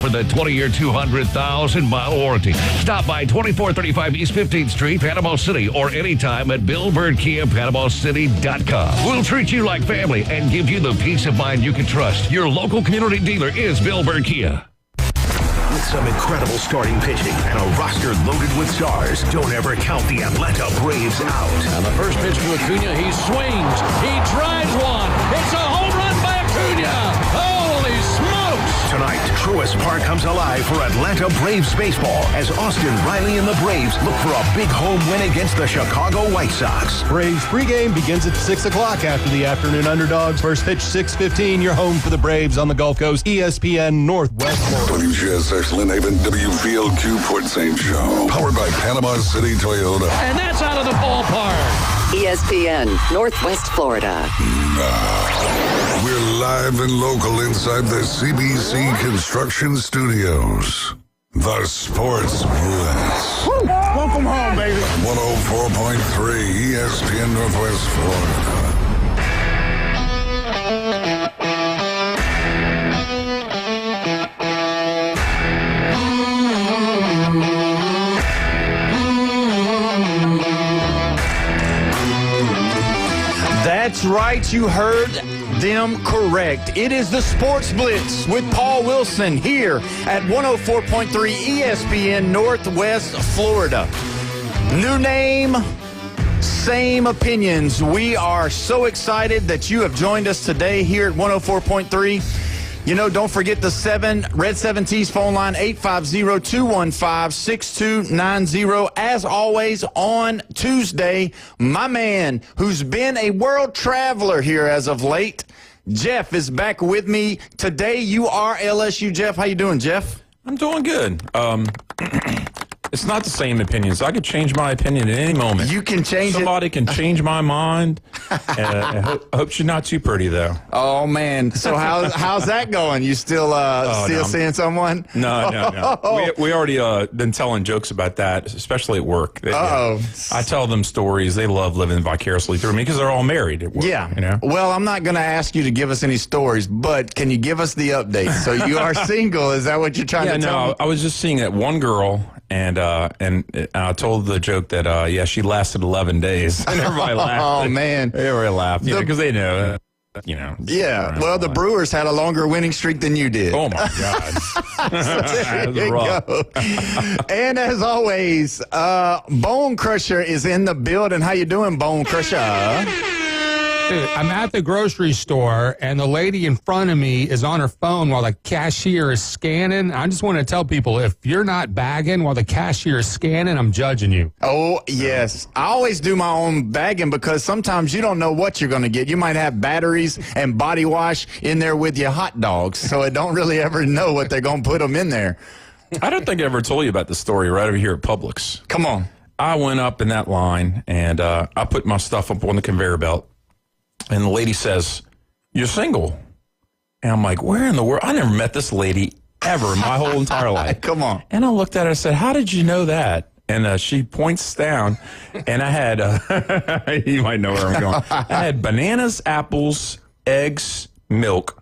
for the 20-year, 200,000-mile warranty. Stop by 2435 East 15th Street, Panama City, or anytime at BillBirdKiaPanamaCity.com. We'll treat you like family and give you the peace of mind you can trust. Your local community dealer is Bill Bird Kia. With some incredible starting pitching and a roster loaded with stars, don't ever count the Atlanta Braves out. And the first pitch to Acuna, he swings, he drives one. It's a home run by Acuna. Holy smokes! Tonight, Truist Park comes alive for Atlanta Braves baseball as Austin Riley and the Braves look for a big home win against the Chicago White Sox. Braves pregame begins at 6 o'clock after the afternoon underdogs. First pitch 6:15. You're home for the Braves on the Gulf Coast. ESPN Northwest Florida. WGSX Lynn Haven, WVLQ Port St. Joe. Powered by Panama City Toyota. And that's out of the ballpark. ESPN Northwest Florida. We're live and local inside the CBC Construction Studios. The Sports Blitz. Welcome home, baby. 104.3 ESPN Northwest Florida. That's right, you heard them correct. It is the Sports Blitz with Paul Wilson here at 104.3 ESPN Northwest Florida. New name, same opinions. We are so excited that you have joined us today here at 104.3. You know, don't forget the Red 7T's phone line, 850-215-6290. As always, on Tuesday, my man, who's been a world traveler here as of late, Jeff, is back with me. Today, you are LSU. Jeff, how you doing, Jeff? I'm doing good. It's not the same opinions. I could change my opinion at any moment. You can change Somebody can change my mind. I hope she's not too pretty, though. Oh, man. So how's that going? You still seeing someone? No. We already been telling jokes about that, especially at work. I tell them stories. They love living vicariously through me because they're all married at work. Yeah. You know? Well, I'm not going to ask you to give us any stories, but can you give us the update? So you are single. Is that what you're trying to tell me? I was just seeing that one girl. And I told the joke that, she lasted 11 days. And everybody laughed. Oh, man. Everybody laughed, because they know, Yeah, well, the Brewers had a longer winning streak than you did. Oh, my God. There you go. And as always, Bone Crusher is in the building. How you doing, Bone Crusher? Dude, I'm at the grocery store, and the lady in front of me is on her phone while the cashier is scanning. I just want to tell people, if you're not bagging while the cashier is scanning, I'm judging you. Oh, yes. I always do my own bagging because sometimes you don't know what you're going to get. You might have batteries and body wash in there with your hot dogs, so I don't really ever know what they're going to put them in there. I don't think I ever told you about the story right over here at Publix. Come on. I went up in that line, and I put my stuff up on the conveyor belt. And the lady says, "You're single." And I'm like, where in the world? I never met this lady ever in my whole entire life. Come on. And I looked at her and said, "How did you know that?" And she points down, and I had, you might know where I'm going. I had bananas, apples, eggs, milk,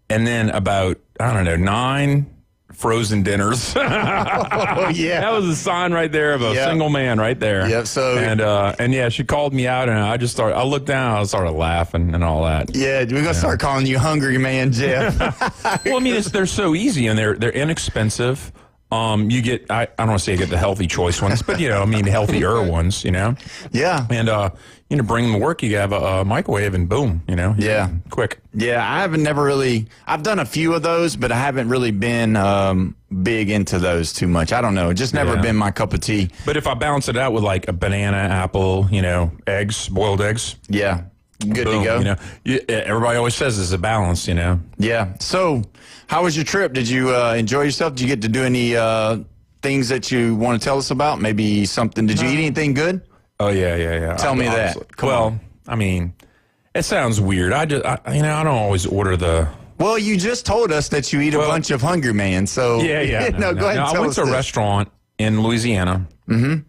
and then about, 9 frozen dinners. Oh, yeah. That was a sign right there of a single man right there. Yep. So and yeah, she called me out, and I looked down, I started laughing and all that. Yeah, we're gonna start calling you Hungry Man, Jeff. Well, I mean, they're so easy and they're inexpensive. You get, I don't want to say you get the healthy choice ones, but healthier ones, Yeah. And bring them to work. You have a microwave, and boom, Yeah. quick. Yeah, I've done a few of those, but I haven't really been big into those too much. I don't know. It's just never been my cup of tea. But if I balance it out with like a banana, apple, eggs, boiled eggs. Yeah. Good boom, to go. Everybody always says it's a balance, Yeah. So how was your trip? Did you enjoy yourself? Did you get to do any things that you want to tell us about? Maybe something. Did you eat anything good? Oh, yeah. Tell me that. Come on. I mean, it sounds weird. I don't always order the... Well, you just told us that you eat a bunch of Hungry Man, so... Yeah. Go ahead and tell us I went to a this. restaurant in Louisiana, and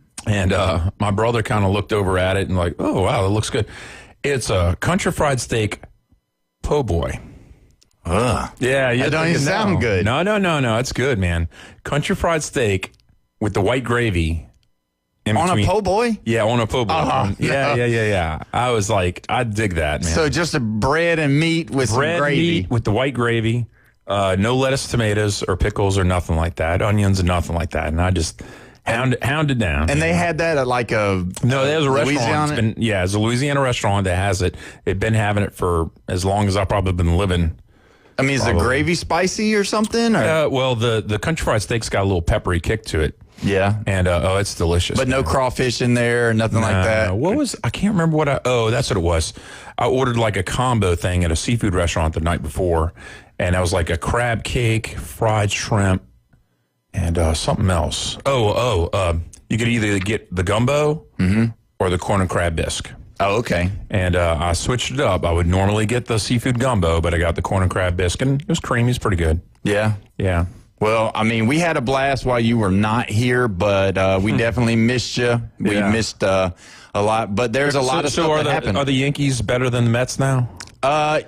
my brother kind of looked over at it and like, oh, wow, that looks good. It's a country fried steak po' boy. Yeah, that don't even sound good. No. It's good, man. Country fried steak with the white gravy. On a po' boy? Yeah, on a po' boy. Uh-huh. Yeah. I was like, I dig that, man. So just a bread and meat with some gravy. Meat with the white gravy. No lettuce, tomatoes, or pickles, or nothing like that. Onions and nothing like that. And I just hounded down. And they had that at like a No, there's a restaurant. Louisiana? It's a Louisiana restaurant that has it. They've been having it for as long as I've probably been living. I mean, is the gravy spicy or something? Or? Well, the country fried steak's got a little peppery kick to it. Yeah. And, it's delicious. But no crawfish in there or nothing like that? I can't remember that's what it was. I ordered like a combo thing at a seafood restaurant the night before, and that was like a crab cake, fried shrimp, and something else. You could either get the gumbo or the corn and crab bisque. Oh, okay. And I switched it up. I would normally get the seafood gumbo, but I got the corn and crab bisque, and it was creamy. It's pretty good. Yeah. Yeah. Well, I mean, we had a blast while you were not here, but we definitely missed you. We missed a lot, but there's a lot of stuff that happened. Are the Yankees better than the Mets now?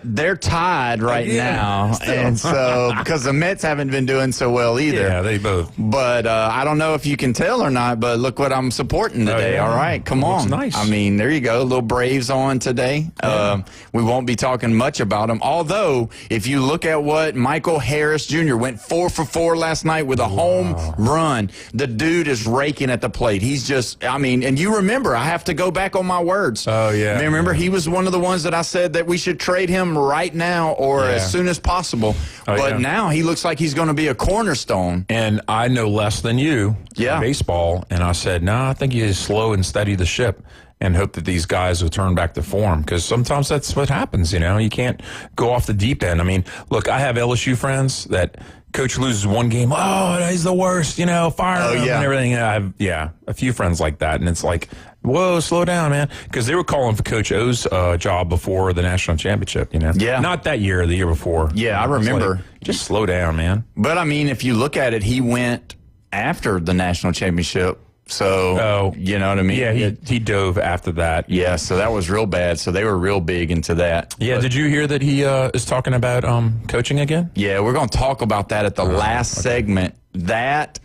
They're tied right now, and so because the Mets haven't been doing so well either. Yeah, they both. But I don't know if you can tell or not. But look what I'm supporting today. Yeah. All right, come on. Nice. I mean, there you go. Little Braves on today. Yeah. We won't be talking much about them. Although, if you look at what Michael Harris Jr. went 4 for 4 last night with a home run, the dude is raking at the plate. He's just, I mean, and you remember, I have to go back on my words. Oh yeah. Remember, he was one of the ones that I said that we should trade him right now or as soon as possible. But now he looks like he's going to be a cornerstone. And I know less than you in baseball. And I said, no, I think you just slow and steady the ship and hope that these guys will turn back to form. Because sometimes that's what happens, you know. You can't go off the deep end. I mean, look, I have LSU friends that coach loses one game. Oh, he's the worst, you know, fire him and everything. And I have, a few friends like that. And it's like, whoa, slow down, man. Because they were calling for Coach O's job before the national championship, you know? Yeah. Not that year, the year before. Yeah, I remember. Like, just slow down, man. But, I mean, if you look at it, he went after the national championship. So, you know what I mean? Yeah, he dove after that. Yeah, so that was real bad. So they were real big into that. Yeah, did you hear that he is talking about coaching again? Yeah, we're going to talk about that at the last segment. That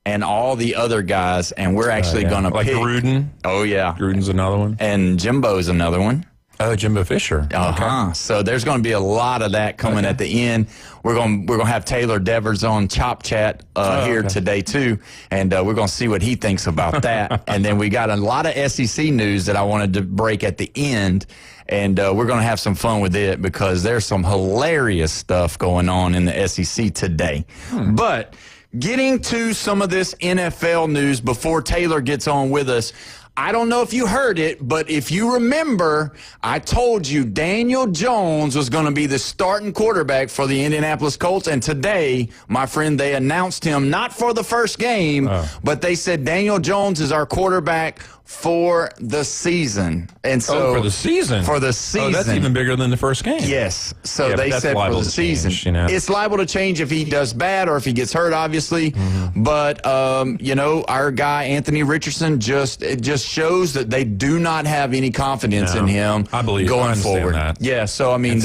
and all the other guys, and we're actually going to pick. Like Gruden? Oh, yeah. Gruden's another one. And Jimbo's another one. Oh, Jimbo Fisher. Okay. So there's going to be a lot of that coming at the end. We're going to have Taylor Devers on Chop Chat here today too, and we're going to see what he thinks about that. And then we got a lot of SEC news that I wanted to break at the end, and we're going to have some fun with it because there's some hilarious stuff going on in the SEC today. But getting to some of this NFL news before Taylor gets on with us. I don't know if you heard it, but if you remember, I told you Daniel Jones was going to be the starting quarterback for the Indianapolis Colts. And today, my friend, they announced him not for the first game, but they said Daniel Jones is our quarterback for the season. And so for the season? For the season. Oh, that's even bigger than the first game. Yes. So they said for the season. Change, you know? It's liable to change if he does bad or if he gets hurt, obviously. But, you know, our guy, Anthony Richardson, it just shows that they do not have any confidence in him going forward. That. Yeah, so, I mean,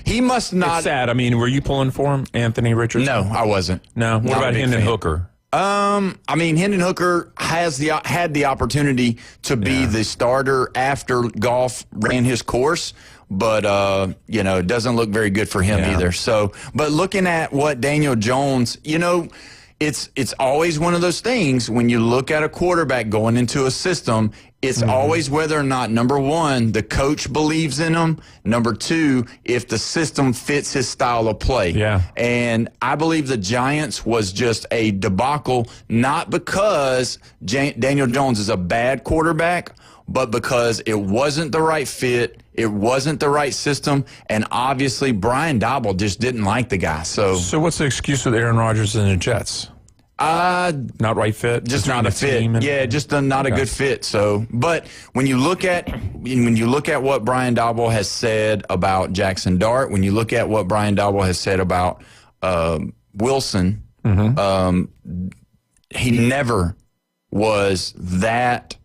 he must not. It's sad. I mean, were you pulling for him, Anthony Richardson? No, I wasn't. No? What about Hendon Hooker? I mean, Hendon Hooker had the opportunity to be the starter after Goff ran his course, but you know, it doesn't look very good for him either. So, but looking at what Daniel Jones, you know, it's always one of those things when you look at a quarterback going into a system. It's always whether or not, number one, the coach believes in him. Number two, if the system fits his style of play. Yeah. And I believe the Giants was just a debacle, not because Daniel Jones is a bad quarterback, but because it wasn't the right fit, it wasn't the right system, and obviously Brian Daboll just didn't like the guy. So what's the excuse with Aaron Rodgers and the Jets? Not right fit. Just not a fit. Just not a good fit. So, but when you look at what Brian Daboll has said about Jackson Dart, when you look at what Brian Daboll has said about Wilson, he never was that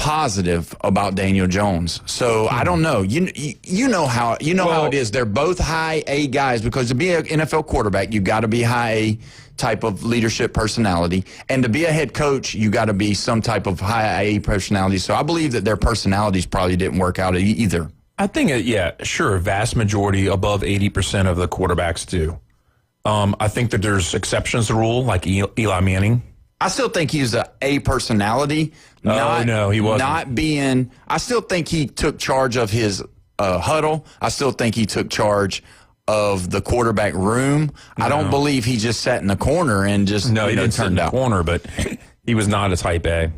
positive about Daniel Jones. So I don't know. You know how how it is. They're both high A guys, because to be an NFL quarterback, you got to be high A type of leadership personality, and to be a head coach, you got to be some type of high A personality. So I believe that their personalities probably didn't work out either. I think, sure, vast majority, above 80% of the quarterbacks do. I think that there's exceptions to the rule, like Eli Manning. I still think he's a personality. No, he wasn't. Not being. I still think he took charge of his huddle. I still think he took charge of the quarterback room. No. I don't believe he just sat in the corner and just he didn't sit in the corner, but he was not a type A.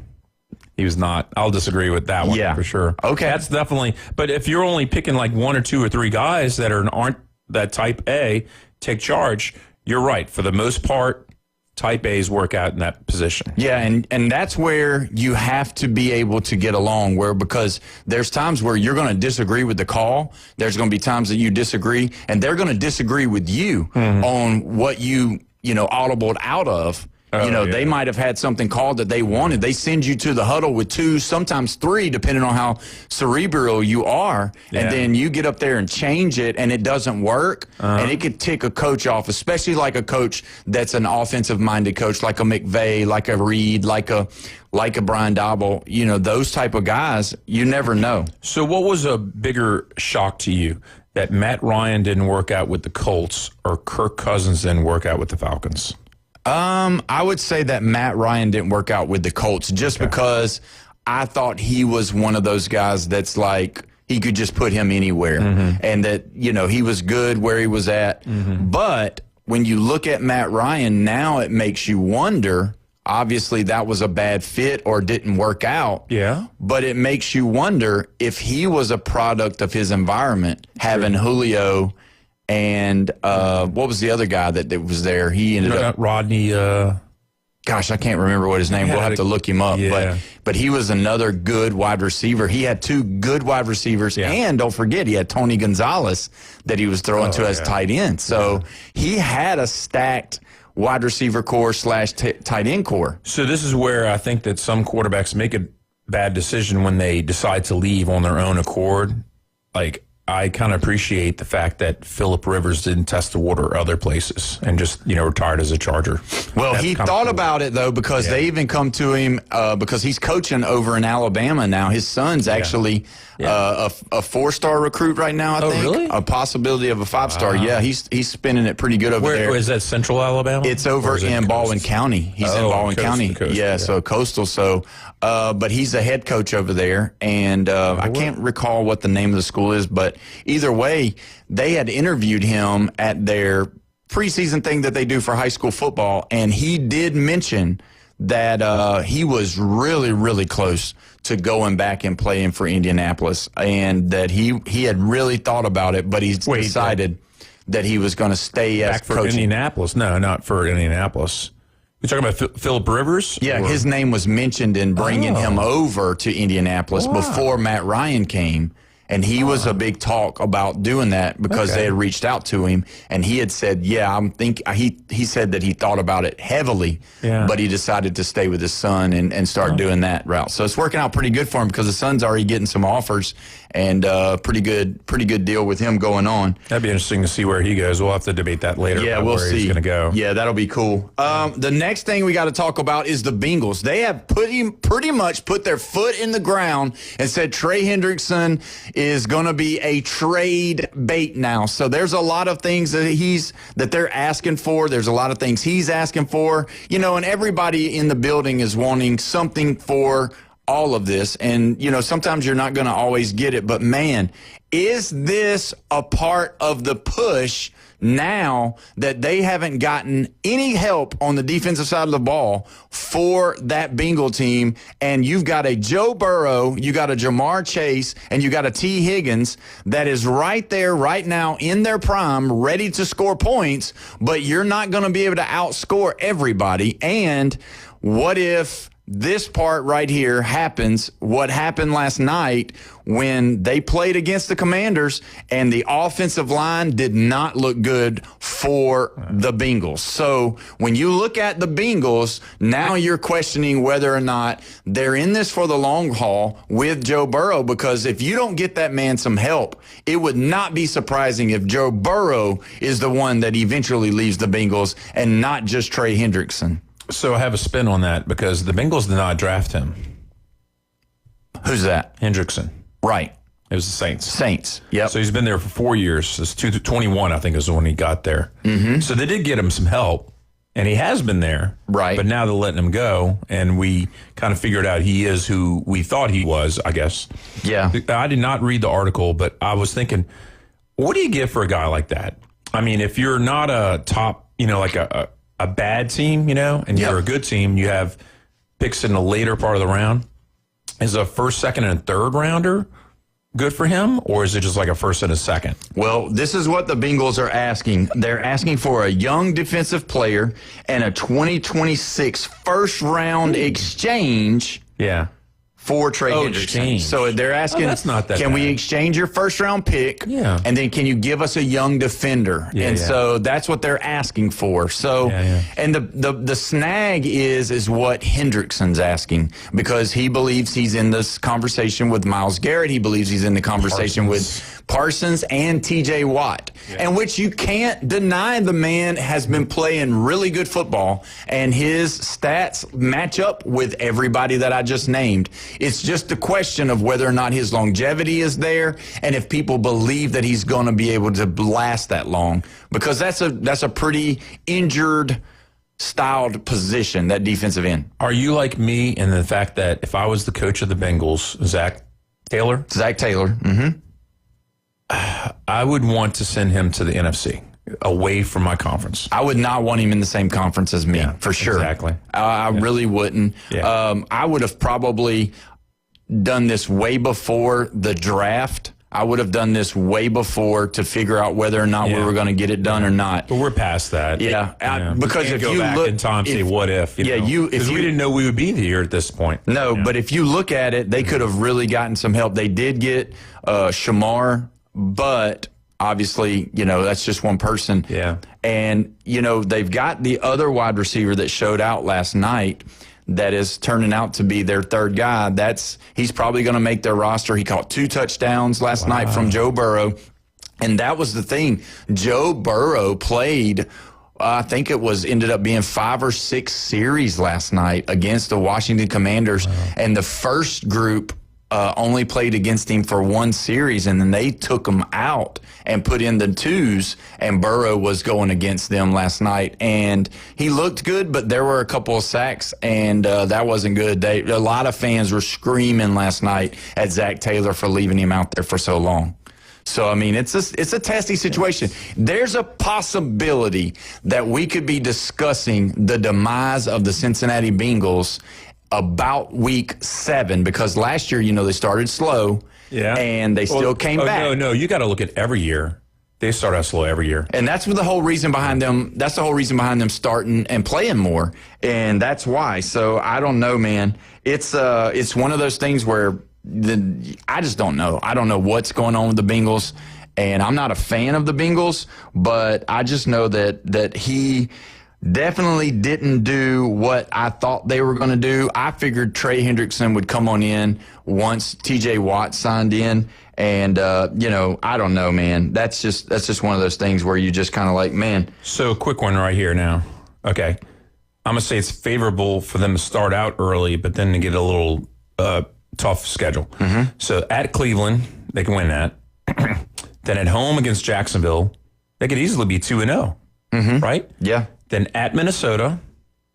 He was not. I'll disagree with that one for sure. Okay, that's definitely. But if you're only picking like one or two or three guys that aren't that type A, take charge. You're right. For the most part, type A's work out in that position. Yeah, and that's where you have to be able to get along, because there's times where you're going to disagree with the call. There's going to be times that you disagree, and they're going to disagree with you on what you audibled out of. They might have had something called that they wanted. They send you to the huddle with 2, sometimes 3, depending on how cerebral you are. Yeah. And then you get up there and change it, and it doesn't work. And it could tick a coach off, especially like a coach that's an offensive-minded coach, like a McVay, like a Reed, like a Brian Daboll. Those type of guys, you never know. So what was a bigger shock to you? That Matt Ryan didn't work out with the Colts, or Kirk Cousins didn't work out with the Falcons? I would say that Matt Ryan didn't work out with the Colts just because I thought he was one of those guys that's like he could just put him anywhere and that, he was good where he was at. But when you look at Matt Ryan now, it makes you wonder. Obviously, that was a bad fit or didn't work out. Yeah. But it makes you wonder if he was a product of his environment, having Julio and what was the other guy that was there? He ended up Rodney. Gosh, I can't remember what his name. We'll have to look him up. Yeah. But he was another good wide receiver. He had 2 good wide receivers, and don't forget, he had Tony Gonzalez that he was throwing to as tight end. So he had a stacked wide receiver core / tight end core. So this is where I think that some quarterbacks make a bad decision when they decide to leave on their own accord. Like, I kind of appreciate the fact that Phillip Rivers didn't test the water other places and just, retired as a Charger. Well, he thought about it, though, because they even come to him because he's coaching over in Alabama now. His son's actually a 4-star recruit right now, I think. Really? A possibility of a 5-star. Wow. Yeah, he's spinning it pretty good over there. Where is that, Central Alabama? It's over in Baldwin County. He's in Baldwin County. So coastal. So, but he's a head coach over there, and I can't recall what the name of the school is, but either way, they had interviewed him at their preseason thing that they do for high school football, and he did mention that he was really, really close to going back and playing for Indianapolis, and that he had really thought about it, but he's decided that he was going to stay as back for coaching. Indianapolis. No, not for Indianapolis. You're talking about Phillip Rivers? Yeah, his name was mentioned in bringing him over to Indianapolis before Matt Ryan came. And he was a big talk about doing that because they had reached out to him, and he had said, he said that he thought about it heavily, but he decided to stay with his son and start doing that route. So it's working out pretty good for him because the son's already getting some offers, and pretty good deal with him going on. That'd be interesting to see where he goes. We'll have to debate that later. Yeah, we'll see. He's going to go. Yeah, that'll be cool. The next thing we got to talk about is the Bengals. They have pretty much put their foot in the ground and said Trey Hendrickson is going to be a trade bait now. So there's a lot of things that they're asking for. There's a lot of things he's asking for, and everybody in the building is wanting something for all of this. And, sometimes you're not going to always get it, but man, is this a part of the push now that they haven't gotten any help on the defensive side of the ball for that Bengal team? And you've got a Joe Burrow, you got a Jamar Chase, and you got a T. Higgins that is right there right now in their prime, ready to score points, but you're not going to be able to outscore everybody. And what if this part right here happens, what happened last night when they played against the Commanders and the offensive line did not look good for the Bengals. So when you look at the Bengals, now you're questioning whether or not they're in this for the long haul with Joe Burrow, because if you don't get that man some help, it would not be surprising if Joe Burrow is the one that eventually leaves the Bengals and not just Trey Hendrickson. So I have a spin on that because the Bengals did not draft him. Who's that? Hendrickson. Right. It was the Saints. Saints. Yep. So he's been there for 4 years. Since 2021, I think, is when he got there. Mm-hmm. So they did get him some help, and he has been there. Right. But now they're letting him go, and we kind of figured out he is who we thought he was, I guess. Yeah. I did not read the article, but I was thinking, what do you get for a guy like that? I mean, if you're not a top, like a bad team, and you're a good team, you have picks in the later part of the round. Is a first, second, and third rounder good for him, or is it just like a first and a second? Well, this is what the Bengals are asking. They're asking for a young defensive player and a 2026 first-round exchange. Yeah. For Trey Hendrickson. Exchange. So they're asking, that's not that can we bad. exchange your first-round pick? Yeah. And then can you give us a young defender? So that's what they're asking for. So, and the snag is what Hendrickson's asking, because he believes he's in this conversation with Myles Garrett. He believes he's in the conversation with Parsons and T.J. Watt, and which you can't deny the man has been playing really good football, and his stats match up with everybody that I just named. It's just a question of whether or not his longevity is there, and if people believe that he's going to be able to last that long, because that's a pretty injured styled position, that defensive end. Are you like me in the fact that if I was the coach of the Bengals, Zach Taylor, mm-hmm. I would want to send him to the NFC, away from my conference. I would not want him in the same conference as me, for sure. Exactly. I really wouldn't. Yeah. I would have probably done this way before the draft. I would have done this way before to figure out whether or not we were going to get it done or not. But we're past that. Because if go you back look in time, say what if? Because we didn't know we would be here at this point. No, but if you look at it, they could have really gotten some help. They did get Shamar, but obviously, that's just one person. Yeah. And, they've got the other wide receiver that showed out last night that is turning out to be their third guy. He's probably going to make their roster. He caught 2 touchdowns last night from Joe Burrow. And that was the thing. Joe Burrow played, I think it ended up being 5 or 6 series last night against the Washington Commanders. Wow. And the first group only played against him for 1 series, and then they took him out and put in the 2s, and Burrow was going against them last night. And he looked good, but there were a couple of sacks, and that wasn't good. A lot of fans were screaming last night at Zach Taylor for leaving him out there for so long. So, I mean, it's a testy situation. There's a possibility that we could be discussing the demise of the Cincinnati Bengals about week 7, because last year, they started slow, and they still came back. No, you got to look at every year. They start out slow every year, and that's the whole reason behind them. That's the whole reason behind them starting and playing more, and that's why. So I don't know, man. It's one of those things where I just don't know. I don't know what's going on with the Bengals, and I'm not a fan of the Bengals, but I just know that he definitely didn't do what I thought they were going to do. I figured Trey Hendrickson would come on in once T.J. Watt signed in. And, I don't know, man. That's just one of those things where you just kind of like, man. So quick one right here now. Okay. I'm going to say it's favorable for them to start out early, but then to get a little tough schedule. Mm-hmm. So at Cleveland, they can win that. Then at home against Jacksonville, they could easily be 2-0, right? Yeah. Then at Minnesota,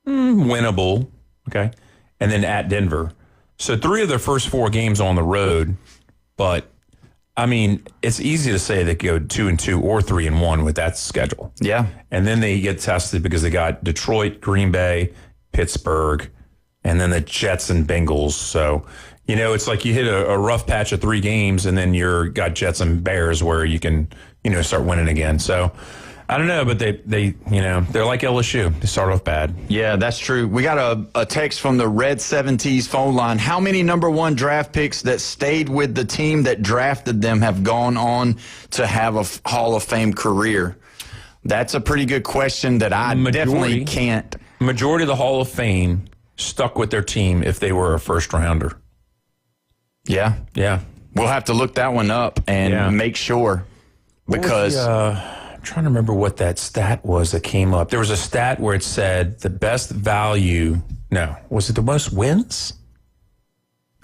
winnable, okay? And then at Denver. So 3 of their first 4 games on the road, but, I mean, it's easy to say they go 2-2 or 3-1 with that schedule. Yeah. And then they get tested because they got Detroit, Green Bay, Pittsburgh, and then the Jets and Bengals. So, it's like you hit a rough patch of 3 games, and then you're got Jets and Bears where you can, start winning again. So, I don't know, but they they're like LSU. They start off bad. Yeah, that's true. We got a text from the Red 70s phone line. How many number one draft picks that stayed with the team that drafted them have gone on to have a Hall of Fame career? That's a pretty good question that I definitely can't. Majority of the Hall of Fame stuck with their team if they were a first rounder. Yeah. Yeah. We'll have to look that one up and make sure. Because I'm trying to remember what that stat was that came up. There was a stat where it said the best value. No, was it the most wins?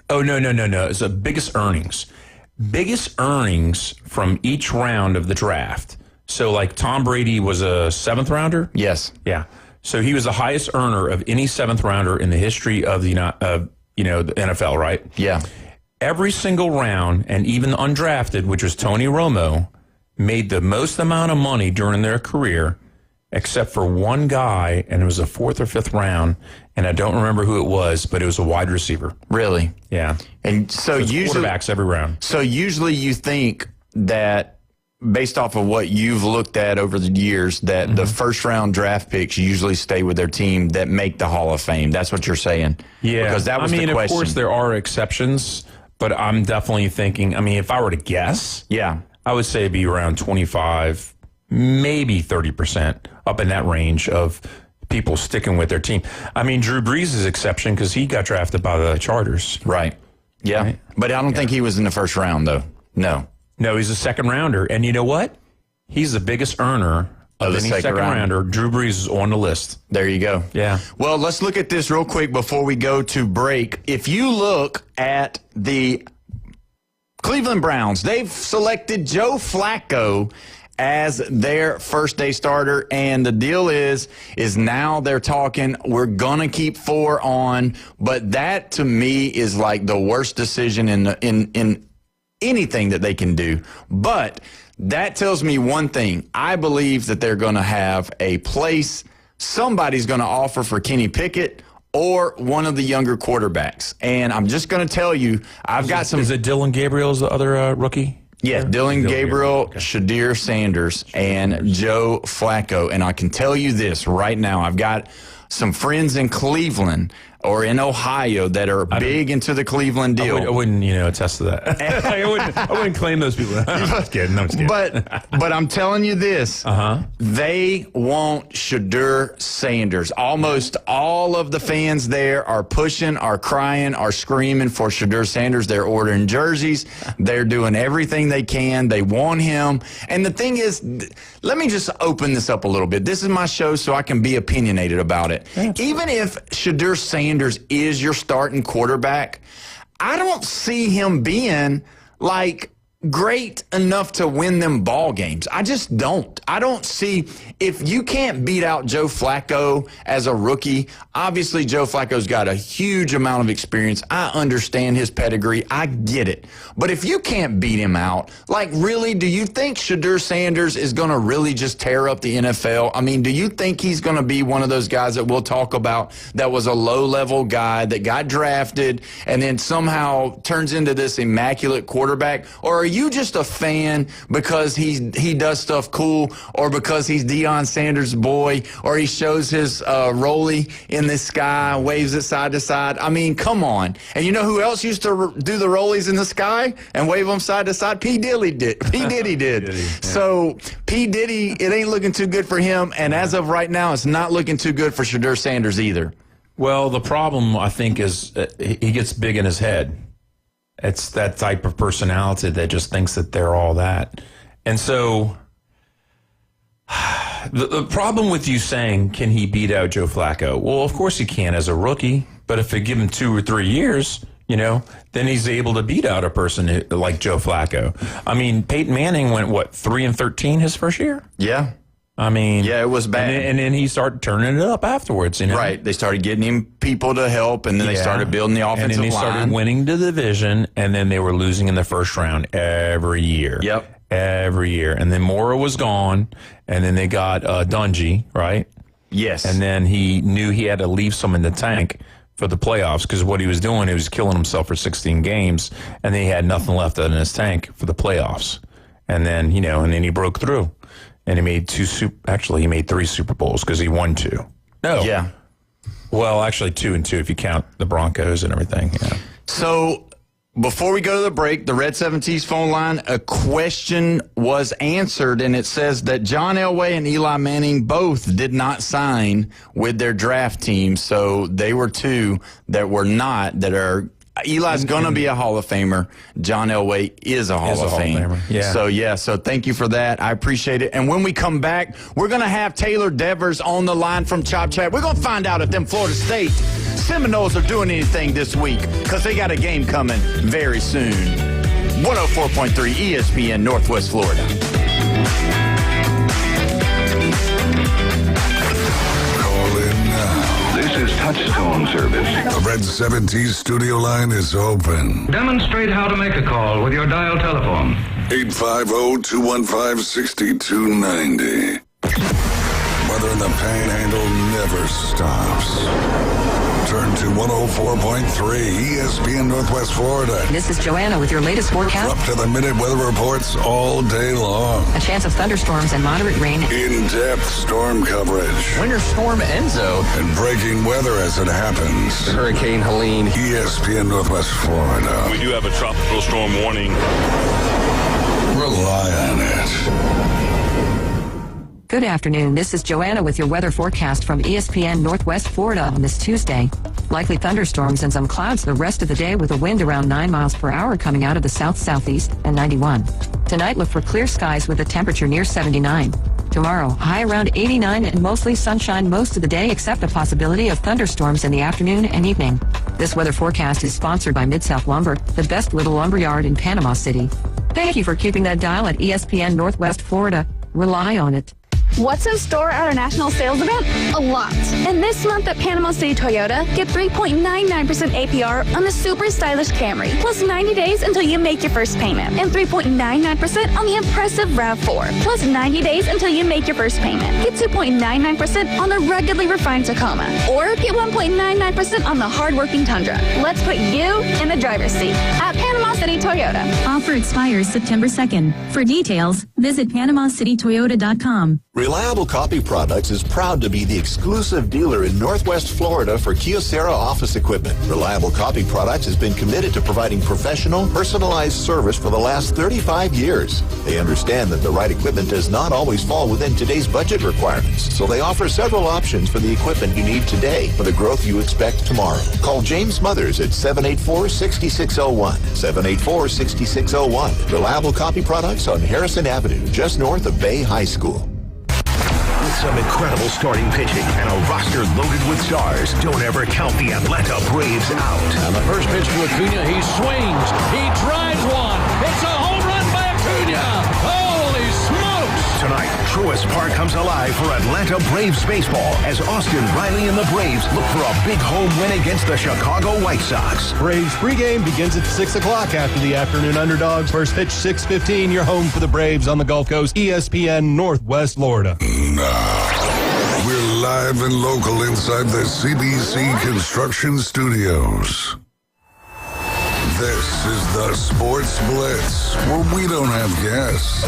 Oh, no. It's the biggest earnings. Biggest earnings from each round of the draft. So, like, Tom Brady was a seventh rounder? Yes. Yeah. So he was the highest earner of any seventh rounder in the history of the the NFL, right? Yeah. Every single round, and even the undrafted, which was Tony Romo, made the most amount of money during their career, except for one guy, and it was a fourth or fifth round, and I don't remember who it was, but it was a wide receiver. Really? Yeah. And so usually quarterbacks every round. So usually you think that, based off of what you've looked at over the years, that the first round draft picks usually stay with their team that make the Hall of Fame. That's what you're saying. Yeah. Because that was the question. Of course there are exceptions, but I'm definitely thinking, if I were to guess, I would say it'd be around 25, maybe 30%, up in that range of people sticking with their team. Drew Brees is exception because he got drafted by the Chargers. Right. Yeah. Right? But I don't think he was in the first round, though. No, he's a second rounder. And you know what? He's the biggest earner of any second rounder. Drew Brees is on the list. There you go. Yeah. Well, let's look at this real quick before we go to break. If you look at the Cleveland Browns, they've selected Joe Flacco as their first day starter, and the deal is now they're talking, we're gonna keep 4 on, but that to me is like the worst decision in anything that they can do. But that tells me one thing. I believe that they're gonna have a place, somebody's gonna offer for Kenny Pickett or one of the younger quarterbacks. And I'm just going to tell you, Is it Dylan Gabriel's the other rookie? Yeah, Dylan Gabriel, Shadir Sanders, and Joe Flacco. And I can tell you this right now. I've got some friends in Cleveland or in Ohio that are big into the Cleveland deal. I wouldn't, attest to that. I wouldn't claim those people. I'm just kidding. But I'm telling you this. They want Shadir Sanders. Almost all of the fans there are pushing, are crying, are screaming for Shadir Sanders. They're ordering jerseys. They're doing everything they can. They want him. And the thing is, let me just open this up a little bit. This is my show, so I can be opinionated about it. Even if Shadir Sanders is your starting quarterback, I don't see him being like great enough to win them ball games. I just don't. I don't see, if you can't beat out Joe Flacco as a rookie, obviously Joe Flacco's got a huge amount of experience. I understand his pedigree. I get it. But if you can't beat him out, like, really, do you think Shadir Sanders is going to really just tear up the NFL? Do you think he's going to be one of those guys that we'll talk about that was a low-level guy that got drafted and then somehow turns into this immaculate quarterback? Or are you just a fan because he does stuff cool, or because he's Deion Sanders' boy, or he shows his rollie in the sky, waves it side to side? Come on. And you know who else used to do the rollies in the sky and wave them side to side? P. Diddy did. So P. Diddy, it ain't looking too good for him, and as of right now, it's not looking too good for Shadir Sanders either. Well, the problem, I think, is he gets big in his head. It's that type of personality that just thinks that they're all that. And so the problem with you saying, can he beat out Joe Flacco? Well, of course he can as a rookie, but if they give him 2 or 3 years, then he's able to beat out a person like Joe Flacco. Peyton Manning went, 3-13 his first year? Yeah. It was bad. And then he started turning it up afterwards, Right. They started getting him people to help, and then they started building the offensive line. And then they started winning the division, and then they were losing in the first round every year. Yep. Every year. And then Mora was gone, and then they got Dungy, right? Yes. And then he knew he had to leave some in the tank for the playoffs, because what he was doing, he was killing himself for 16 games, and then he had nothing left in his tank for the playoffs. And then, and then he broke through. and he made he made 3 Super Bowls because he won 2. No. Yeah. Well, actually 2 and 2 if you count the Broncos and everything. Yeah. So before we go to the break, the Red 70s phone line, a question was answered, and it says that John Elway and Eli Manning both did not sign with their draft team. So they were 2 that were not, that are. Eli's going to be a Hall of Famer. John Elway is a Hall of Famer. Yeah. So thank you for that. I appreciate it. And when we come back, we're going to have Taylor Devers on the line from Chop Chat. We're going to find out if them Florida State Seminoles are doing anything this week because they got a game coming very soon. 104.3 ESPN Northwest Florida. This is Touchstone service. The Red 70s studio line is open. Demonstrate how to make a call with your dial telephone. 850-215-6290. Weather in the Panhandle never stops. Turn to 104.3 ESPN Northwest Florida. This is Joanna with your latest forecast. Up to the minute weather reports all day long. A chance of thunderstorms and moderate rain. In-depth storm coverage. Winter Storm Enzo. And breaking weather as it happens. Hurricane Helene. ESPN Northwest Florida. We do have a tropical storm warning. Rely on it. Good afternoon. This is Joanna with your weather forecast from ESPN Northwest Florida on this Tuesday. Likely thunderstorms and some clouds the rest of the day with a wind around 9 miles per hour coming out of the south-southeast and 91. Tonight, look for clear skies with a temperature near 79. Tomorrow, high around 89 and mostly sunshine most of the day except a possibility of thunderstorms in the afternoon and evening. This weather forecast is sponsored by Mid-South Lumber, the best little lumber yard in Panama City. Thank you for keeping that dial at ESPN Northwest Florida. Rely on it. What's in store at our national sales event? A lot. And this month at Panama City Toyota, get 3.99% APR on the super stylish Camry, plus 90 days until you make your first payment, and 3.99% on the impressive RAV4, plus 90 days until you make your first payment. Get 2.99% on the ruggedly refined Tacoma, or get 1.99% on the hardworking Tundra. Let's put you in the driver's seat at Panama City Toyota. Offer expires September 2nd. For details, visit PanamaCityToyota.com. Reliable Copy Products is proud to be the exclusive dealer in Northwest Florida for Kyocera office equipment. Reliable Copy Products has been committed to providing professional, personalized service for the last 35 years. They understand that the right equipment does not always fall within today's budget requirements, so they offer several options for the equipment you need today for the growth you expect tomorrow. Call James Mothers at 784-6601. 784-6601. Reliable Copy Products on Harrison Avenue, just north of Bay High School. With some incredible starting pitching and a roster loaded with stars, don't ever count the Atlanta Braves out. And the first pitch to Acuna, he swings, he drives one. It's a home run by Acuna. Holy smokes! Tonight, Truist Park comes alive for Atlanta Braves baseball as Austin Riley and the Braves look for a big home win against the Chicago White Sox. Braves pregame begins at 6 o'clock after the afternoon underdogs. First pitch 6:15. You're home for the Braves on the Gulf Coast. ESPN Northwest Florida. Now, we're live and local inside the CBC Construction Studios. This is the Sports Blitz, where we don't have guests.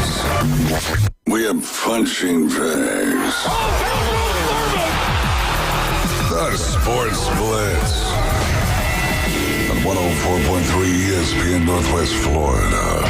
We have punching bags. The Sports Blitz on 104.3 ESPN Northwest Florida.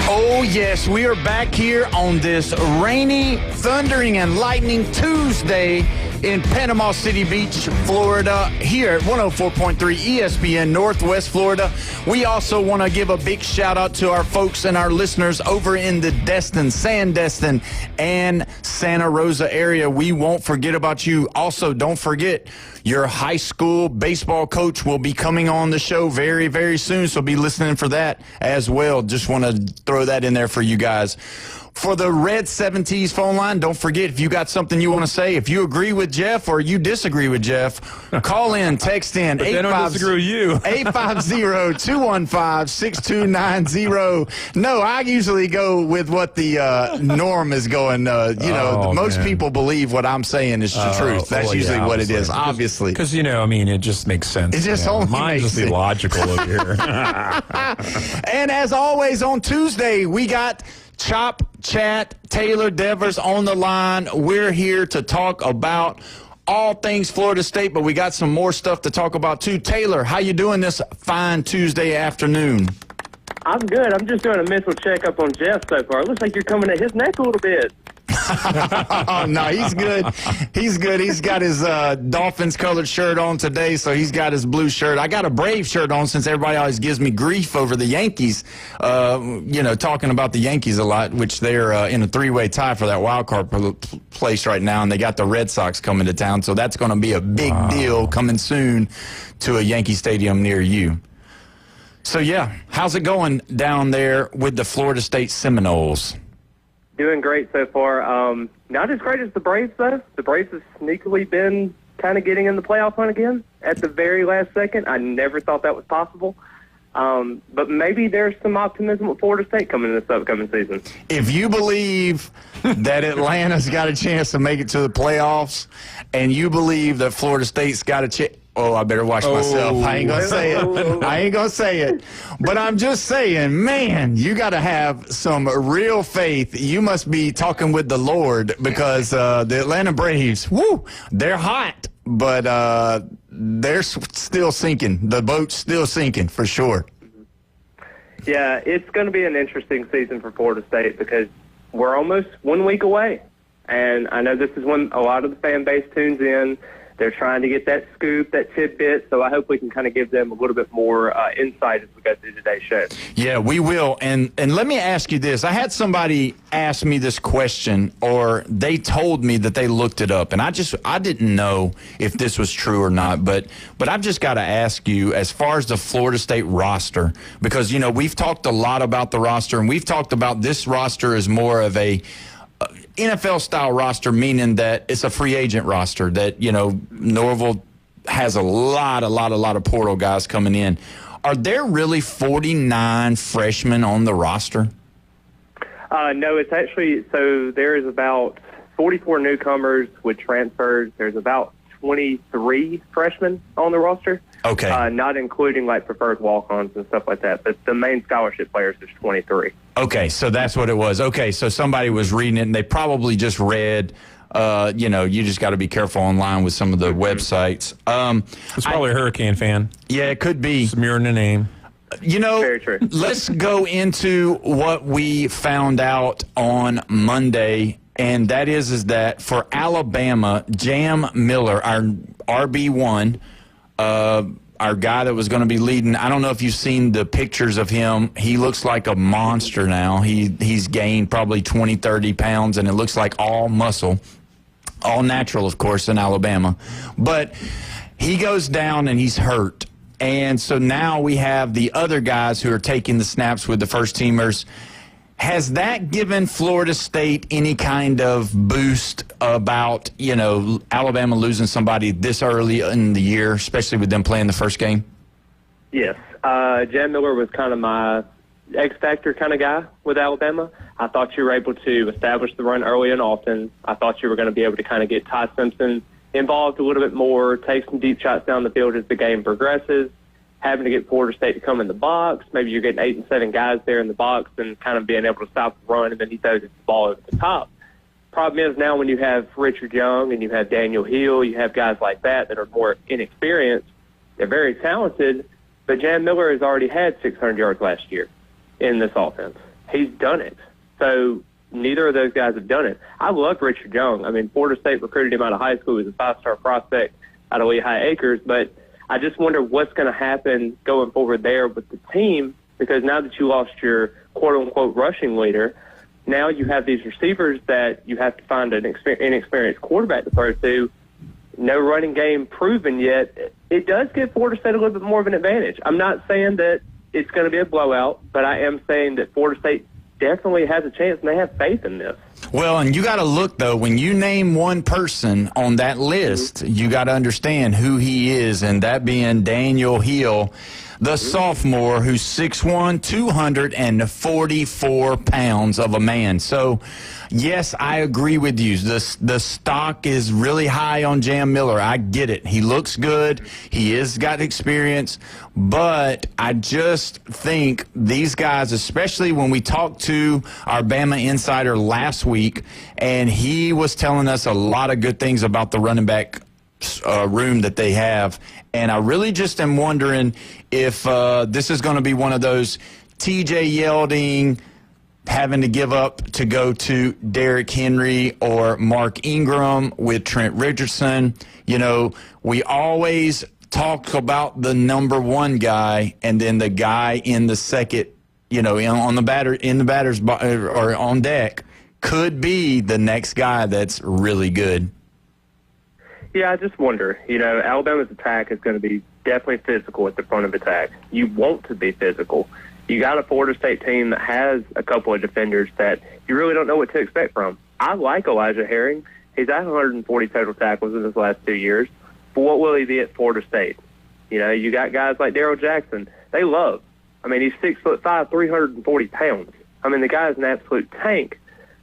Oh, yes, we are back here on this rainy, thundering, and lightning Tuesday in Panama City Beach, Florida, here at 104.3 ESPN Northwest Florida. We also want to give a big shout out to our folks and our listeners over in the Destin, Sandestin, and Santa Rosa area. We won't forget about you. Also, don't forget, your high school baseball coach will be coming on the show very, very soon, so be listening for that as well. Just want to throw that in there for you guys. For the Red 70s phone line, don't forget, if you got something you want to say, if you agree with Jeff or you disagree with Jeff, call in, text in. But they don't disagree with you. 850-215-6290. No, I usually go with what the norm is going. Most people believe what I'm saying is the truth. That's usually what it is, obviously. Because, it just makes sense. It just only Mine's makes just logical over here. And as always on Tuesday, we got Chop Chat. Taylor Devers on the line. We're here to talk about all things Florida State, but we got some more stuff to talk about too. Taylor, how you doing this fine Tuesday afternoon? I'm good. I'm just doing a mental checkup on Jeff so far. It looks like you're coming at his neck a little bit. Oh, no, he's good. He's good. He's got his Dolphins-colored shirt on today, so he's got his blue shirt. I got a Brave shirt on since everybody always gives me grief over the Yankees, talking about the Yankees a lot, which they're in a three-way tie for that wild card place right now, and they got the Red Sox coming to town, so that's going to be a big deal coming soon to a Yankee Stadium near you. So, yeah, how's it going down there with the Florida State Seminoles? Doing great so far. Not as great as the Braves, though. The Braves have sneakily been kind of getting in the playoff hunt again at the very last second. I never thought that was possible. But maybe there's some optimism with Florida State coming in this upcoming season. If you believe that Atlanta's got a chance to make it to the playoffs, and you believe that Florida State's got a chance... Oh, I better watch myself. I ain't going to say it. I ain't going to say it. But I'm just saying, man, you got to have some real faith. You must be talking with the Lord because the Atlanta Braves, they're hot, but they're still sinking. The boat's still sinking for sure. Yeah, it's going to be an interesting season for Florida State because we're almost 1 week away. And I know this is when a lot of the fan base tunes in. They're trying to get that scoop, that tidbit, so I hope we can kind of give them a little bit more insight as we go through today's show. Yeah, we will. And let me ask you this. I had somebody ask me this question, or they told me that they looked it up, and I didn't know if this was true or not, but I've just got to ask you, as far as the Florida State roster, because, we've talked a lot about the roster, and we've talked about this roster as more of a NFL-style roster, meaning that it's a free agent roster, that, Norville has a lot of portal guys coming in. Are there really 49 freshmen on the roster? No, it's actually, so there is about 44 newcomers with transfers. There's about 23 freshmen on the roster. Okay. Not including preferred walk-ons and stuff like that, but the main scholarship players is 23. Okay, so that's what it was. Okay, so somebody was reading it, and they probably just read, you just got to be careful online with some of the websites. It's probably a Hurricane fan. Yeah, it could be. Smearing the name. Very true. Let's go into what we found out on Monday, and that is that for Alabama, Jam Miller, our RB1, our guy that was going to be leading, I don't know if you've seen the pictures of him. He looks like a monster now. He's gained probably 20, 30 pounds, and it looks like all muscle. All natural, of course, in Alabama. But he goes down, and he's hurt. And so now we have the other guys who are taking the snaps with the first-teamers. Has that given Florida State any kind of boost about, Alabama losing somebody this early in the year, especially with them playing the first game? Yes. Jan Miller was kind of my X-factor kind of guy with Alabama. I thought you were able to establish the run early and often. I thought you were going to be able to kind of get Ty Simpson involved a little bit more, take some deep shots down the field as the game progresses. Having to get Florida State to come in the box. Maybe you're getting 8 and 7 guys there in the box and kind of being able to stop the run, and then he throws the ball over the top. Problem is now when you have Richard Young and you have Daniel Hill, you have guys like that are more inexperienced. They're very talented, but Jan Miller has already had 600 yards last year in this offense. He's done it. So neither of those guys have done it. I love Richard Young. I mean, Florida State recruited him out of high school. He was a 5-star prospect out of Lehigh Acres, but I just wonder what's going to happen going forward there with the team, because now that you lost your quote-unquote rushing leader, now you have these receivers that you have to find an inexperienced quarterback to throw to. No running game proven yet. It does give Florida State a little bit more of an advantage. I'm not saying that it's going to be a blowout, but I am saying that Florida State definitely has a chance, and they have faith in this. Well, and you got to look, though, when you name one person on that list, you got to understand who he is, and that being Daniel Hill, the sophomore who's 6'1", 244 pounds of a man. So, yes, I agree with you. The stock is really high on Jam Miller. I get it. He looks good. He has got experience. But I just think these guys, especially when we talked to our Bama insider last week, and he was telling us a lot of good things about the running back room that they have. And I really just am wondering if this is going to be one of those TJ Yeldon having to give up to go to Derrick Henry or Mark Ingram with Trent Richardson. You know, we always talk about the number one guy and then the guy in the second, you know, in the batter's or on deck could be the next guy that's really good. Yeah, I just wonder. You know, Alabama's attack is going to be definitely physical at the front of attack. You want to be physical. You got a Florida State team that has a couple of defenders that you really don't know what to expect from. I like Elijah Herring. He's at 140 total tackles in his last 2 years. But what will he be at Florida State? You know, you got guys like Darrell Jackson. They love. I mean, he's 6'5", 340 pounds. I mean, the guy's an absolute tank.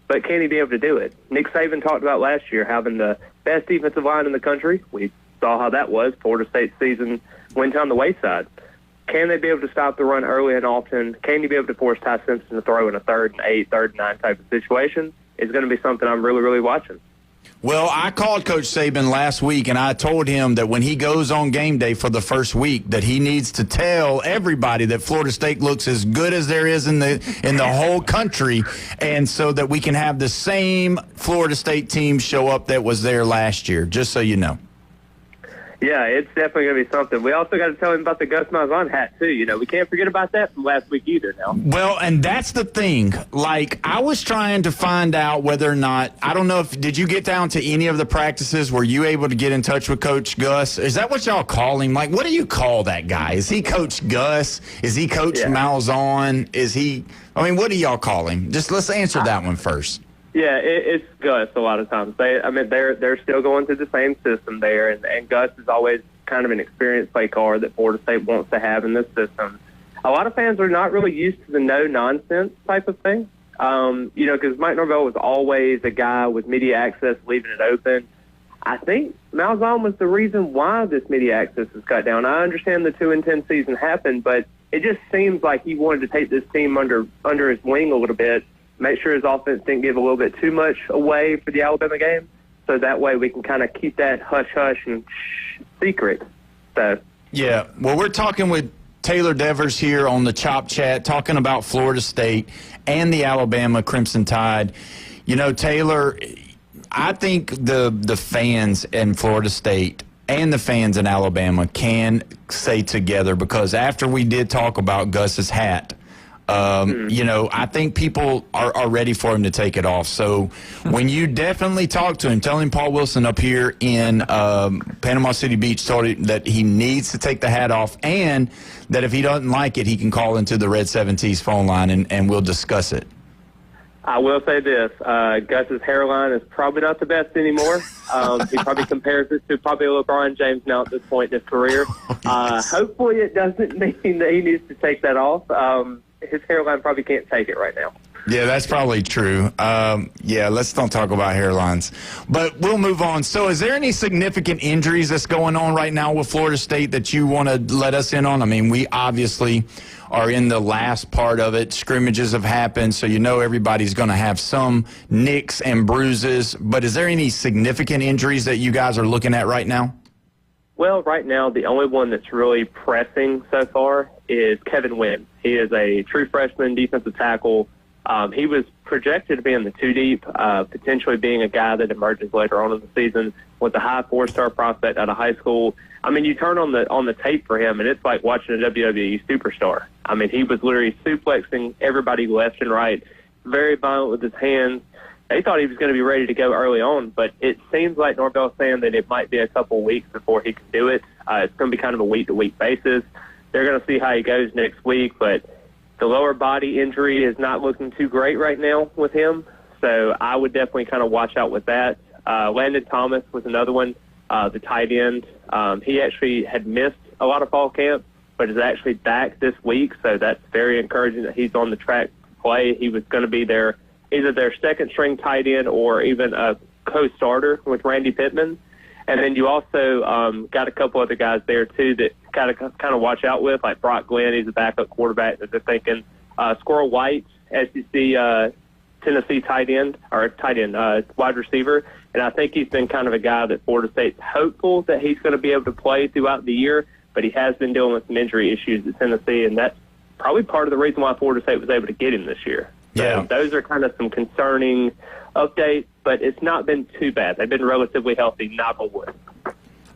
But can he be able to do it? Nick Saban talked about last year having the best defensive line in the country. We saw how that was. Florida State's season went down the wayside. Can they be able to stop the run early and often? Can you be able to force Ty Simpson to throw in a 3rd and 8, 3rd and 9 type of situation? It's going to be something I'm really, really watching. Well, I called Coach Saban last week, and I told him that when he goes on game day for the first week, that he needs to tell everybody that Florida State looks as good as there is in the whole country, and so that we can have the same Florida State team show up that was there last year, just so you know. Yeah, it's definitely going to be something. We also got to tell him about the Gus Malzahn hat, too. You know, we can't forget about that from last week either now. Well, and that's the thing. Like, I was trying to find out whether or not, I don't know if, did you get down to any of the practices? Were you able to get in touch with Coach Gus? Is that what y'all call him? Like, what do you call that guy? Is he Coach Gus? Is he Coach Malzahn? Is he, I mean, what do y'all call him? Just let's answer that one first. Yeah, it's Gus a lot of times. They're still going through the same system there, and Gus is always kind of an experienced play caller that Florida State wants to have in this system. A lot of fans are not really used to the no-nonsense type of thing, you know, because Mike Norvell was always a guy with media access, leaving it open. I think Malzahn was the reason why this media access is cut down. I understand the 2-10 season happened, but it just seems like he wanted to take this team under his wing a little bit, make sure his offense didn't give a little bit too much away for the Alabama game, so that way we can kind of keep that hush-hush and secret. So yeah, well, we're talking with Taylor Devers here on the Chop Chat, talking about Florida State and the Alabama Crimson Tide. You know, Taylor, I think the fans in Florida State and the fans in Alabama can say together, because after we did talk about Gus's hat, you know, I think people are ready for him to take it off. So when you definitely talk to him, tell him Paul Wilson up here in Panama City Beach told him that he needs to take the hat off, and that if he doesn't like it, he can call into the Red 7T's phone line and we'll discuss it. I will say this, Gus's hairline is probably not the best anymore. He probably compares it to probably LeBron James now at this point in his career. Hopefully it doesn't mean that he needs to take that off. His hairline probably can't take it right now. Yeah, that's probably true. Yeah, let's don't talk about hairlines. But we'll move on. So is there any significant injuries that's going on right now with Florida State that you want to let us in on? I mean, we obviously are in the last part of it. Scrimmages have happened, so you know everybody's going to have some nicks and bruises. But is there any significant injuries that you guys are looking at right now? Well, right now, the only one that's really pressing so far is Kevin Wynn. He is a true freshman defensive tackle. He was projected to be in the 2-deep, potentially being a guy that emerges later on in the season with a high 4-star prospect out of high school. I mean, you turn on the tape for him, and it's like watching a WWE superstar. I mean, he was literally suplexing everybody left and right, very violent with his hands. They thought he was going to be ready to go early on, but it seems like Norvell's saying that it might be a couple of weeks before he can do it. It's going to be kind of a week-to-week basis. They're going to see how he goes next week, but the lower body injury is not looking too great right now with him. So I would definitely kind of watch out with that. Landon Thomas was another one, the tight end. He actually had missed a lot of fall camp, but is actually back this week. So that's very encouraging that he's on the track to play. He was going to be either their second string tight end or even a co-starter with Randy Pittman. And then you also got a couple other guys there too that kind of watch out with, like Brock Glenn. He's a backup quarterback that they're thinking. Squirrel White, SEC Tennessee tight end, wide receiver. And I think he's been kind of a guy that Florida State's hopeful that he's going to be able to play throughout the year, but he has been dealing with some injury issues at Tennessee, and that's probably part of the reason why Florida State was able to get him this year. Yeah. So those are kind of some concerning updates, but it's not been too bad. They've been relatively healthy, knock on wood.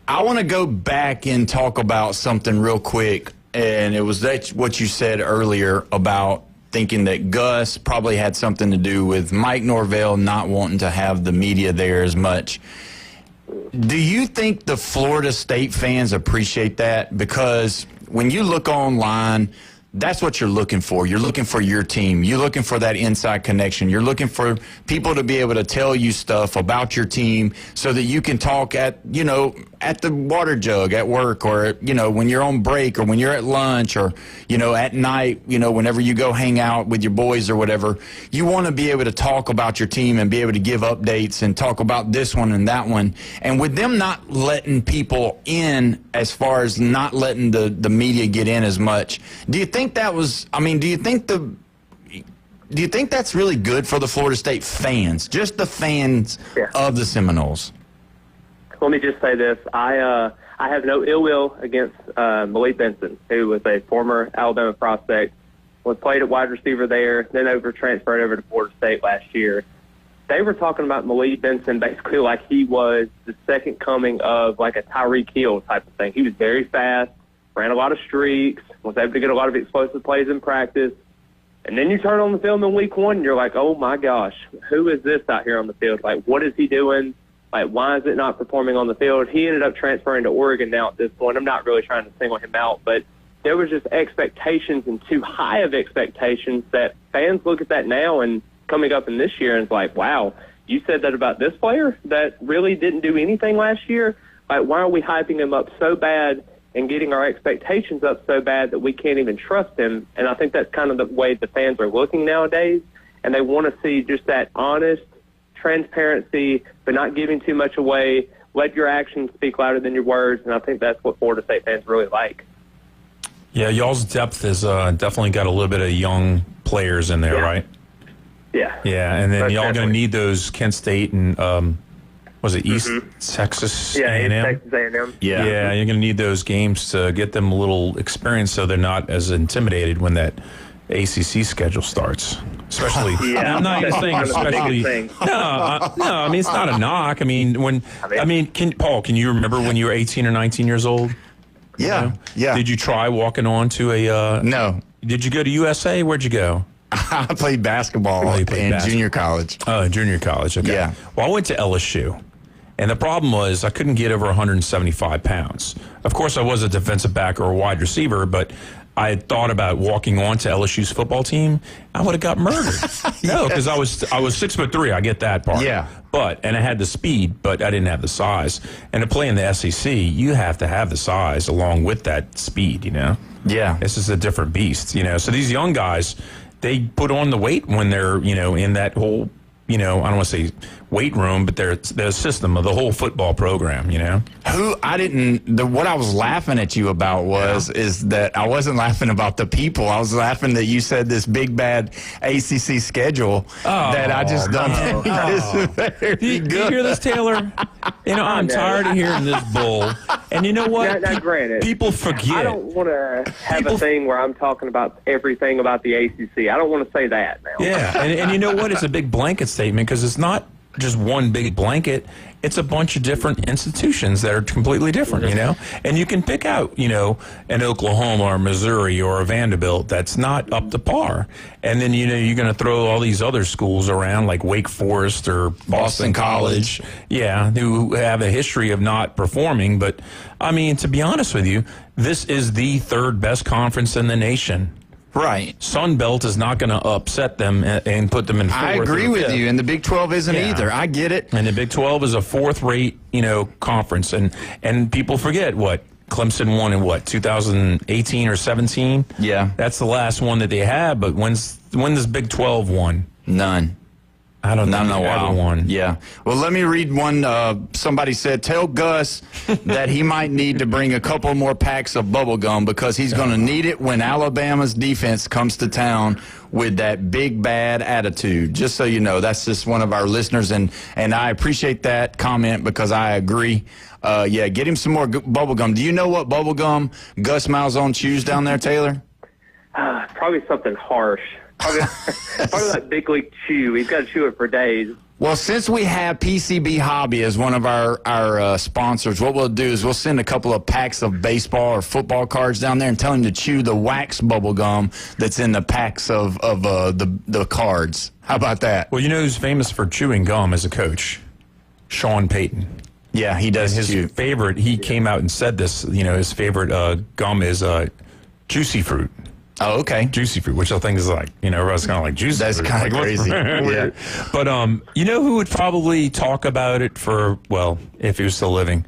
I want to go back and talk about something real quick, and it was what you said earlier about thinking that Gus probably had something to do with Mike Norvell not wanting to have the media there as much. Do you think the Florida State fans appreciate that? Because when you look online, that's what you're looking for. You're looking for your team. You're looking for that inside connection. You're looking for people to be able to tell you stuff about your team so that you can talk at the water jug at work, or, when you're on break, or when you're at lunch, or, at night, whenever you go hang out with your boys or whatever. You want to be able to talk about your team and be able to give updates and talk about this one and that one. And with them not letting people in, as far as not letting the media get in as much, do you think that was, do you think that's really good for the Florida State fans, just the fans of the Seminoles? Let me just say this. I have no ill will against Malik Benson, who was a former Alabama prospect, was played at wide receiver there, then transferred over to Florida State last year. They were talking about Malik Benson basically like he was the second coming of like a Tyreek Hill type of thing. He was very fast, ran a lot of streaks, was able to get a lot of explosive plays in practice. And then you turn on the film in week one, and you're like, oh, my gosh, who is this out here on the field? Like, what is he doing? Like, why is it not performing on the field? He ended up transferring to Oregon now at this point. I'm not really trying to single him out, but there was just expectations and too high of expectations that fans look at that now and coming up in this year and it's like, wow, you said that about this player that really didn't do anything last year? Like, why are we hyping him up so bad and getting our expectations up so bad that we can't even trust him? And I think that's kind of the way the fans are looking nowadays, and they want to see just that honest transparency, but not giving too much away. Let your actions speak louder than your words, and I think that's what Florida State fans really like. Yeah, y'all's depth has definitely got a little bit of young players in there, right? Yeah. Yeah, and then Most y'all going to definitely. need those Kent State and was it East Texas A&M? Yeah, Texas A&M. Yeah, you're going to need those games to get them a little experience so they're not as intimidated when that ACC schedule starts. Especially, I'm not even saying especially. No, it's not a knock. Can you remember when you were 18 or 19 years old? Yeah. Did you try walking on to a? No. Did you go to USA? Where'd you go? I played basketball in junior college. Oh, junior college. Okay. Yeah. Well, I went to LSU. And the problem was I couldn't get over 175 pounds. Of course, I was a defensive back or a wide receiver, but I had thought about walking on to LSU's football team. I would have got murdered. No, because I was 6'3". I get that part. Yeah. And I had the speed, but I didn't have the size. And to play in the SEC, you have to have the size along with that speed. Yeah. This is a different beast. So these young guys, they put on the weight when they're in that whole. I don't want to say weight room, but the system of the whole football program, What I was laughing at you about is that I wasn't laughing about the people. I was laughing that you said this big bad ACC schedule that I just don't think is very good. Do you hear this, Taylor? I'm tired of hearing this bull. And you know what? Now, granted, people forget. I don't want to have a thing where I'm talking about everything about the ACC. I don't want to say that now. Yeah, and you know what? It's a big blanket statement because it's not just one big blanket. It's a bunch of different institutions that are completely different, And you can pick out, an Oklahoma or Missouri or a Vanderbilt that's not up to par. And then, you're going to throw all these other schools around like Wake Forest or Boston College. Yeah, who have a history of not performing. But, to be honest with you, this is the third best conference in the nation Right. Sun Belt is not going to upset them and put them in fourth. I agree with fifth. you, and the Big 12 isn't either. I get it. And the Big 12 is a fourth-rate, conference, and people forget what Clemson won in 2018 or 17. Yeah, that's the last one that they had. But when does Big 12 won? None. I don't know why one. Yeah. Well, let me read one. Somebody said, tell Gus that he might need to bring a couple more packs of bubble gum because he's going to need it when Alabama's defense comes to town with that big bad attitude. Just so you know, that's just one of our listeners, and I appreciate that comment because I agree. Get him some more bubble gum. Do you know what bubble gum Gus Malzahn chews down there, Taylor? Probably something harsh. Probably that Big League Chew. He's got to chew it for days. Well, since we have PCB Hobby as one of our sponsors, what we'll do is we'll send a couple of packs of baseball or football cards down there and tell him to chew the wax bubble gum that's in the packs of the cards. How about that? Well, who's famous for chewing gum as a coach? Sean Payton. Yeah, he does. His favorite, he came out and said this, his favorite gum is Juicy Fruit. Oh, okay. Juicy Fruit, which I think is like, everyone's kind of like Juicy That's Fruit. That's kind of crazy. Yeah. But who would probably talk about it for, if he was still living,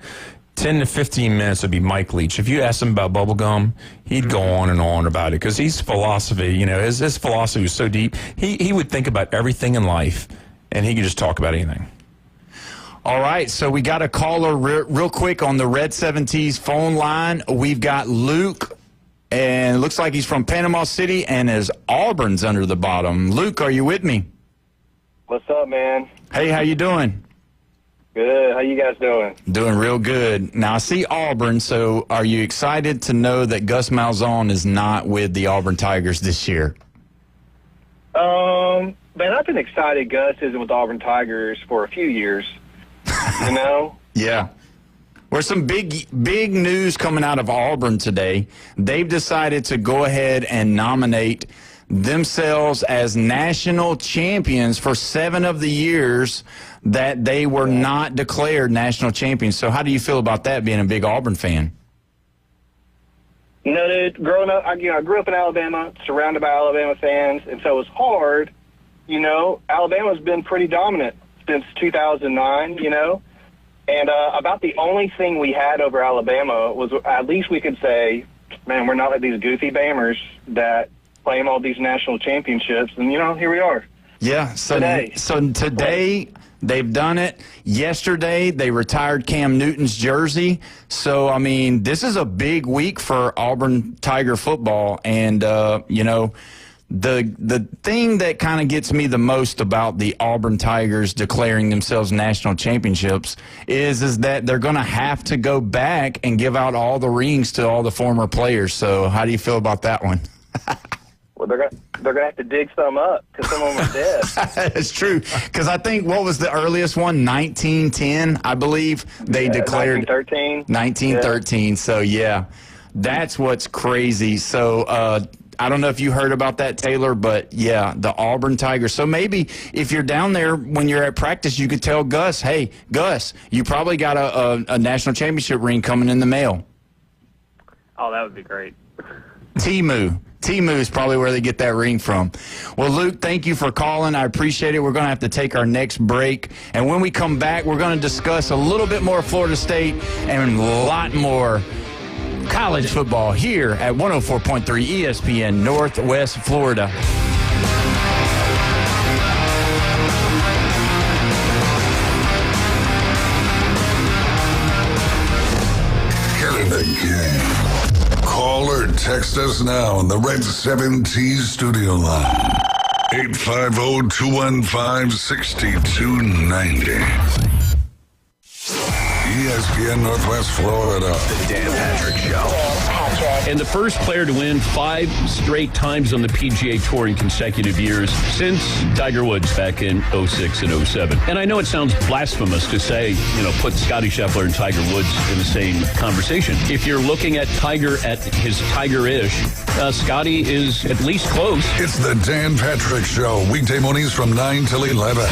10 to 15 minutes would be Mike Leach. If you asked him about bubblegum, he'd go on and on about it because his philosophy, his philosophy was so deep. He would think about everything in life, and he could just talk about anything. All right, so we got a caller real quick on the Red 7T's phone line. We've got Luke. And it looks like he's from Panama City, and his Auburn's under the bottom. Luke, are you with me? What's up, man? Hey, how you doing? Good. How you guys doing? Doing real good. Now, I see Auburn, so are you excited to know that Gus Malzahn is not with the Auburn Tigers this year? Man, I've been excited Gus isn't with the Auburn Tigers for a few years, Yeah. There's some big news coming out of Auburn today. They've decided to go ahead and nominate themselves as national champions for 7 of the years that they were not declared national champions. So how do you feel about that, being a big Auburn fan? Dude, growing up, I grew up in Alabama, surrounded by Alabama fans, and so it was hard. Alabama's been pretty dominant since 2009, And about the only thing we had over Alabama was at least we could say, man, we're not like these goofy Bamers that claim all these national championships. And, here we are. Yeah. So today they've done it. Yesterday they retired Cam Newton's jersey. So, this is a big week for Auburn Tiger football. And, The thing that kind of gets me the most about the Auburn Tigers declaring themselves national championships is that they're going to have to go back and give out all the rings to all the former players. So how do you feel about that one? Well, they're gonna have to dig some up because some of them are dead. It's true, because I think what was the earliest one? 1910, I believe they declared 1913. So yeah, that's what's crazy. So. I don't know if you heard about that, Taylor, but, yeah, the Auburn Tigers. So maybe if you're down there when you're at practice, you could tell Gus, hey, Gus, you probably got a national championship ring coming in the mail. Oh, that would be great. Temu is probably where they get that ring from. Well, Luke, thank you for calling. I appreciate it. We're going to have to take our next break. And when we come back, we're going to discuss a little bit more Florida State and a lot more college football here at 104.3 ESPN Northwest Florida. Get in the game. Call or text us now on the Red 7T studio line. 850-215-6290. ESPN Northwest Florida. The Dan Patrick Show. And the first player to win 5 straight times on the PGA Tour in consecutive years since Tiger Woods back in 06 and 07. And I know it sounds blasphemous to say, put Scottie Scheffler and Tiger Woods in the same conversation. If you're looking at Tiger at his Tiger-ish, Scottie is at least close. It's the Dan Patrick Show, weekday mornings from 9 till 11.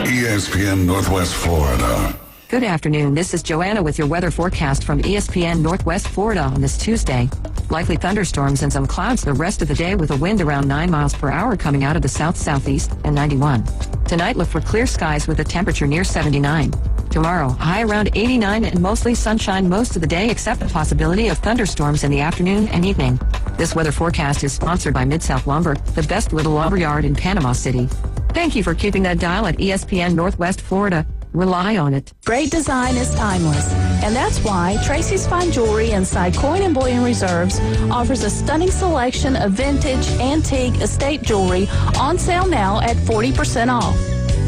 ESPN Northwest Florida. Good afternoon. This is Joanna with your weather forecast from ESPN Northwest Florida on this Tuesday. Likely thunderstorms and some clouds the rest of the day with a wind around 9 miles per hour coming out of the south-southeast and 91. Tonight, look for clear skies with a temperature near 79. Tomorrow, high around 89 and mostly sunshine most of the day except the possibility of thunderstorms in the afternoon and evening. This weather forecast is sponsored by Mid-South Lumber, the best little lumber yard in Panama City. Thank you for keeping that dial at ESPN Northwest Florida. Rely on it. Great design is timeless, and that's why Tracy's Fine Jewelry inside Coin and Bullion Reserves offers a stunning selection of vintage, antique, estate jewelry on sale now at 40% off.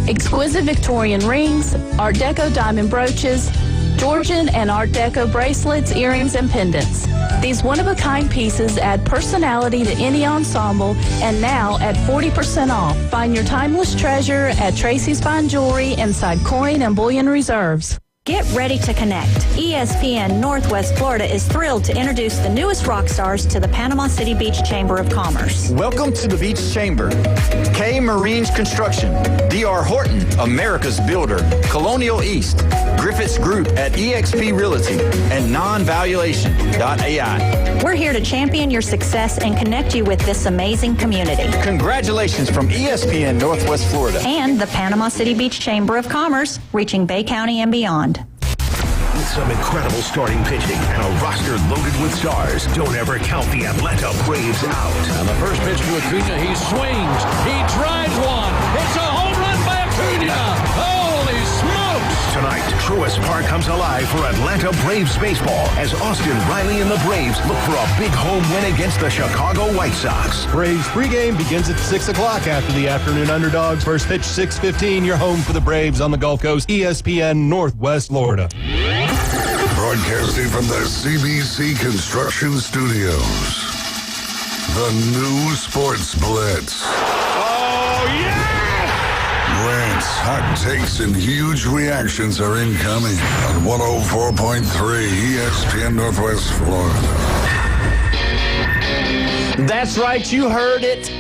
Exquisite Victorian rings, Art Deco diamond brooches, Georgian and Art Deco bracelets, earrings, and pendants. These one-of-a-kind pieces add personality to any ensemble, and now at 40% off. Find your timeless treasure at Tracy's Fine Jewelry inside Coin and Bullion Reserves. Get ready to connect. ESPN Northwest Florida is thrilled to introduce the newest rock stars to the Panama City Beach Chamber of Commerce. Welcome to the Beach Chamber. K Marines Construction, D.R. Horton, America's Builder, Colonial East, Griffiths Group at eXp Realty, and nonvaluation.ai. We're here to champion your success and connect you with this amazing community. Congratulations from ESPN Northwest Florida. And the Panama City Beach Chamber of Commerce, reaching Bay County and beyond. With some incredible starting pitching and a roster loaded with stars, don't ever count the Atlanta Braves out. And the first pitch to Acuna, he swings, he drives one. It's a home run by Acuna. Holy smokes! Tonight, Truist Park comes alive for Atlanta Braves baseball as Austin Riley and the Braves look for a big home win against the Chicago White Sox. Braves pregame begins at 6 o'clock after the afternoon underdogs. First pitch 6:15. Your home for the Braves on the Gulf Coast, ESPN Northwest Florida. Broadcasting from the CBC Construction Studios. The new Sports Blitz. Oh, yeah! Rants, hot takes, and huge reactions are incoming on 104.3 ESPN Northwest Florida. That's right, you heard it.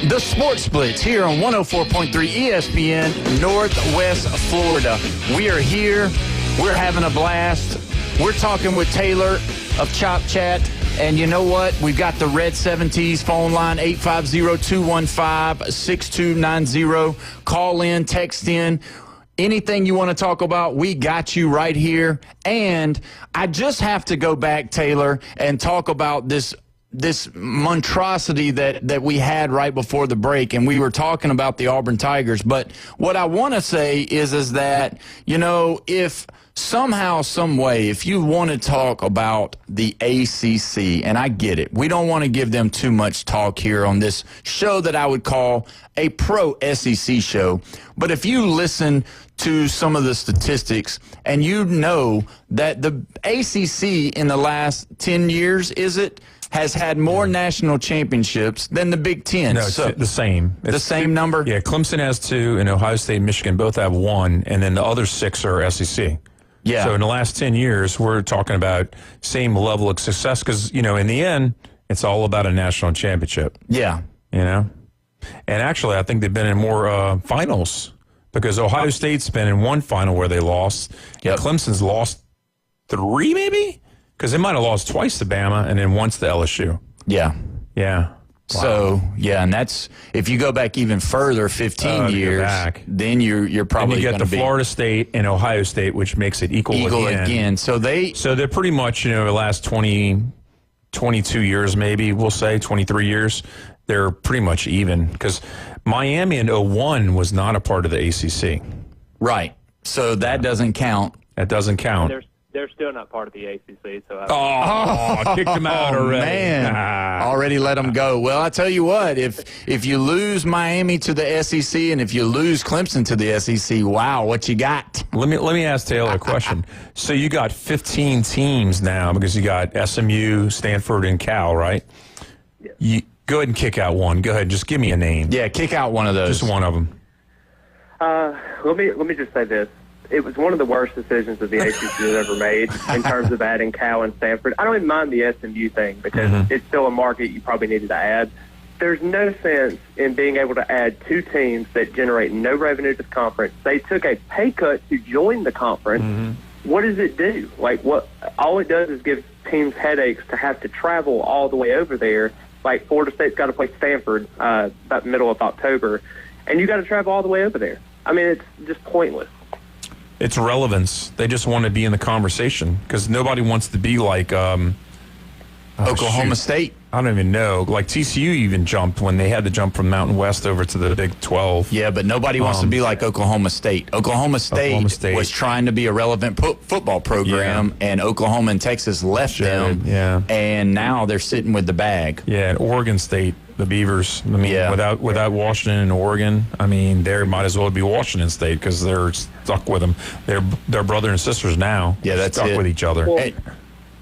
The Sports Blitz here on 104.3 ESPN Northwest Florida. We are here. We're having a blast. We're talking with Taylor of Chop Chat. And you know what? We've got the Red 70s phone line, 850-215-6290. Call in, text in. Anything you want to talk about, we got you right here. And I just have to go back, Taylor, and talk about this monstrosity that we had right before the break, and we were talking about the Auburn Tigers. But what I want to say is that, you know, if somehow, some way, if you want to talk about the ACC, and I get it, we don't want to give them too much talk here on this show that I would call a pro-SEC show. But if you listen to some of the statistics and you know that the ACC in the last 10 years, has had more national championships than the Big Ten. No, it's the same. It's the same number? Yeah, Clemson has 2, and Ohio State and Michigan both have 1, and then the other 6 are SEC. Yeah. So in the last 10 years, we're talking about same level of success because, you know, in the end, it's all about a national championship. Yeah. You know? And actually, I think they've been in more finals because Ohio State's been in 1 final where they lost. Yep. Clemson's lost 3 maybe? Because they might have lost twice to Bama and then once to LSU. Yeah. Yeah. Wow. So, yeah, and that's, if you go back even further, 15 years, then you're probably going to be. You get the Florida State and Ohio State, which makes it equal again. So they're pretty much, you know, the last 22 years maybe, we'll say, 23 years, they're pretty much even. Because Miami in 01 was not a part of the ACC. Right. So that doesn't count. That doesn't count. They're still not part of the ACC. So kicked them out already. Man, already let them go. Well, I tell you what, if you lose Miami to the SEC and if you lose Clemson to the SEC, wow, what you got? Let me ask Taylor a question. So you got 15 teams now because you got SMU, Stanford, and Cal, right? Yes. You go ahead and kick out one. Go ahead, just give me a name. Yeah, kick out one of those. Just one of them. Let me just say this. It was one of the worst decisions that the ACC has ever made in terms of adding Cal and Stanford. I don't even mind the SMU thing because it's still a market you probably needed to add. There's no sense in being able to add 2 teams that generate no revenue to the conference. They took a pay cut to join the conference. What does it do? Like, what? All it does is give teams headaches to have to travel all the way over there. Like Florida State's got to play Stanford about the middle of October, and you got to travel all the way over there. I mean, it's just pointless. It's relevance. They just want to be in the conversation because nobody wants to be like Oklahoma State. I don't even know. Like TCU even jumped when they had to jump from Mountain West over to the Big 12. Yeah, but nobody wants to be like Oklahoma State. Oklahoma State was trying to be a relevant football program, and Oklahoma and Texas left them. Yeah, and now they're sitting with the bag. Yeah, and Oregon State, the Beavers. I mean, without Washington and Oregon, I mean, they might as well be Washington State because they're stuck with them. They're brother and sisters now. Yeah, that's stuck it. with each other. Well, hey.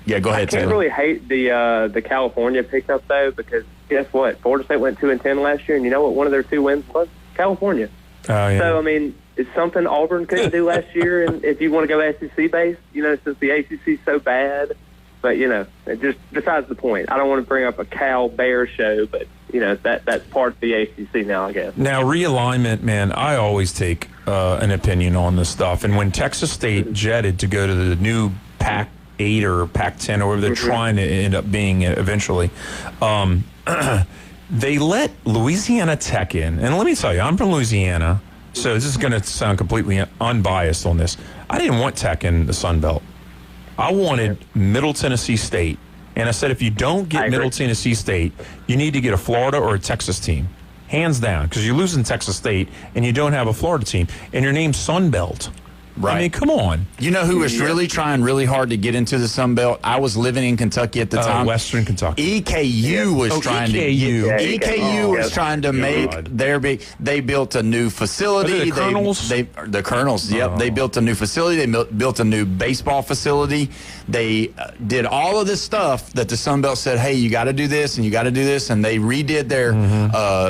Yeah, go ahead, I can't Taylor. really hate the California pickup, though, because guess what? Florida State went 2-10 last year, and you know what one of their 2 wins was? California. Yeah. So, I mean, it's something Auburn couldn't do last year, and if you want to go SEC-based, since the ACC's so bad. But, it just besides the point. I don't want to bring up a Cal-Bear show, but, that's part of the ACC now, I guess. Now, realignment, man, I always take an opinion on this stuff. And when Texas State jetted to go to the new Pac-8 or Pac-10 or whatever they're trying to end up being eventually, they let Louisiana Tech in. And let me tell you, I'm from Louisiana, so this is going to sound completely unbiased on this. I didn't want Tech in the Sun Belt. I wanted Middle Tennessee State. And I said, if you don't get Middle Tennessee State, you need to get a Florida or a Texas team. Hands down, because you're losing Texas State and you don't have a Florida team. And your name's Sun Belt. Right. I mean, come on. You know who was really trying really hard to get into the Sun Belt? I was living in Kentucky at the time. Western Kentucky. EKU was trying EKU. to. EKU was trying to make their big. They built a new facility. The Colonels. The Colonels. Yep. They built a new facility. They built a new baseball facility. They did all of this stuff that the Sun Belt said, "Hey, you got to do this and you got to do this." And they redid their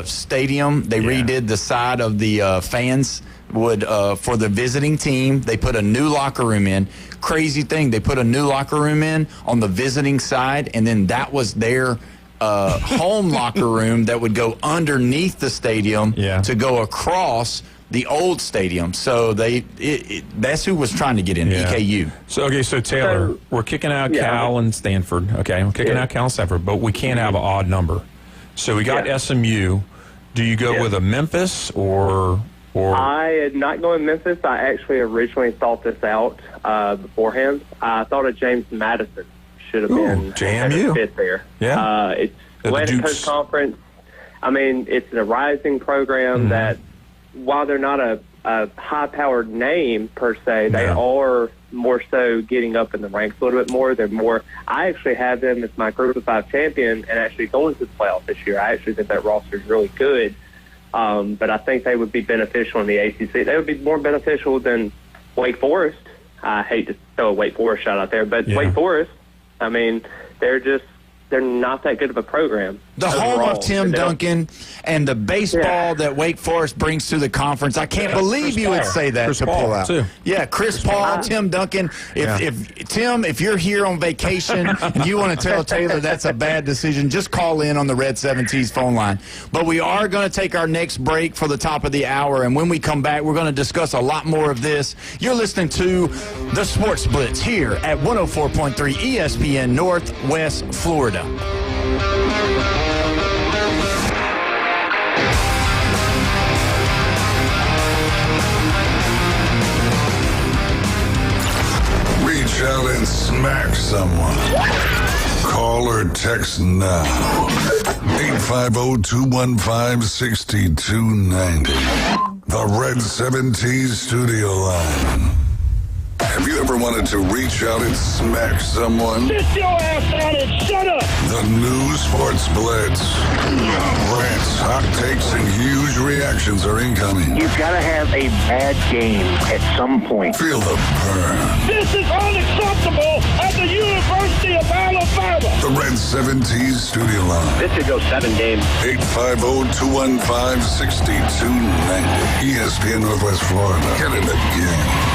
stadium. They redid the side of the fans. For the visiting team, they put a new locker room in. Crazy thing, they put a new locker room in on the visiting side, and then that was their home locker room that would go underneath the stadium to go across the old stadium. So that's who was trying to get in, EKU. So Taylor, we're kicking out Cal and Stanford. Okay, we're kicking out Cal and Stanford, but we can't have an odd number. So we got SMU. Do you go with a Memphis or? I had not going Memphis. I actually originally thought this out beforehand. I thought of James Madison should have been JMU fit there. Yeah, it's Atlantic Coast Conference. I mean, it's a rising program that, while they're not a high-powered name per se, they are more so getting up in the ranks a little bit more. They're more. I actually have them as my Group of 5 champion and actually going to the playoffs this year. I actually think that roster is really good. But I think they would be beneficial in the ACC. They would be more beneficial than Wake Forest. I hate to throw a Wake Forest shot out there, but Wake Forest, I mean, they're not that good of a program. The home of Tim Duncan and the baseball that Wake Forest brings to the conference. I can't believe you would say that to pull out. Yeah, Chris Paul, Tim Duncan. If you're here on vacation and you want to tell Taylor that's a bad decision, just call in on the Red 7T's phone line. But we are going to take our next break for the top of the hour, and when we come back, we're going to discuss a lot more of this. You're listening to the Sports Blitz here at 104.3 ESPN Northwest Florida. Reach out and smack someone. Call or text now. 850-215-6290. The Red 7T studio line. Have you ever wanted to reach out and smack someone? Sit your ass down and shut up! The new Sports Blitz. Rants, hot takes, and huge reactions are incoming. You've got to have a bad game at some point. Feel the burn. This is unacceptable at the University of Alabama. The Red 7T's studio line. This could go 7 games. 850-215-6290. ESPN Northwest Florida. Get in the game.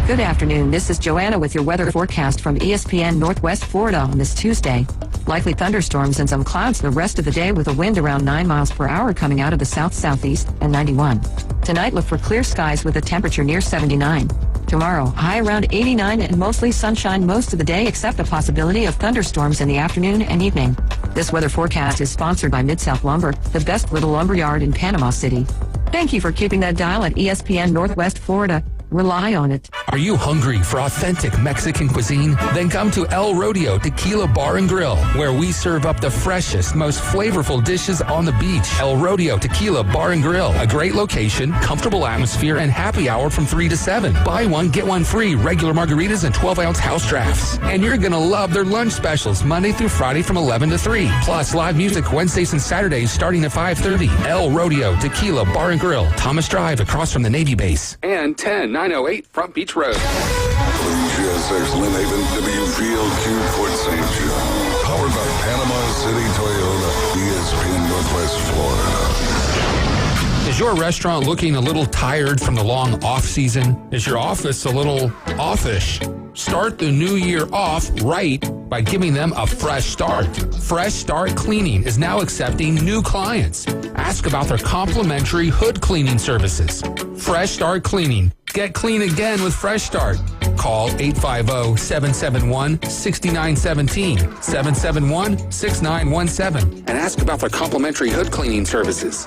Good afternoon. This is Joanna with your weather forecast from ESPN Northwest Florida on this Tuesday. Likely thunderstorms and some clouds the rest of the day with a wind around 9 miles per hour coming out of the south-southeast and 91. Tonight, look for clear skies with a temperature near 79. Tomorrow, high around 89 and mostly sunshine most of the day except a possibility of thunderstorms in the afternoon and evening. This weather forecast is sponsored by Mid-South Lumber, the best little lumber yard in Panama City. Thank you for keeping that dial at ESPN Northwest Florida. Rely on it. Are you hungry for authentic Mexican cuisine? Then come to El Rodeo Tequila Bar and Grill, where we serve up the freshest, most flavorful dishes on the beach. El Rodeo Tequila Bar and Grill, a great location, comfortable atmosphere, and happy hour from 3 to 7. Buy one, get one free, regular margaritas and 12-ounce house drafts. And you're going to love their lunch specials Monday through Friday from 11 to 3. Plus, live music Wednesdays and Saturdays starting at 5:30. El Rodeo Tequila Bar and Grill, Thomas Drive across from the Navy base. And 10908 Front Beach Road. GSX Lynn Haven, W Field, Q Port St. John. Powered by Panama City Toyota, ESPN Northwest Florida. Is your restaurant looking a little tired from the long off season? Is your office a little offish? Start the new year off right by giving them a fresh start. Fresh Start Cleaning is now accepting new clients. Ask about their complimentary hood cleaning services. Fresh Start Cleaning. Get clean again with Fresh Start. Call 850-771-6917, 771-6917, and ask about their complimentary hood cleaning services.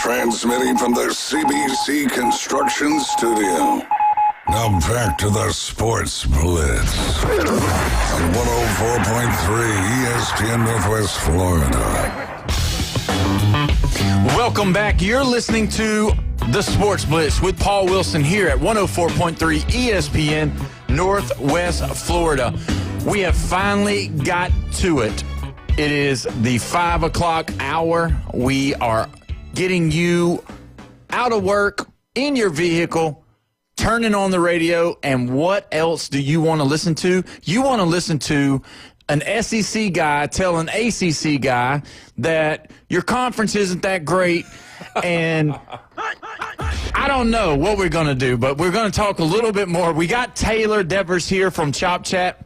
Transmitting from the CBC Construction Studio. Now back to the Sports Blitz on 104.3 ESPN Northwest Florida. Welcome back. You're listening to the Sports Blitz with Paul Wilson here at 104.3 ESPN Northwest Florida. We have finally got to it. It is the 5 o'clock hour. We are getting you out of work, in your vehicle, turning on the radio, and what else do you want to listen to? You want to listen to an SEC guy tell an ACC guy that your conference isn't that great, and I don't know what we're going to do, but we're going to talk a little bit more. We got Taylor Devers here from Chop Chat.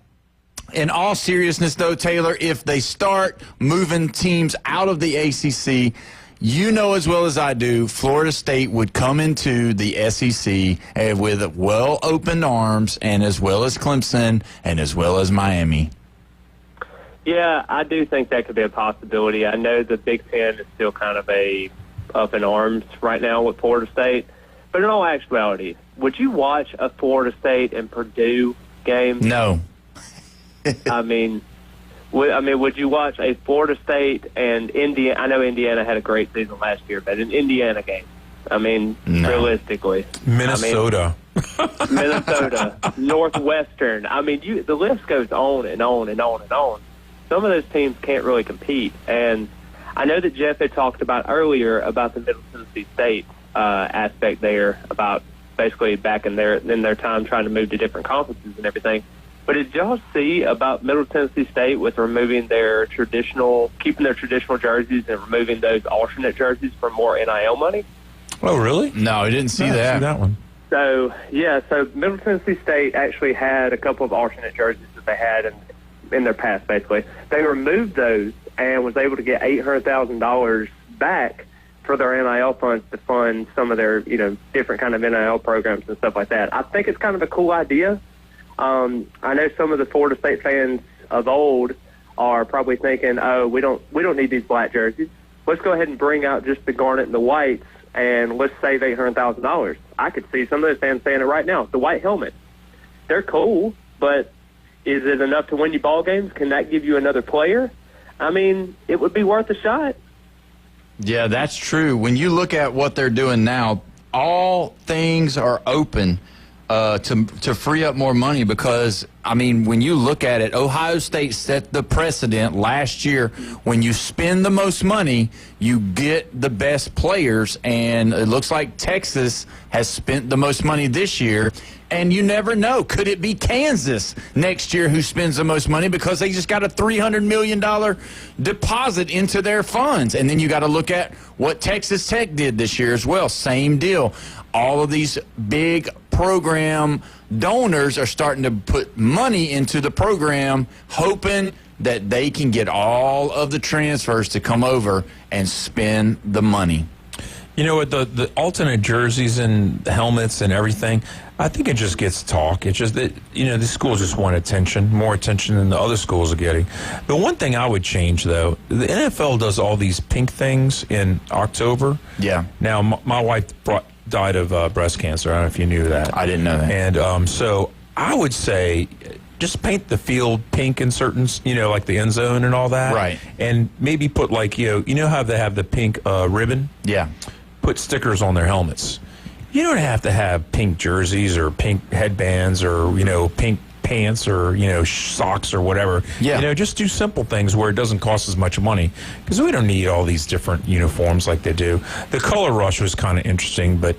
In all seriousness, though, Taylor, if they start moving teams out of the ACC, you know as well as I do, Florida State would come into the SEC with well-opened arms, and as well as Clemson and as well as Miami. Yeah, I do think that could be a possibility. I know the Big Ten is still kind of up in arms right now with Florida State. But in all actuality, would you watch a Florida State and Purdue game? No. Would you watch a Florida State and Indiana? I know Indiana had a great season last year, but an Indiana game. No. Realistically. Minnesota. Minnesota, Northwestern. The list goes on and on and on and on. Some of those teams can't really compete. And I know that Jeff had talked about earlier about the Middle Tennessee State aspect there, about basically back in their time trying to move to different conferences and everything. But did y'all see about Middle Tennessee State with removing keeping their traditional jerseys and removing those alternate jerseys for more NIL money? Oh, really? No, I didn't see that. See that one. So Middle Tennessee State actually had a couple of alternate jerseys that they had in their past, basically. They removed those and was able to get $800,000 back for their NIL funds to fund some of their, different kind of NIL programs and stuff like that. I think it's kind of a cool idea. I know some of the Florida State fans of old are probably thinking, oh, we don't need these black jerseys. Let's go ahead and bring out just the garnet and the whites, and let's save $800,000. I could see some of those fans saying it right now. The white helmet, they're cool, but is it enough to win you ball games? Can that give you another player? It would be worth a shot. Yeah, that's true. When you look at what they're doing now, all things are open to free up more money because, when you look at it, Ohio State set the precedent last year. When you spend the most money, you get the best players, and it looks like Texas has spent the most money this year. And you never know. Could it be Kansas next year who spends the most money because they just got a $300 million deposit into their funds? And then you got to look at what Texas Tech did this year as well. Same deal. All of these big program donors are starting to put money into the program, hoping that they can get all of the transfers to come over and spend the money. You know what, the alternate jerseys and helmets and everything, I think it just gets talk. It's just that, the schools just want attention, more attention than the other schools are getting. The one thing I would change, though, the NFL does all these pink things in October. Yeah. Now, my wife died of breast cancer. I don't know if you knew that. I didn't know that. And so I would say just paint the field pink in certain, like the end zone and all that. Right. And maybe put how they have the pink ribbon? Yeah. Put stickers on their helmets. You don't have to have pink jerseys or pink headbands or, pink pants or, socks or whatever. Yeah. Just do simple things where it doesn't cost as much money because we don't need all these different uniforms like they do. The color rush was kind of interesting, but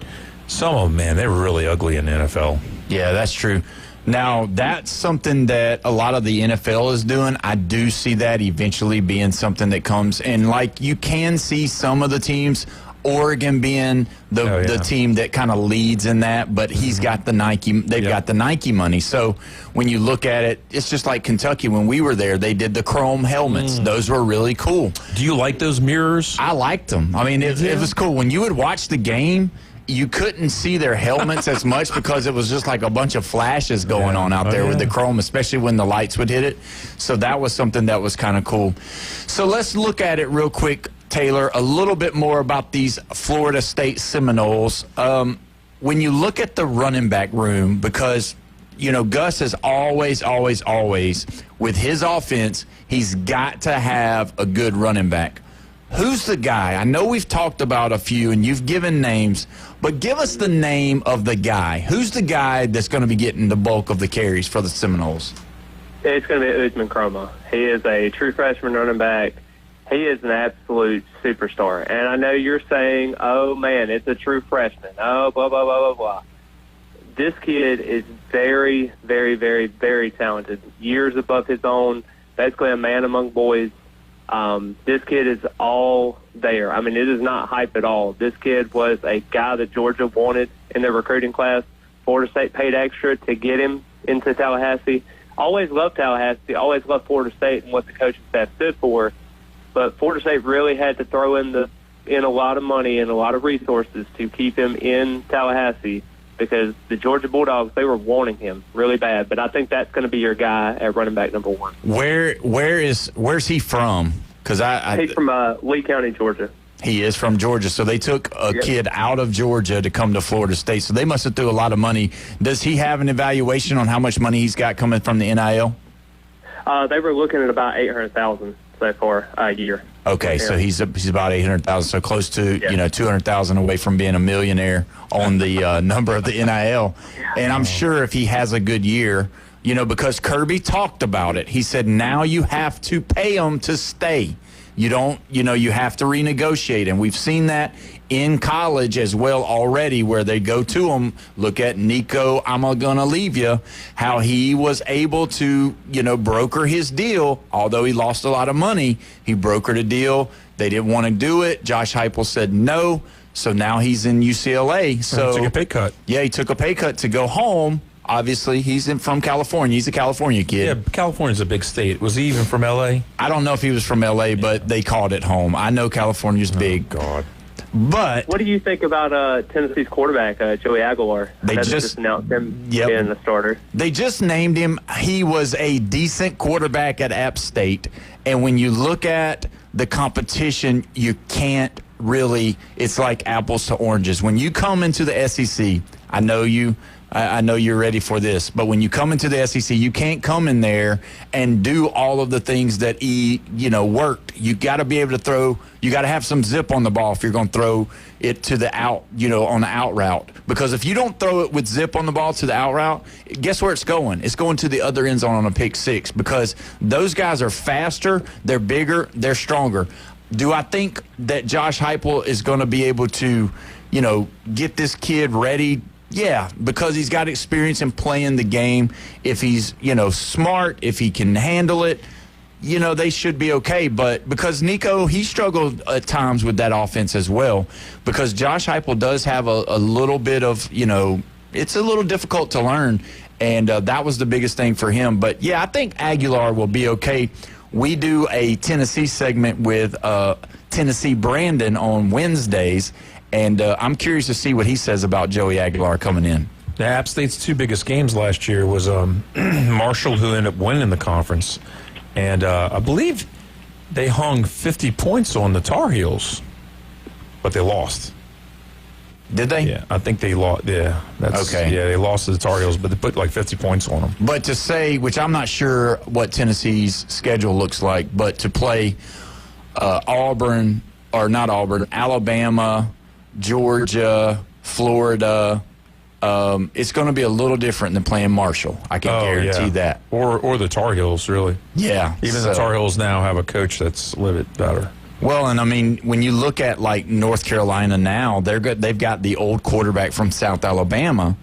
some of them, man, they were really ugly in the NFL. Yeah, that's true. Now, that's something that a lot of the NFL is doing. I do see that eventually being something that comes. And, you can see some of the teams, Oregon being the team that kind of leads in that, but he's got the Nike. They've got the Nike money. So when you look at it, it's just like Kentucky. When we were there, they did the chrome helmets. Those were really cool. Do you like those mirrors? I liked them. I mean, it was cool. When you would watch the game, you couldn't see their helmets as much because it was just like a bunch of flashes going on out there with the chrome, especially when the lights would hit it. So that was something that was kind of cool. So let's look at it real quick, Taylor, a little bit more about these Florida State Seminoles. When you look at the running back room, because, Gus is always, with his offense, he's got to have a good running back. Who's the guy? I know we've talked about a few, and you've given names, but give us the name of the guy. Who's the guy that's going to be getting the bulk of the carries for the Seminoles? It's going to be Usman Chroma. He is a true freshman running back. He is an absolute superstar. And I know you're saying, oh, man, it's a true freshman. Oh, blah, blah, blah, blah, blah. This kid is very, very, very, very talented. Years above his own, basically a man among boys. This kid is all there. I mean, it is not hype at all. This kid was a guy that Georgia wanted in their recruiting class. Florida State paid extra to get him into Tallahassee. Always loved Tallahassee. Always loved Florida State and what the coaching staff stood for. But Florida State really had to throw in a lot of money and a lot of resources to keep him in Tallahassee because the Georgia Bulldogs, they were wanting him really bad. But I think that's going to be your guy at running back number one. Where's he from? Because he's from Lee County, Georgia. He is from Georgia. So they took a kid out of Georgia to come to Florida State. So they must have threw a lot of money. Does he have an evaluation on how much money he's got coming from the NIL? They were looking at about $800,000 so far a year. Okay, so he's about $800,000, so close to $200,000 away from being a millionaire on the number of the NIL. And I'm sure if he has a good year, because Kirby talked about it. He said now you have to pay him to stay. You don't, you have to renegotiate. And we've seen that in college as well already where they go to him. Look at Nico, I'm going to leave you, how he was able to, broker his deal. Although he lost a lot of money, he brokered a deal. They didn't want to do it. Josh Heupel said no. So now he's in UCLA. So he took a pay cut. Yeah, he took a pay cut to go home. Obviously, he's from California. He's a California kid. Yeah, California's a big state. Was he even from L.A.? I don't know if he was from L.A., but they called it home. I know California's big. God. But what do you think about Tennessee's quarterback, Joey Aguilar? They just announced him being the starter. They just named him. He was a decent quarterback at App State. And when you look at the competition, you can't really – it's like apples to oranges. When you come into the SEC, I know you're ready for this, but when you come into the SEC, you can't come in there and do all of the things that he, worked. You got to be able to throw. You got to have some zip on the ball if you're going to throw it to the out, on the out route. Because if you don't throw it with zip on the ball to the out route, guess where it's going? It's going to the other end zone on a pick six because those guys are faster, they're bigger, they're stronger. Do I think that Josh Heupel is going to be able to, get this kid ready? Yeah, because he's got experience in playing the game. If he's, smart, if he can handle it, they should be okay. But because Nico, he struggled at times with that offense as well. Because Josh Heupel does have a little bit of, it's a little difficult to learn. And that was the biggest thing for him. But, yeah, I think Aguilar will be okay. We do a Tennessee segment with Tennessee Brandon on Wednesdays. And I'm curious to see what he says about Joey Aguilar coming in. The App State's two biggest games last year was Marshall, who ended up winning the conference, and I believe they hung 50 points on the Tar Heels, but they lost. Did they? Yeah, I think they lost. Yeah, okay. Yeah, they lost to the Tar Heels, but they put like 50 points on them. But to say, which I'm not sure what Tennessee's schedule looks like, but to play Alabama, Georgia, Florida. It's going to be a little different than playing Marshall. I can guarantee that. Or the Tar Heels, really. Yeah. Even the Tar Heels now have a coach that's a little bit better. Well, and I mean, when you look at like North Carolina now, they're good. They've got the old quarterback from South Alabama,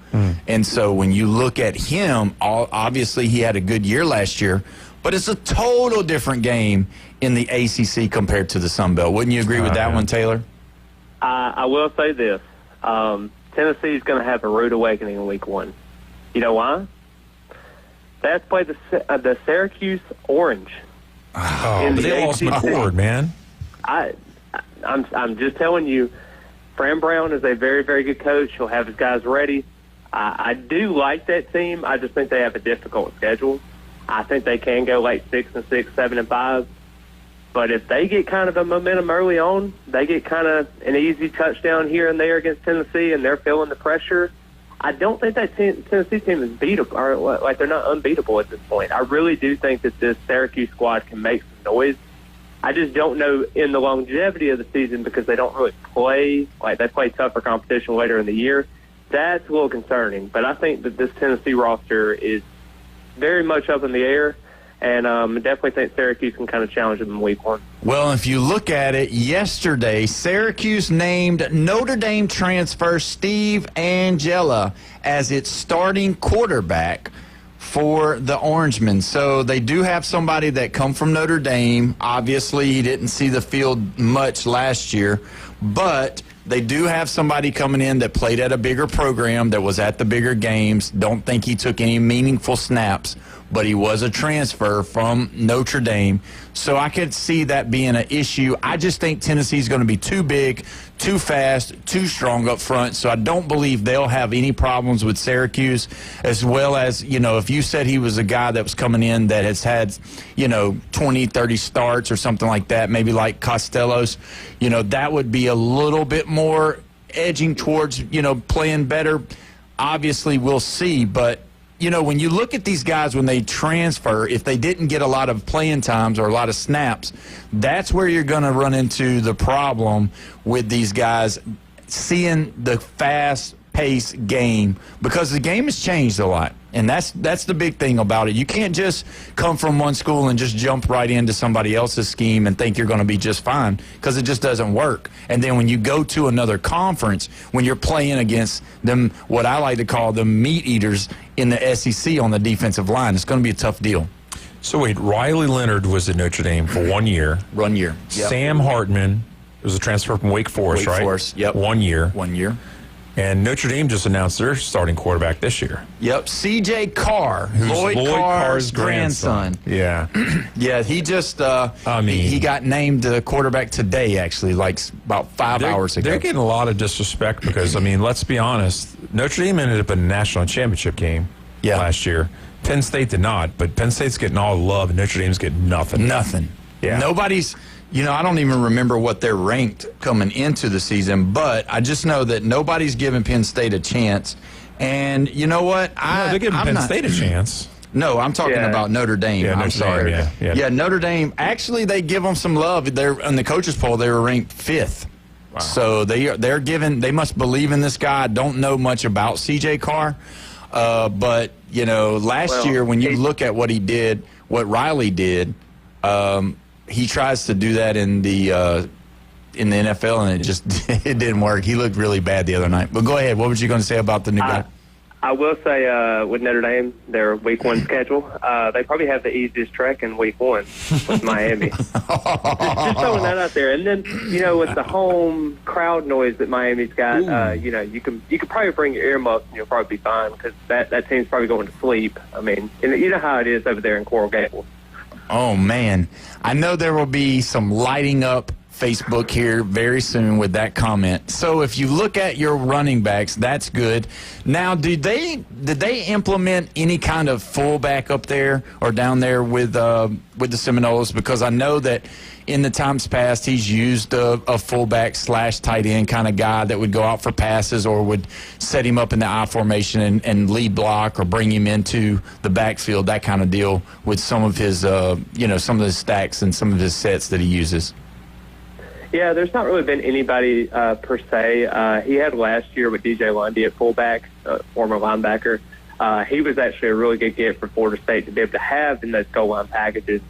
and so when you look at him, obviously he had a good year last year, but it's a total different game in the ACC compared to the Sun Belt. Wouldn't you agree with that one, Taylor? I will say this. Tennessee's going to have a rude awakening in week 1. You know why? They have to play the Syracuse Orange. Oh, but they lost McCord, man. I'm just telling you, Fran Brown is a very, very good coach. He'll have his guys ready. I do like that team. I just think they have a difficult schedule. I think they can go like 6-6, 7-5. But if they get kind of a momentum early on, they get kind of an easy touchdown here and there against Tennessee, and they're feeling the pressure. I don't think that Tennessee team is beatable, or like they're not unbeatable at this point. I really do think that this Syracuse squad can make some noise. I just don't know in the longevity of the season because they don't really play, like they play tougher competition later in the year. That's a little concerning. But I think that this Tennessee roster is very much up in the air. And I definitely think Syracuse can kind of challenge them in week 1. Well, if you look at it, yesterday, Syracuse named Notre Dame transfer Steve Angela as its starting quarterback for the Orangemen. So they do have somebody that come from Notre Dame. Obviously, he didn't see the field much last year, but they do have somebody coming in that played at a bigger program, that was at the bigger games. Don't think he took any meaningful snaps, but he was a transfer from Notre Dame. So I could see that being an issue. I just think Tennessee's going to be too big, too fast, too strong up front. So I don't believe they'll have any problems with Syracuse, as well as, you know, if you said he was a guy that was coming in that has had, 20, 30 starts or something like that, maybe like Costello's, that would be a little bit more edging towards, playing better. Obviously, we'll see, but when you look at these guys when they transfer, if they didn't get a lot of playing times or a lot of snaps, that's where you're going to run into the problem with these guys seeing the fast-paced game, because the game has changed a lot. And that's the big thing about it. You can't just come from one school and just jump right into somebody else's scheme and think you're going to be just fine, because it just doesn't work. And then when you go to another conference, when you're playing against them, what I like to call the meat eaters in the SEC on the defensive line, it's going to be a tough deal. So wait, Riley Leonard was at Notre Dame for 1 year. 1 year. Yep. Sam Hartman was a transfer from Wake Forest, right? Wake Forest, yep. 1 year. 1 year. And Notre Dame just announced their starting quarterback this year. Yep, C.J. Carr, who's Lloyd Carr's grandson. Yeah. Yeah, he just he got named the quarterback today, actually, like about 5 hours ago. They're getting a lot of disrespect because, let's be honest, Notre Dame ended up in a national championship game last year. Penn State did not, but Penn State's getting all the love and Notre Dame's getting nothing. Nothing. Yeah. Nobody's... I don't even remember what they're ranked coming into the season, but I just know that nobody's giving Penn State a chance. And you know what? They're giving Penn State a chance. No, I'm talking about Notre Dame. Yeah, I'm sorry. Yeah, Notre Dame. Actually, they give them some love. They're in the coaches poll. They were ranked 5th. Wow. So they're giving. They must believe in this guy. I don't know much about C.J. Carr, but last year when you look at what he did, what Riley did. He tries to do that in the NFL, and it didn't work. He looked really bad the other night. But go ahead. What was you going to say about the new guy? I will say with Notre Dame, their week 1 schedule, they probably have the easiest trek in week 1 with Miami. just throwing that out there. And then, with the home crowd noise that Miami's got, you could probably bring your earmuffs and you'll probably be fine, because that team's probably going to sleep. And you know how it is over there in Coral Gables. Oh, man. I know there will be some lighting up Facebook here very soon with that comment. So if you look at your running backs, that's good. Now, did they implement any kind of fullback up there or down there with the Seminoles? Because I know that in the times past he's used a fullback / tight end kind of guy that would go out for passes or would set him up in the I formation and lead block or bring him into the backfield, that kind of deal with some of his some of his stacks and some of his sets that he uses. Yeah, there's not really been anybody per se. He had last year with DJ Lundy at fullback, former linebacker. He was actually a really good get for Florida State to be able to have in those goal line packages.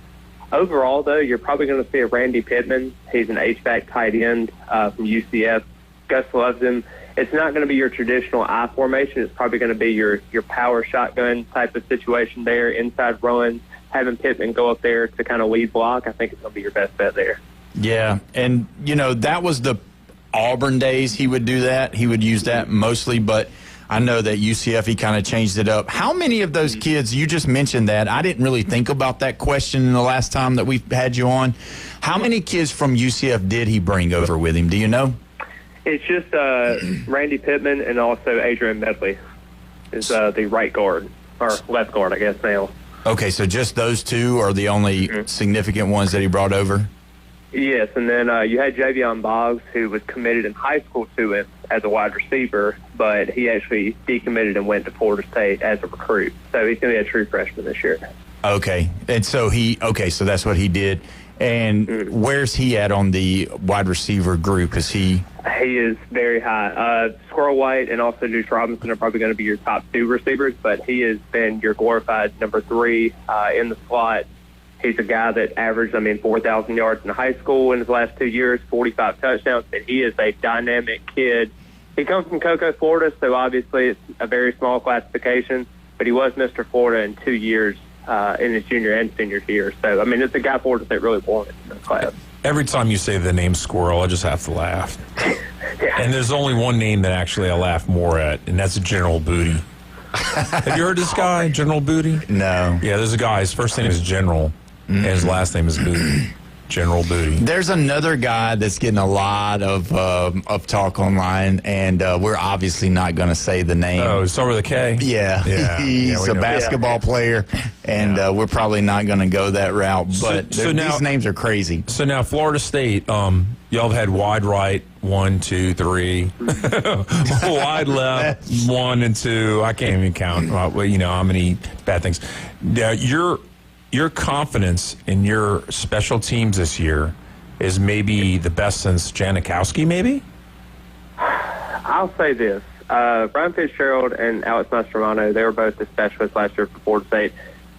Overall, though, you're probably going to see a Randy Pittman. He's an H-back tight end from UCF. Gus loves him. It's not going to be your traditional I formation. It's probably going to be your power shotgun type of situation there, inside run, having Pittman go up there to kind of lead block. I think it's going to be your best bet there. Yeah, and, that was the Auburn days. He would do that. He would use that mostly, but I know that UCF, he kind of changed it up. How many of those kids, you just mentioned that. I didn't really think about that question in the last time that we had you on. How many kids from UCF did he bring over with him? Do you know? It's just Randy Pittman and also Adrian Medley is the right guard, or left guard, I guess, now. Okay, so just those two are the only significant ones that he brought over? Yes, and then you had Javion Boggs, who was committed in high school to him as a wide receiver, but he actually decommitted and went to Florida State as a recruit. So he's going to be a true freshman this year. Okay, and so so that's what he did. And where's he at on the wide receiver group? He is very high. Squirrel White and also Deuce Robinson are probably going to be your top two receivers, but he has been your glorified number 3 in the slot. He's a guy that averaged, 4,000 yards in high school in his last 2 years, 45 touchdowns, and he is a dynamic kid. He comes from Cocoa, Florida, so obviously it's a very small classification, but he was Mr. Florida in 2 years in his junior and senior year. So, it's a guy Florida State really wanted in the class. Every time you say the name Squirrel, I just have to laugh. Yeah. And there's only one name that actually I laugh more at, and that's General Booty. Have you heard this guy, General Booty? No. Yeah, there's a guy. His first name is General. And his last name is Booty. General Booty. There's another guy that's getting a lot of talk online, and we're obviously not going to say the name. Oh, it's over the K? Yeah. He's a basketball player, and we're probably not going to go that route. But these names are crazy. So now Florida State, y'all have had wide right, 1, 2, 3. Wide left, 1 and 2. I can't even count. How many bad things. Now, your confidence in your special teams this year is maybe the best since Janikowski, maybe? I'll say this. Brian Fitzgerald and Alex Mastromano, they were both the specialists last year for Florida State.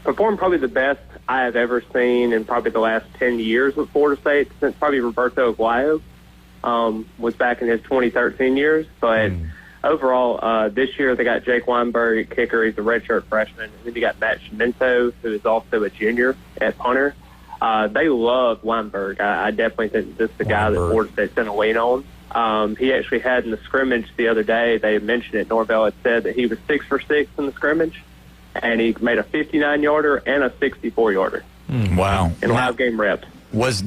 Performed probably the best I have ever seen in probably the last 10 years with Florida State, since probably Roberto Aguayo was back in his 2013 years. But overall, this year they got Jake Weinberg at kicker. He's a redshirt freshman. And then you got Matt Schmento, who is also a junior at punter. They love Weinberg. I definitely think this is the guy that Florida State's going to lean on. He actually had in the scrimmage the other day, they mentioned it, Norvell had said that he was 6 for 6 in the scrimmage, and he made a 59-yarder and a 64-yarder. Wow. In live game reps. Was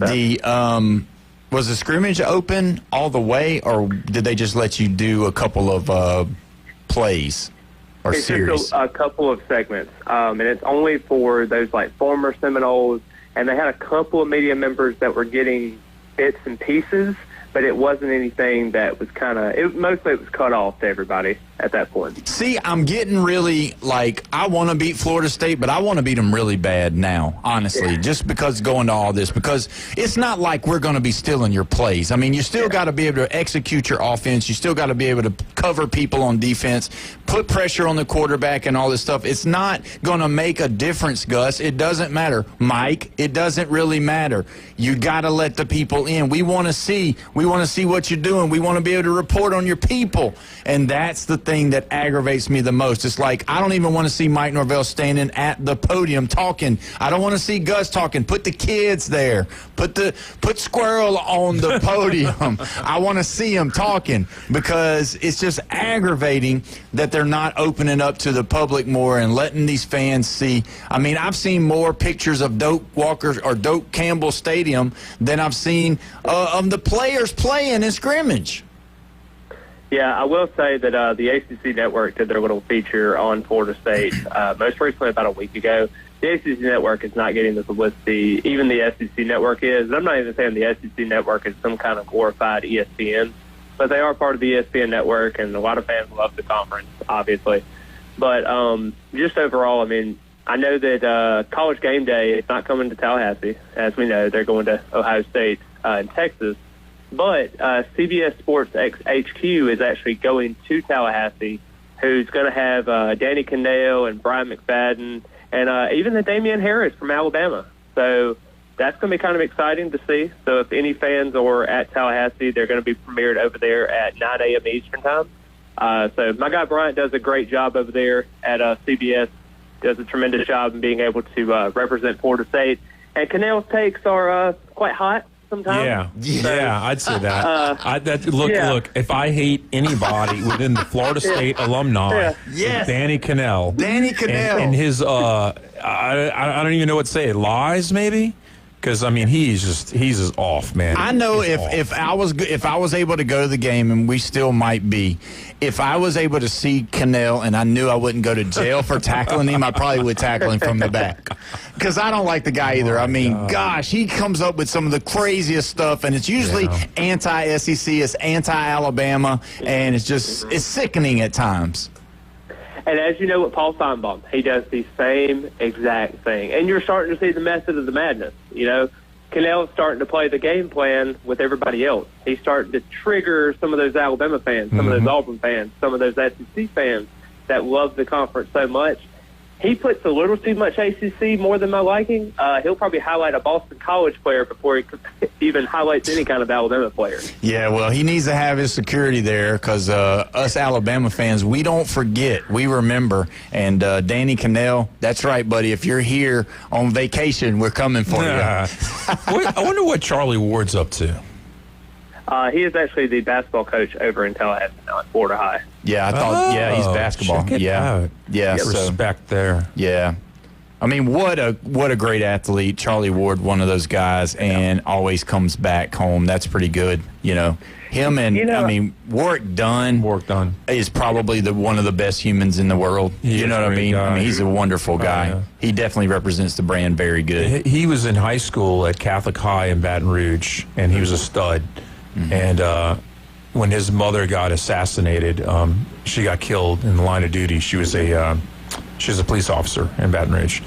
the scrimmage open all the way, or did they just let you do a couple of plays or it's series? Just a couple of segments, and it's only for those former Seminoles, and they had a couple of media members that were getting bits and pieces, but it wasn't anything that was mostly it was cut off to everybody at that point. See, I'm getting really, I want to beat Florida State, but I want to beat them really bad now, honestly, just because going to all this, because it's not like we're going to be stealing your plays. You still got to be able to execute your offense. You still got to be able to cover people on defense, put pressure on the quarterback and all this stuff. It's not going to make a difference, Gus. It doesn't matter. Mike, it doesn't really matter. You got to let the people in. We want to see what you're doing. We want to be able to report on your people. And that's the thing that aggravates me the most. It's like, I don't even want to see Mike Norvell standing at the podium talking. I don't want to see Gus talking. Put the kids there. Put Squirrel on the podium. I want to see him talking, because it's just aggravating that they're not opening up to the public more and letting these fans see. I mean, I've seen more pictures of Doak Walker or Doak Campbell Stadium than I've seen of the players playing in scrimmage. Yeah, I will say that the ACC Network did their little feature on Florida State most recently, about a week ago. The ACC Network is not getting the publicity. Even the SEC Network is. I'm not even saying the SEC Network is some kind of glorified ESPN, but they are part of the ESPN Network, and a lot of fans love the conference, obviously. But just overall, I mean, I know that College Game Day is not coming to Tallahassee. As we know, they're going to Ohio State in Texas. But CBS Sports HQ is actually going to Tallahassee, who's going to have Danny Cannell and Brian McFadden and even the Damian Harris from Alabama. So that's going to be kind of exciting to see. So if any fans are at Tallahassee, they're going to be premiered over there at 9 a.m. Eastern time. So my guy Bryant does a great job over there at CBS. Does a tremendous job in being able to represent Florida State. And Cannell's takes are quite hot sometimes. Yeah, I'd say that. Look, if I hate anybody within the Florida State alumni, Danny Cannell. And his, I don't even know what to say, lies maybe? Because, I mean, he's just off, man. I know if I was able to go to the game, and we still might be, if I was able to see Cannell and I knew I wouldn't go to jail for tackling him, I probably would tackle him from the back. Because I don't like the guy either. I mean, gosh, he comes up with some of the craziest stuff, and it's usually anti-SEC, it's anti-Alabama, and it's sickening at times. And as you know with Paul Feinbaum, he does the same exact thing. And you're starting to see the method of the madness. You know, Cannell's starting to play the game plan with everybody else. He's starting to trigger some of those Alabama fans, some of those Auburn fans, some of those SEC fans that love the conference so much. He puts a little too much ACC more than my liking. He'll probably highlight a Boston College player before he even highlights any kind of Alabama player. Yeah, well, he needs to have his security there, because us Alabama fans, we don't forget. We remember. And Danny Cannell, that's right, buddy. If you're here on vacation, we're coming for you. I wonder what Charlie Ward's up to. He is actually the basketball coach over in Tallahassee now at Florida High. Yeah, I thought. He's basketball. Check it out. Yeah. So, respect there. Yeah, I mean, what a great athlete, Charlie Ward, one of those guys, and always comes back home. That's pretty good, you know. Him and I mean, Warwick Dunn is probably one of the best humans in the world. You know what I mean? I mean, he's a wonderful guy. Yeah. He definitely represents the brand very good. He was in high school at Catholic High in Baton Rouge, and he was a stud. And when his mother got assassinated, she got killed in the line of duty. She was a police officer in Baton Rouge,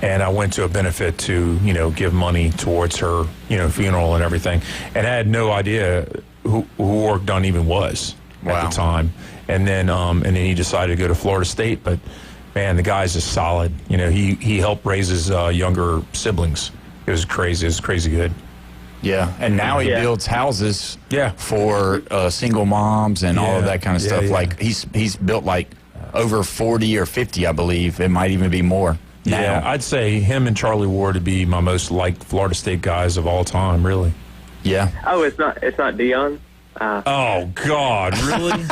and I went to a benefit to give money towards her funeral and everything, and I had no idea who Warwick Dunn even was at the time. And then he decided to go to Florida State, but man, the guy's just solid. He helped raise his younger siblings. It was crazy. It was crazy good. Yeah, and now he builds houses for single moms and all of that kind of stuff. Like he's built like over 40 or 50, I believe. It might even be more now. Yeah, I'd say him and Charlie Ward would be my most liked Florida State guys of all time, really. Yeah. Oh, it's not Deion? Oh God, really?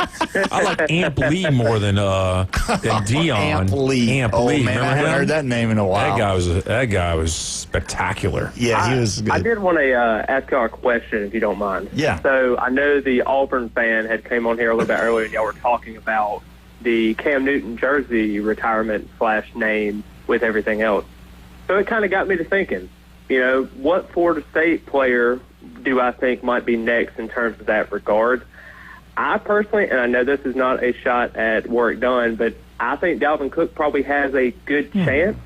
I like Amp Lee more than Deion. Amp Lee. Amp Lee. Man, I haven't heard that name in a while. That guy was spectacular. Yeah, he was good. I did want to ask y'all a question, if you don't mind. Yeah. So I know the Auburn fan had came on here a little bit earlier, and y'all were talking about the Cam Newton jersey retirement / name with everything else. So it kind of got me to thinking, what Florida State player do I think might be next in terms of that regard? I personally, and I know this is not a shot at Warwick Dunn, but I think Dalvin Cook probably has a good chance.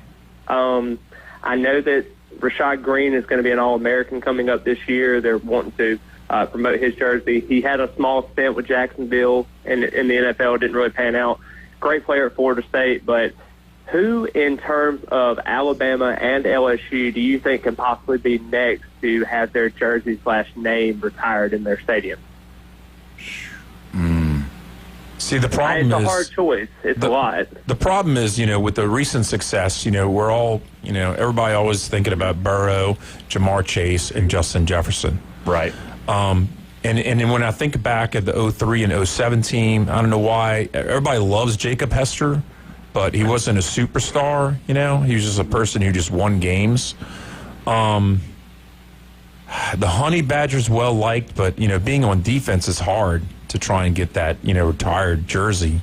I know that Rashad Green is going to be an All-American coming up this year. They're wanting to promote his jersey. He had a small stint with Jacksonville in the NFL. Didn't really pan out. Great player at Florida State, but who, in terms of Alabama and LSU, do you think can possibly be next to have their jersey / name retired in their stadium? See, See, the problem it's is a hard choice. It's a lot. The problem is, with the recent success, we're all, everybody always thinking about Burrow, Jamar Chase, and Justin Jefferson. Right. And when I think back at the 03 and 07 team, I don't know why everybody loves Jacob Hester, but he wasn't a superstar. He was just a person who just won games. The Honey Badger's well liked, but being on defense is hard to try and get that retired jersey.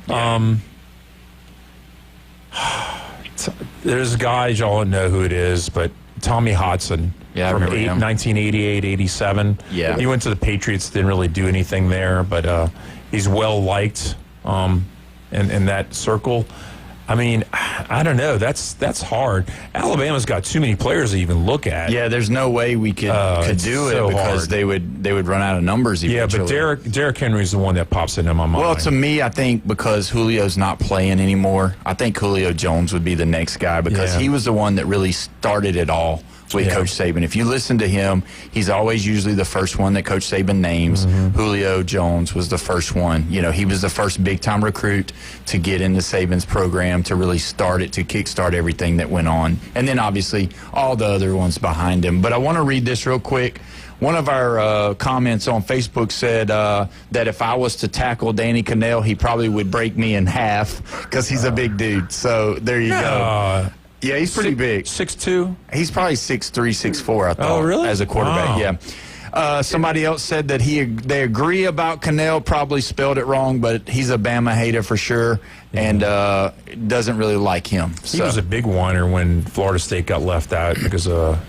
Yeah. There's guys, y'all don't know who it is, but Tommy Hodson. Yeah, from I remember him. 1988, 87. Yeah. He went to the Patriots, didn't really do anything there, but he's well liked in that circle. I mean, I don't know. That's hard. Alabama's got too many players to even look at. Yeah, there's no way we could do it so because hard. they would run out of numbers eventually. Yeah, but Derrick Henry's the one that pops into my mind. Well, to me, I think because Julio's not playing anymore, I think Julio Jones would be the next guy because he was the one that really started it all with Coach Saban. If you listen to him, he's always usually the first one that Coach Saban names. Julio Jones was the first one. He was the first big-time recruit to get into Saban's program, to really start it, to kickstart everything that went on. And then, obviously, all the other ones behind him. But I want to read this real quick. One of our comments on Facebook said that if I was to tackle Danny Cannell, he probably would break me in half because he's a big dude. So there you go. Yeah, he's pretty big. 6'2"? He's probably 6'3", 6'4", I thought. Oh, really? As a quarterback, Wow. yeah. Somebody else said that they agree about Cannell, probably spelled it wrong, but he's a Bama hater for sure, and doesn't really like him. He was a big whiner when Florida State got left out because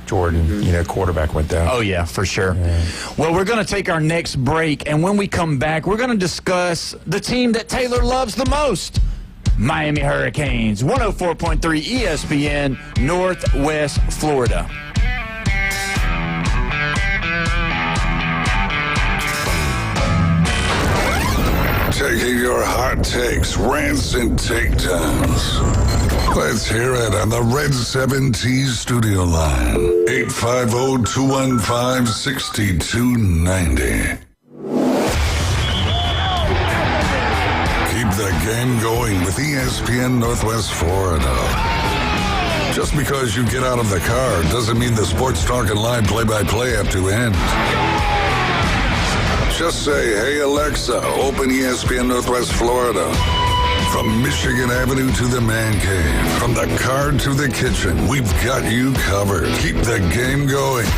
Jordan, quarterback went down. Oh, yeah, for sure. Yeah. Well, we're going to take our next break, and when we come back, we're going to discuss the team that Taylor loves the most. Miami Hurricanes, 104.3 ESPN, Northwest Florida. Taking your hot takes, rants, and takedowns. Let's hear it on the Red 7T studio line. 850-215-6290. The game going with ESPN Northwest Florida. Just because you get out of the car doesn't mean the Sports Talk and Live play-by-play have to end. Just say, hey Alexa, open ESPN Northwest Florida. From Michigan Avenue to the Man Cave, from the car to the kitchen, we've got you covered. Keep the game going.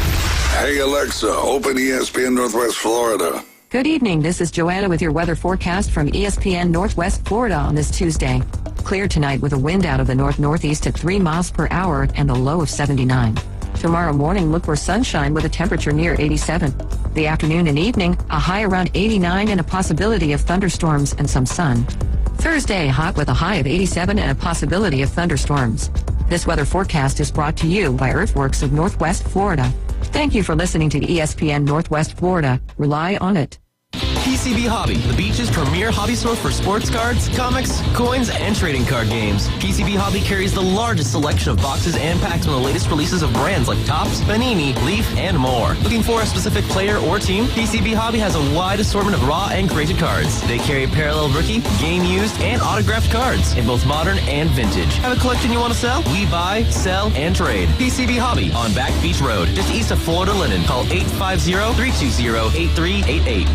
Hey Alexa, open ESPN Northwest Florida. Good evening. This is Joanna with your weather forecast from ESPN Northwest Florida on this Tuesday. Clear tonight with a wind out of the north-northeast at 3 miles per hour and a low of 79. Tomorrow morning, look for sunshine with a temperature near 87. The afternoon and evening, a high around 89 and a possibility of thunderstorms and some sun. Thursday, hot with a high of 87 and a possibility of thunderstorms. This weather forecast is brought to you by Earthworks of Northwest Florida. Thank you for listening to ESPN Northwest Florida. Rely on it. PCB Hobby, the beach's premier hobby store for sports cards, comics, coins, and trading card games. PCB Hobby carries the largest selection of boxes and packs from the latest releases of brands like Topps, Panini, Leaf, and more. Looking for a specific player or team? PCB Hobby has a wide assortment of raw and graded cards. They carry parallel rookie, game used, and autographed cards in both modern and vintage. Have a collection you want to sell? We buy, sell, and trade. PCB Hobby on Back Beach Road, just east of Florida Linen. Call 850-320-8388.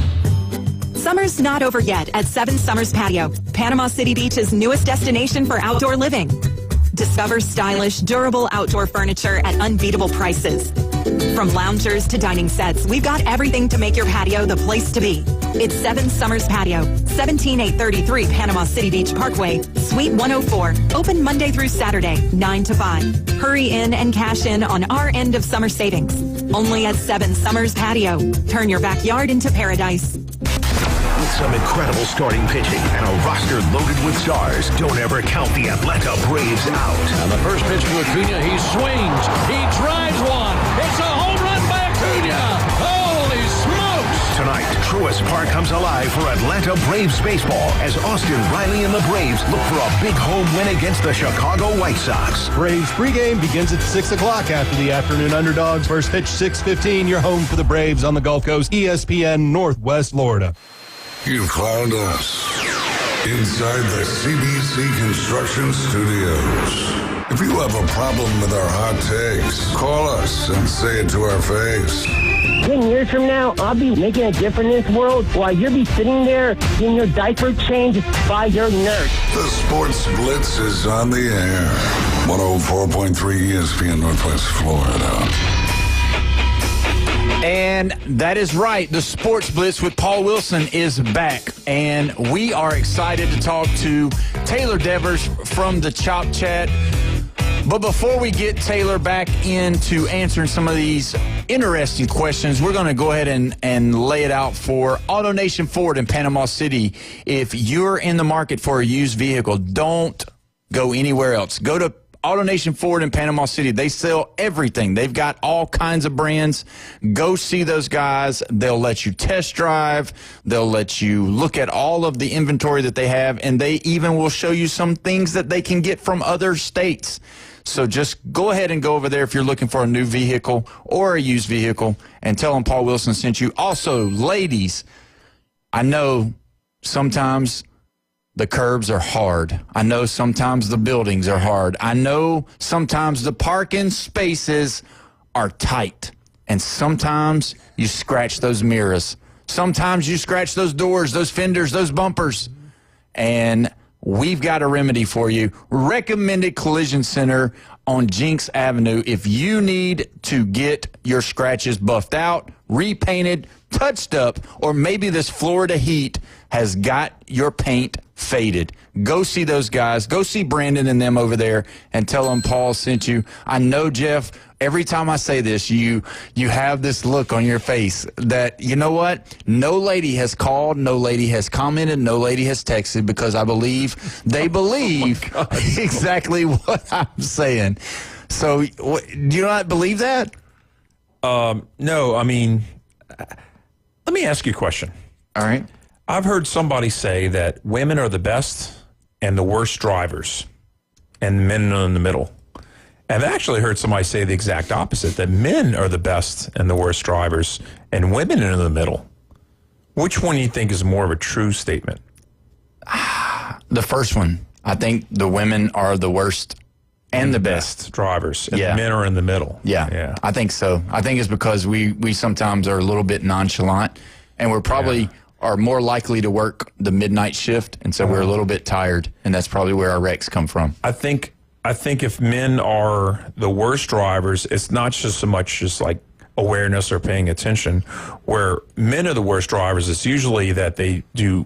Summer's not over yet at 7 Summers Patio, Panama City Beach's newest destination for outdoor living. Discover stylish, durable outdoor furniture at unbeatable prices. From loungers to dining sets, we've got everything to make your patio the place to be. It's 7 Summers Patio, 17833 Panama City Beach Parkway, Suite 104. Open Monday through Saturday, 9 to 5. Hurry in and cash in on our end of summer savings. Only at 7 Summers Patio. Turn your backyard into paradise. With some incredible starting pitching and a roster loaded with stars, don't ever count the Atlanta Braves out. And the first pitch to Acuna, he swings, he drives one. It's a home run by Acuna. Holy smokes! Tonight, Truist Park comes alive for Atlanta Braves baseball as Austin Riley and the Braves look for a big home win against the Chicago White Sox. Braves pregame begins at 6 o'clock after the afternoon underdogs. First pitch 6:15. You're home for the Braves on the Gulf Coast, ESPN Northwest Florida. You've found us. inside the CBC Construction Studios. If you have a problem with our hot takes, call us and say it to our face. 10 years from now, I'll be making a difference in this world while you'll be sitting there getting your diaper changed by your nurse. The Sports Blitz is on the air. 104.3 ESPN Northwest Florida. And that is right. The Sports Blitz with Paul Wilson is back. And we are excited to talk to Taylor Devers from the Chop Chat. But before we get Taylor back into answering some of these interesting questions, we're going to go ahead and lay it out for AutoNation Ford in Panama City. If you're in the market for a used vehicle, don't go anywhere else. Go to AutoNation Ford in Panama City. They sell everything. They've got all kinds of brands. Go see those guys. They'll let you test drive. They'll let you look at all of the inventory that they have, and they even will show you some things that they can get from other states. So just go ahead and go over there if you're looking for a new vehicle or a used vehicle and tell them Paul Wilson sent you. Also, ladies, I know sometimes the curbs are hard. I know sometimes the buildings are hard. I know sometimes the parking spaces are tight. And sometimes you scratch those mirrors. Sometimes you scratch those doors, those fenders, those bumpers. And we've got a remedy for you. Recommended Collision Center on Jinx Avenue. If you need to get your scratches buffed out, repainted, touched up, or maybe this Florida heat has got your paint faded, go see those guys. Go see Brandon and them over there and tell them Paul sent you. I know, Jeff, every time I say this, you have this look on your face that, you know what? No lady has called, no lady has commented, no lady has texted because I believe they believe exactly what I'm saying. So do you not believe that? No, I mean, let me ask you a question. All right. I've heard somebody say that women are the best and the worst drivers, and men are in the middle. And I've actually heard somebody say the exact opposite, that men are the best and the worst drivers, and women are in the middle. Which one do you think is more of a true statement? The first one. I think the women are the worst and the best drivers, and the men are in the middle. Yeah, I think so. I think it's because we sometimes are a little bit nonchalant, and we're probably are more likely to work the midnight shift, and so we're a little bit tired, and that's probably where our wrecks come from. I think if men are the worst drivers, it's not just so much just like awareness or paying attention. Where men are the worst drivers, it's usually that they do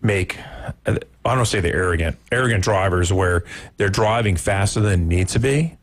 make, I don't say they're arrogant drivers where they're driving faster than need to be.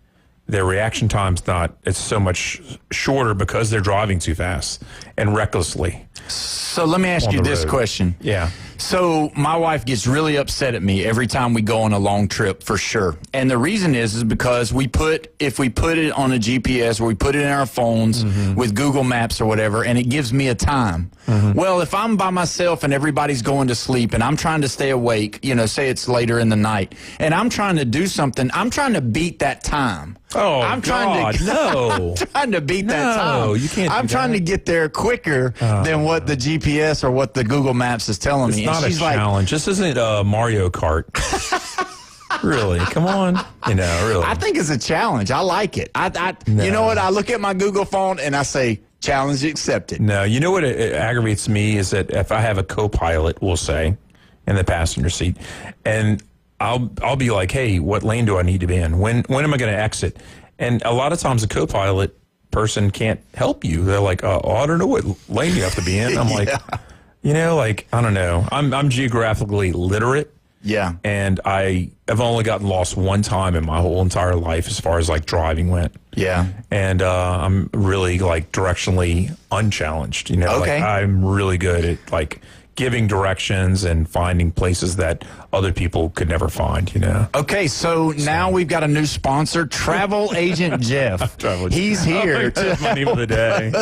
Their reaction time's it's so much shorter because they're driving too fast and recklessly. So let me ask you this question. Yeah. So my wife gets really upset at me every time we go on a long trip, for sure. And the reason is because if we put it on a GPS or we put it in our phones with Google Maps or whatever, and it gives me a time. Well, if I'm by myself and everybody's going to sleep and I'm trying to stay awake, say it's later in the night, and I'm trying to do something, I'm trying to beat that time. Oh, I'm God, no. I'm trying to beat that time. No, you can't. I'm trying to get there quicker than what the GPS or what the Google Maps is telling me. It's not a challenge. This isn't Mario Kart. Really? Come on. Really. I think it's a challenge. I like it. You know what? I look at my Google phone and I say, challenge accepted. No, you know what it aggravates me is that if I have a co-pilot, we'll say, in the passenger seat, and I'll be like, hey, what lane do I need to be in? When am I going to exit? And a lot of times the co-pilot person can't help you. They're like, I don't know what lane you have to be in. I'm like, I don't know. I'm geographically literate. Yeah. And I have only gotten lost one time in my whole entire life as far as driving went. Yeah. And I'm really directionally unchallenged. Okay. I'm really good at giving directions and finding places that other people could never find, Okay, so now we've got a new sponsor, Travel Agent Jeff. He's here. That's my name of the day.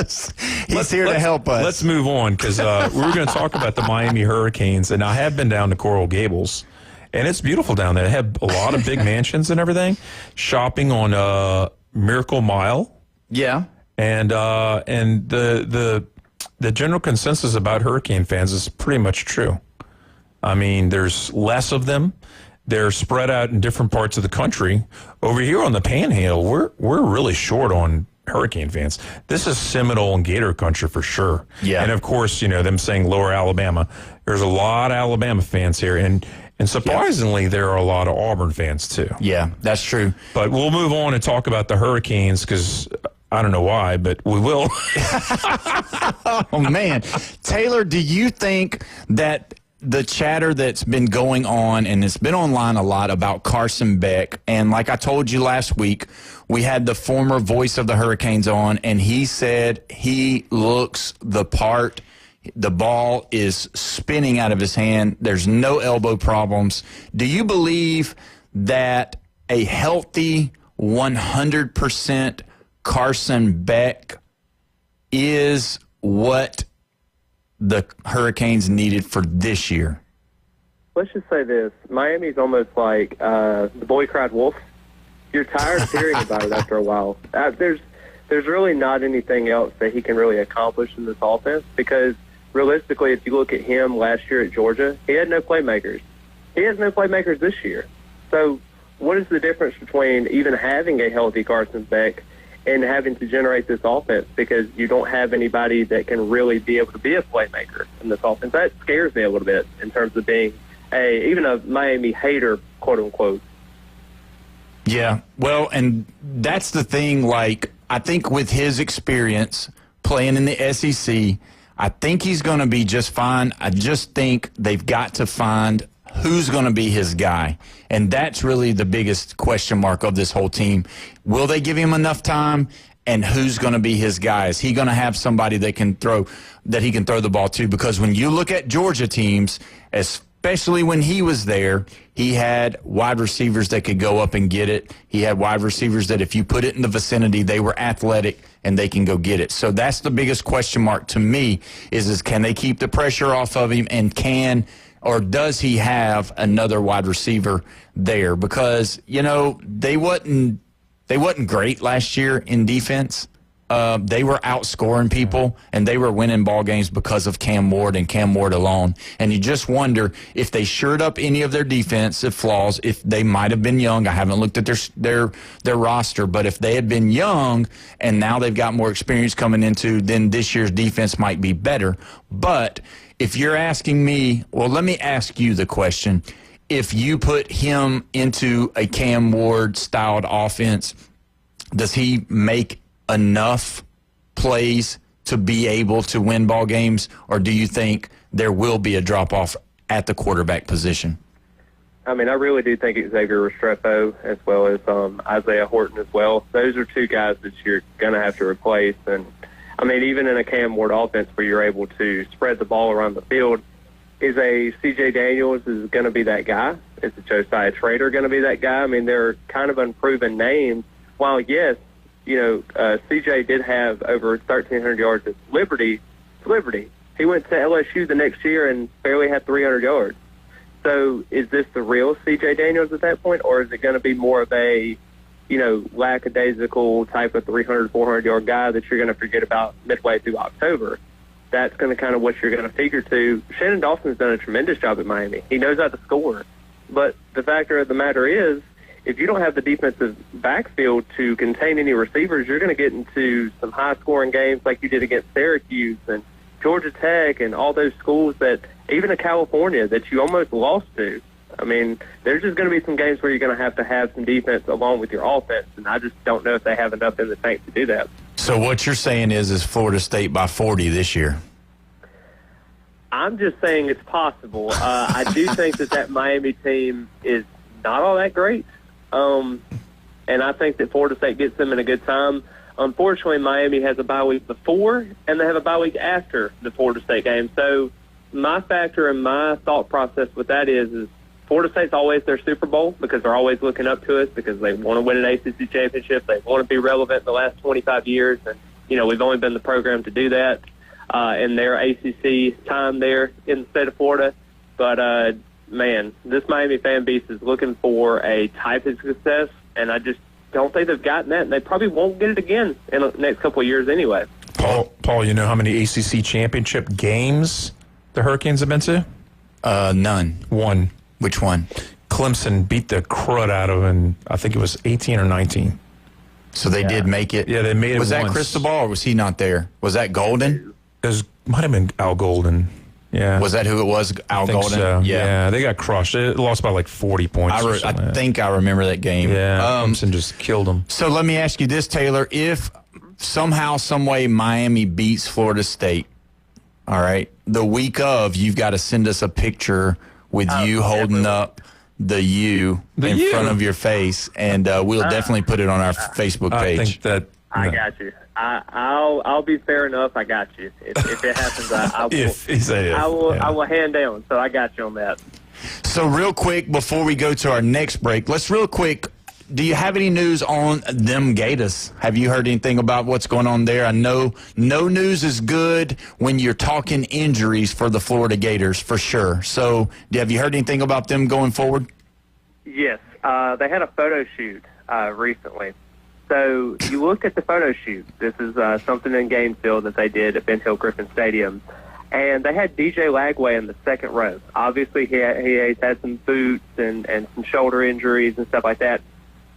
He's here to help us. Let's move on because we were going to talk about the Miami Hurricanes, and I have been down to Coral Gables, and it's beautiful down there. They have a lot of big mansions and everything. Shopping on Miracle Mile. Yeah. And the general consensus about Hurricane fans is pretty much true. I mean, there's less of them. They're spread out in different parts of the country. Over here on the Panhandle, we're really short on Hurricane fans. This is Seminole and Gator country for sure. Yeah. And of course, them saying Lower Alabama. There's a lot of Alabama fans here, and surprisingly, there are a lot of Auburn fans too. Yeah, that's true. But we'll move on and talk about the Hurricanes because I don't know why, but we will. Oh, man. Taylor, do you think that the chatter that's been going on, and it's been online a lot about Carson Beck, and like I told you last week, we had the former voice of the Hurricanes on, and he said he looks the part. The ball is spinning out of his hand. There's no elbow problems. Do you believe that a healthy 100% Carson Beck is what the Hurricanes needed for this year? Let's just say this. Miami's almost like the boy cried wolf. You're tired of hearing about it after a while. There's really not anything else that he can really accomplish in this offense because realistically, if you look at him last year at Georgia, he had no playmakers. He has no playmakers this year. So what is the difference between even having a healthy Carson Beck and having to generate this offense because you don't have anybody that can really be able to be a playmaker in this offense? That scares me a little bit in terms of being even a Miami hater, quote unquote. Yeah, well, and that's the thing, like, I think with his experience playing in the SEC, I think he's going to be just fine. I just think they've got to find who's going to be his guy. And that's really the biggest question mark of this whole team. Will they give him enough time? And who's going to be his guy? Is he going to have somebody that he can throw the ball to? Because when you look at Georgia teams, especially when he was there, he had wide receivers that could go up and get it. He had wide receivers that if you put it in the vicinity, they were athletic and they can go get it. So that's the biggest question mark to me is can they keep the pressure off of him, and does he have another wide receiver there? Because, they wasn't great last year in defense. They were outscoring people, and they were winning ball games because of Cam Ward and Cam Ward alone. And you just wonder if they shored up any of their defensive flaws, if they might have been young. I haven't looked at their roster, but if they had been young and now they've got more experience coming into, then this year's defense might be better. But if you're asking me, well, let me ask you the question. If you put him into a Cam Ward-styled offense, does he make enough plays to be able to win ball games, or do you think there will be a drop-off at the quarterback position? I mean, I really do think Xavier Restrepo as well as Isaiah Horton as well. Those are two guys that you're going to have to replace. And, I mean, even in a Cam Ward offense where you're able to spread the ball around the field, is a C.J. Daniels is going to be that guy? Is a Josiah Trader going to be that guy? I mean, they're kind of unproven names. While, yes, C.J. did have over 1,300 yards at Liberty. He went to LSU the next year and barely had 300 yards. So is this the real C.J. Daniels at that point, or is it going to be more of a, lackadaisical type of 300, 400-yard guy that you're going to forget about midway through October? That's going to kind of what you're going to figure to. Shannon Dawson's done a tremendous job at Miami. He knows how to score. But the factor of the matter is, if you don't have the defensive backfield to contain any receivers, you're going to get into some high-scoring games like you did against Syracuse and Georgia Tech and all those schools that, even in California, that you almost lost to. I mean, there's just going to be some games where you're going to have some defense along with your offense, and I just don't know if they have enough in the tank to do that. So what you're saying is Florida State by 40 this year? I'm just saying it's possible. I do think that Miami team is not all that great. And I think that Florida State gets them in a good time. Unfortunately, Miami has a bye week before, and they have a bye week after the Florida State game. So my factor and my thought process with that is Florida State's always their Super Bowl because they're always looking up to us because they want to win an ACC championship. They want to be relevant in the last 25 years. And, we've only been the program to do that in their ACC time there in the state of Florida. But, man, this Miami fan base is looking for a type of success, and I just don't think they've gotten that, and they probably won't get it again in the next couple of years anyway. Paul, you know how many ACC championship games the Hurricanes have been to? None. One. Which one? Clemson beat the crud out of him. I think it was 18 or 19. So they did make it. Yeah, they made it. Was that once. Cristobal or was he not there? Was that Golden? It might have been Al Golden. Yeah. Was that who it was? Al Golden? So. Yeah, they got crushed. They lost by like 40 points. I think I remember that game. Yeah, Clemson just killed them. So let me ask you this, Taylor. If somehow, some way Miami beats Florida State, all right, the week of, you've got to send us a picture with you holding up the U in front of your face, and we'll definitely put it on our Facebook page. I think that... I got you. I'll be fair enough. I got you. If it happens, I will hand down. So I got you on that. So real quick, before we go to our next break, let's real quick, do you have any news on them Gators? Have you heard anything about what's going on there? I know no news is good when you're talking injuries for the Florida Gators, for sure. So have you heard anything about them going forward? Yes. They had a photo shoot recently. So you look at the photo shoot. This is something in Gainesville that they did at Ben Hill Griffin Stadium. And they had DJ Lagway in the second row. Obviously, he has had some boots and some shoulder injuries and stuff like that.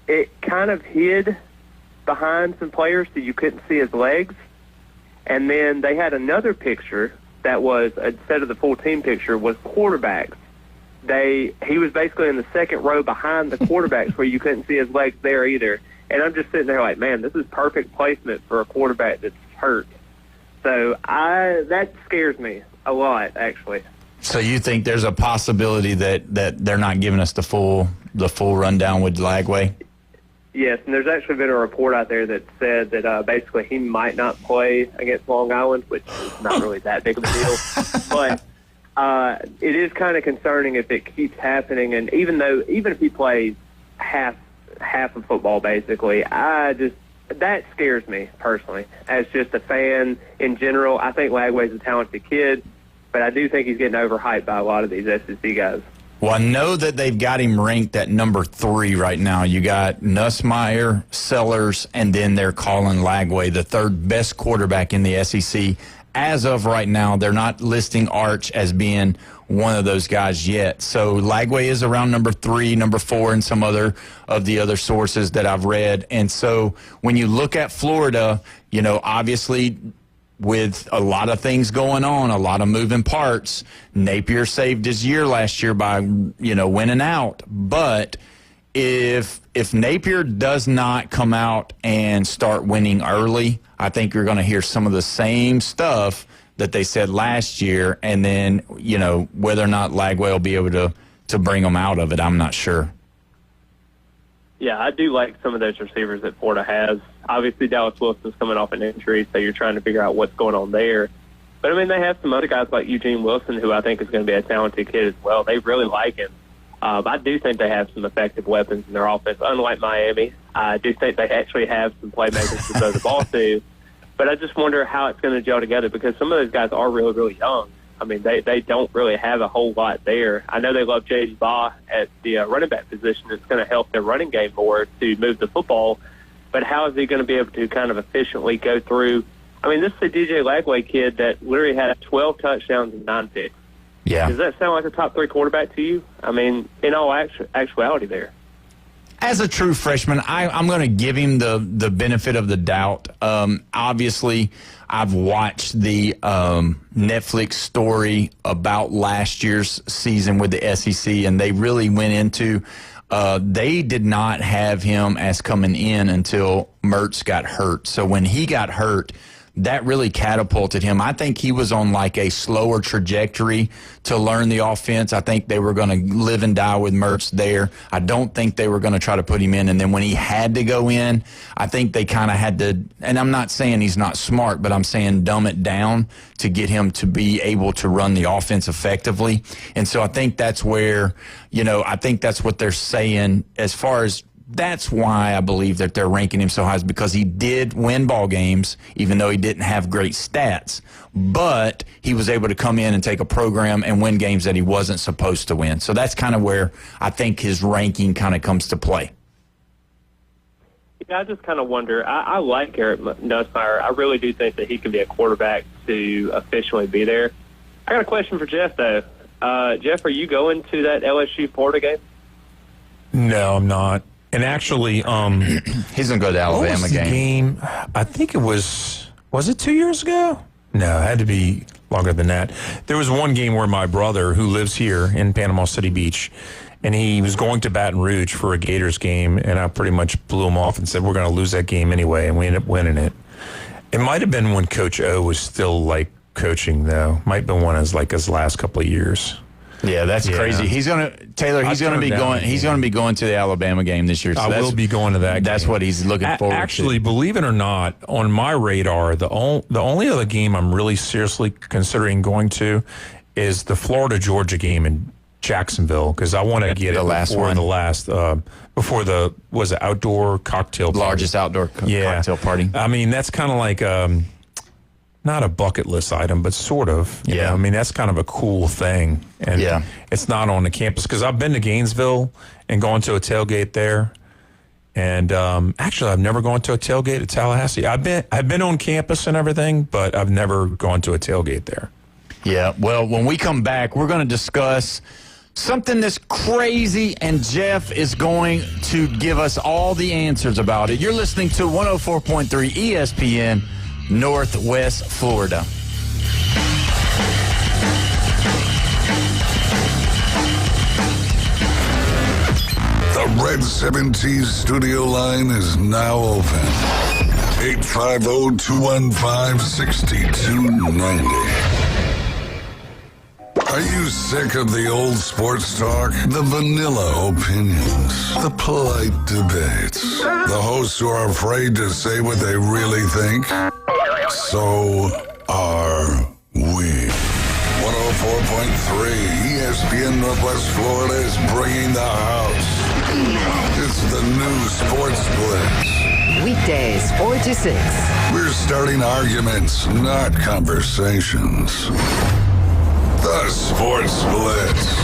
It kind of hid behind some players so you couldn't see his legs. And then they had another picture that was, instead of the full team picture, was quarterbacks. He was basically in the second row behind the quarterbacks where you couldn't see his legs there either. And I'm just sitting there like, man, this is perfect placement for a quarterback that's hurt. So that scares me a lot, actually. So you think there's a possibility that they're not giving us the full rundown with Lagway? Yes, and there's actually been a report out there that said that basically he might not play against Long Island, which is not really that big of a deal. But it is kind of concerning if it keeps happening. And even if he plays half of football, basically, that scares me personally. As just a fan in general, I think Lagway's a talented kid, but I do think he's getting overhyped by a lot of these SEC guys. Well, I know that they've got him ranked at number 3 right now. You got Nussmeier, Sellers, and then they're calling Lagway the third best quarterback in the SEC. As of right now, they're not listing Arch as being one of those guys yet. So Lagway is around number 3, number 4, and some other of the other sources that I've read. And so when you look at Florida, obviously with a lot of things going on, a lot of moving parts, Napier saved his year last year by, winning out. But if Napier does not come out and start winning early, I think you're going to hear some of the same stuff that they said last year, and then, whether or not Lagway will be able to bring them out of it, I'm not sure. Yeah, I do like some of those receivers that Florida has. Obviously, Dallas Wilson's coming off an injury, so you're trying to figure out what's going on there. But, they have some other guys like Eugene Wilson, who I think is going to be a talented kid as well. They really like him. I do think they have some effective weapons in their offense, unlike Miami. I do think they actually have some playmakers to throw the ball to. But I just wonder how it's going to gel together because some of those guys are really, really young. They don't really have a whole lot there. I know they love J.D. Baugh at the running back position. It's going to help their running game more to move the football. But how is he going to be able to kind of efficiently go through? This is a DJ Lagway kid that literally had 12 touchdowns and 9 picks. Yeah. Does that sound like a top 3 quarterback to you? In all actuality there. As a true freshman, I'm going to give him the benefit of the doubt. Obviously, I've watched the Netflix story about last year's season with the SEC, and they really went into they did not have him as coming in until Mertz got hurt. So when he got hurt, that really catapulted him. I think he was on like a slower trajectory to learn the offense. I think they were going to live and die with Mertz there. I don't think they were going to try to put him in. And then when he had to go in, I think they kind of had to, and I'm not saying he's not smart, but I'm saying dumb it down to get him to be able to run the offense effectively. And so I think that's where, I think that's what they're saying as far as that's why I believe that they're ranking him so high is because he did win ball games, even though he didn't have great stats. But he was able to come in and take a program and win games that he wasn't supposed to win. So that's kind of where I think his ranking kind of comes to play. Yeah, I just kind of wonder. I like Eric Nussmeier. I really do think that he can be a quarterback to officially be there. I got a question for Jeff, though. Jeff, are you going to that LSU-Florida game? No, I'm not. And actually, he's going to go to the Alabama game. I think it was it 2 years ago? No, it had to be longer than that. There was one game where my brother, who lives here in Panama City Beach, and he was going to Baton Rouge for a Gators game, and I pretty much blew him off and said, we're going to lose that game anyway, and we ended up winning it. It might have been when Coach O was still, coaching, though. Might have been one of his last couple of years. Yeah, that's crazy. He's going to be going to the Alabama game this year. So I will be going to that game. That's what he's looking forward to. Actually, believe it or not, on my radar, the only other game I'm really seriously considering going to is the Florida-Georgia game in Jacksonville, because I want to get it before the outdoor cocktail party. Largest outdoor cocktail party. I mean, that's kind of like not a bucket list item, but sort of. You know? I mean, that's kind of a cool thing. And it's not on the campus, because I've been to Gainesville and gone to a tailgate there. And actually, I've never gone to a tailgate at Tallahassee. I've been on campus and everything, but I've never gone to a tailgate there. Yeah, well, when we come back, we're going to discuss something that's crazy, and Jeff is going to give us all the answers about it. You're listening to 104.3 ESPN, Northwest Florida. The Red 70s studio line is now open. 850-215-6290. Are you sick of the old sports talk? The vanilla opinions? The polite debates? The hosts who are afraid to say what they really think? So are we. 104.3 ESPN Northwest Florida is bringing the house. It's the new Sports Blitz. Weekdays, 4 to 6. We're starting arguments, not conversations. The Sports Blitz.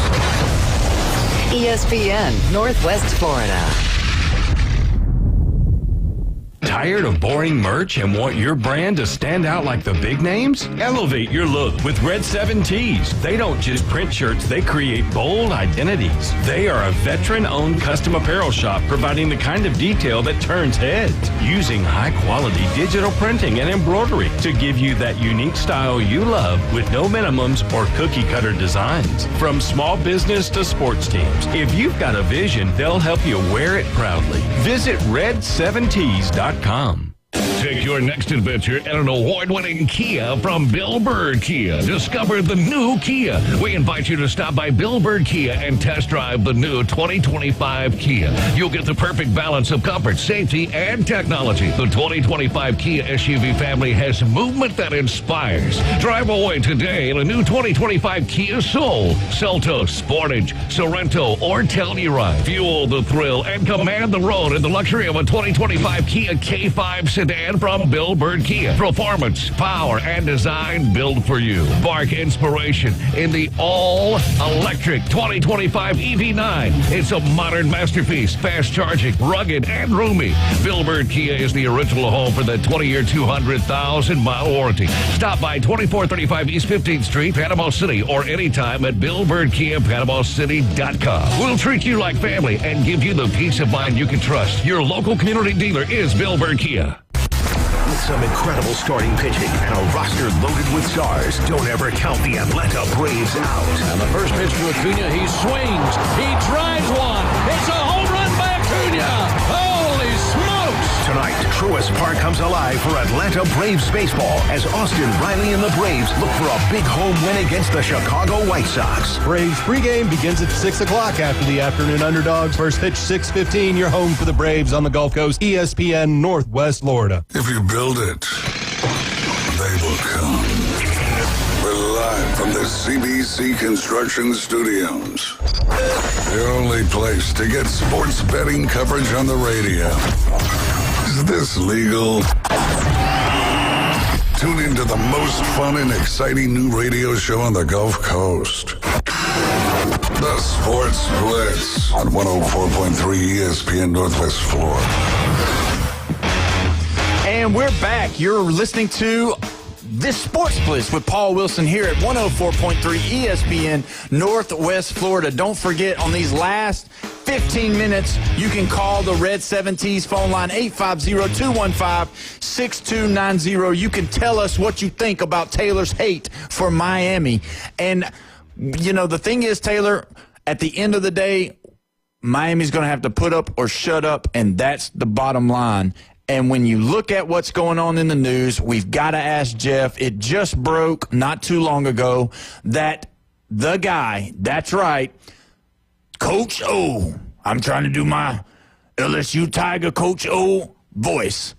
ESPN Northwest Florida. Tired of boring merch and want your brand to stand out like the big names? Elevate your look with Red 7 Tees. They don't just print shirts, they create bold identities. They are a veteran-owned custom apparel shop providing the kind of detail that turns heads, using high-quality digital printing and embroidery to give you that unique style you love with no minimums or cookie-cutter designs. From small business to sports teams, if you've got a vision, they'll help you wear it proudly. Visit red7tees.com. Take your next adventure at an award-winning Kia from Bill Bird Kia. Discover the new Kia. We invite you to stop by Bill Bird Kia and test drive the new 2025 Kia. You'll get the perfect balance of comfort, safety, and technology. The 2025 Kia SUV family has movement that inspires. Drive away today in a new 2025 Kia Soul, Seltos, Sportage, Sorento, or Telluride. Fuel the thrill and command the road in the luxury of a 2025 Kia K5 sedan from Bill Bird Kia. Performance, power, and design built for you. Spark inspiration in the all-electric 2025 EV9. It's a modern masterpiece, fast charging, rugged, and roomy. Bill Bird Kia is the original home for the 20-year, 200,000-mile warranty. Stop by 2435 East 15th Street, Panama City, or anytime at BillBirdKia.PanamaCity.com. We'll treat you like family and give you the peace of mind you can trust. Your local community dealer is Bill Bird Kia. With some incredible starting pitching and a roster loaded with stars, don't ever count the Atlanta Braves out. And the first pitch to Acuna, he swings, he drives one. It's a home run by Acuna. Holy smokes! Tonight, Truist Park comes alive for Atlanta Braves baseball as Austin Riley and the Braves look for a big home win against the Chicago White Sox. Braves pregame begins at 6 o'clock after the afternoon underdogs. First pitch 6:15. You're home for the Braves on the Gulf Coast. ESPN Northwest Florida. If you build it, they will come. We're live from the CBC Construction Studios. The only place to get sports betting coverage on the radio. Is this legal? Tune into the most fun and exciting new radio show on the Gulf Coast. The Sports Blitz on 104.3 ESPN Northwest Florida. And we're back. You're listening to this Sports Blitz with Paul Wilson here at 104.3 ESPN Northwest Florida. Don't forget, on these last 15 minutes, you can call the Red 70s phone line, 850-215-6290. You can tell us what you think about Taylor's hate for Miami. And, you know, the thing is, Taylor, at the end of the day, Miami's going to have to put up or shut up, and that's the bottom line. And when you look at what's going on in the news, we've got to ask Jeff. It just broke not too long ago that the guy, that's right, Coach O, I'm trying to do my LSU Tiger Coach O voice.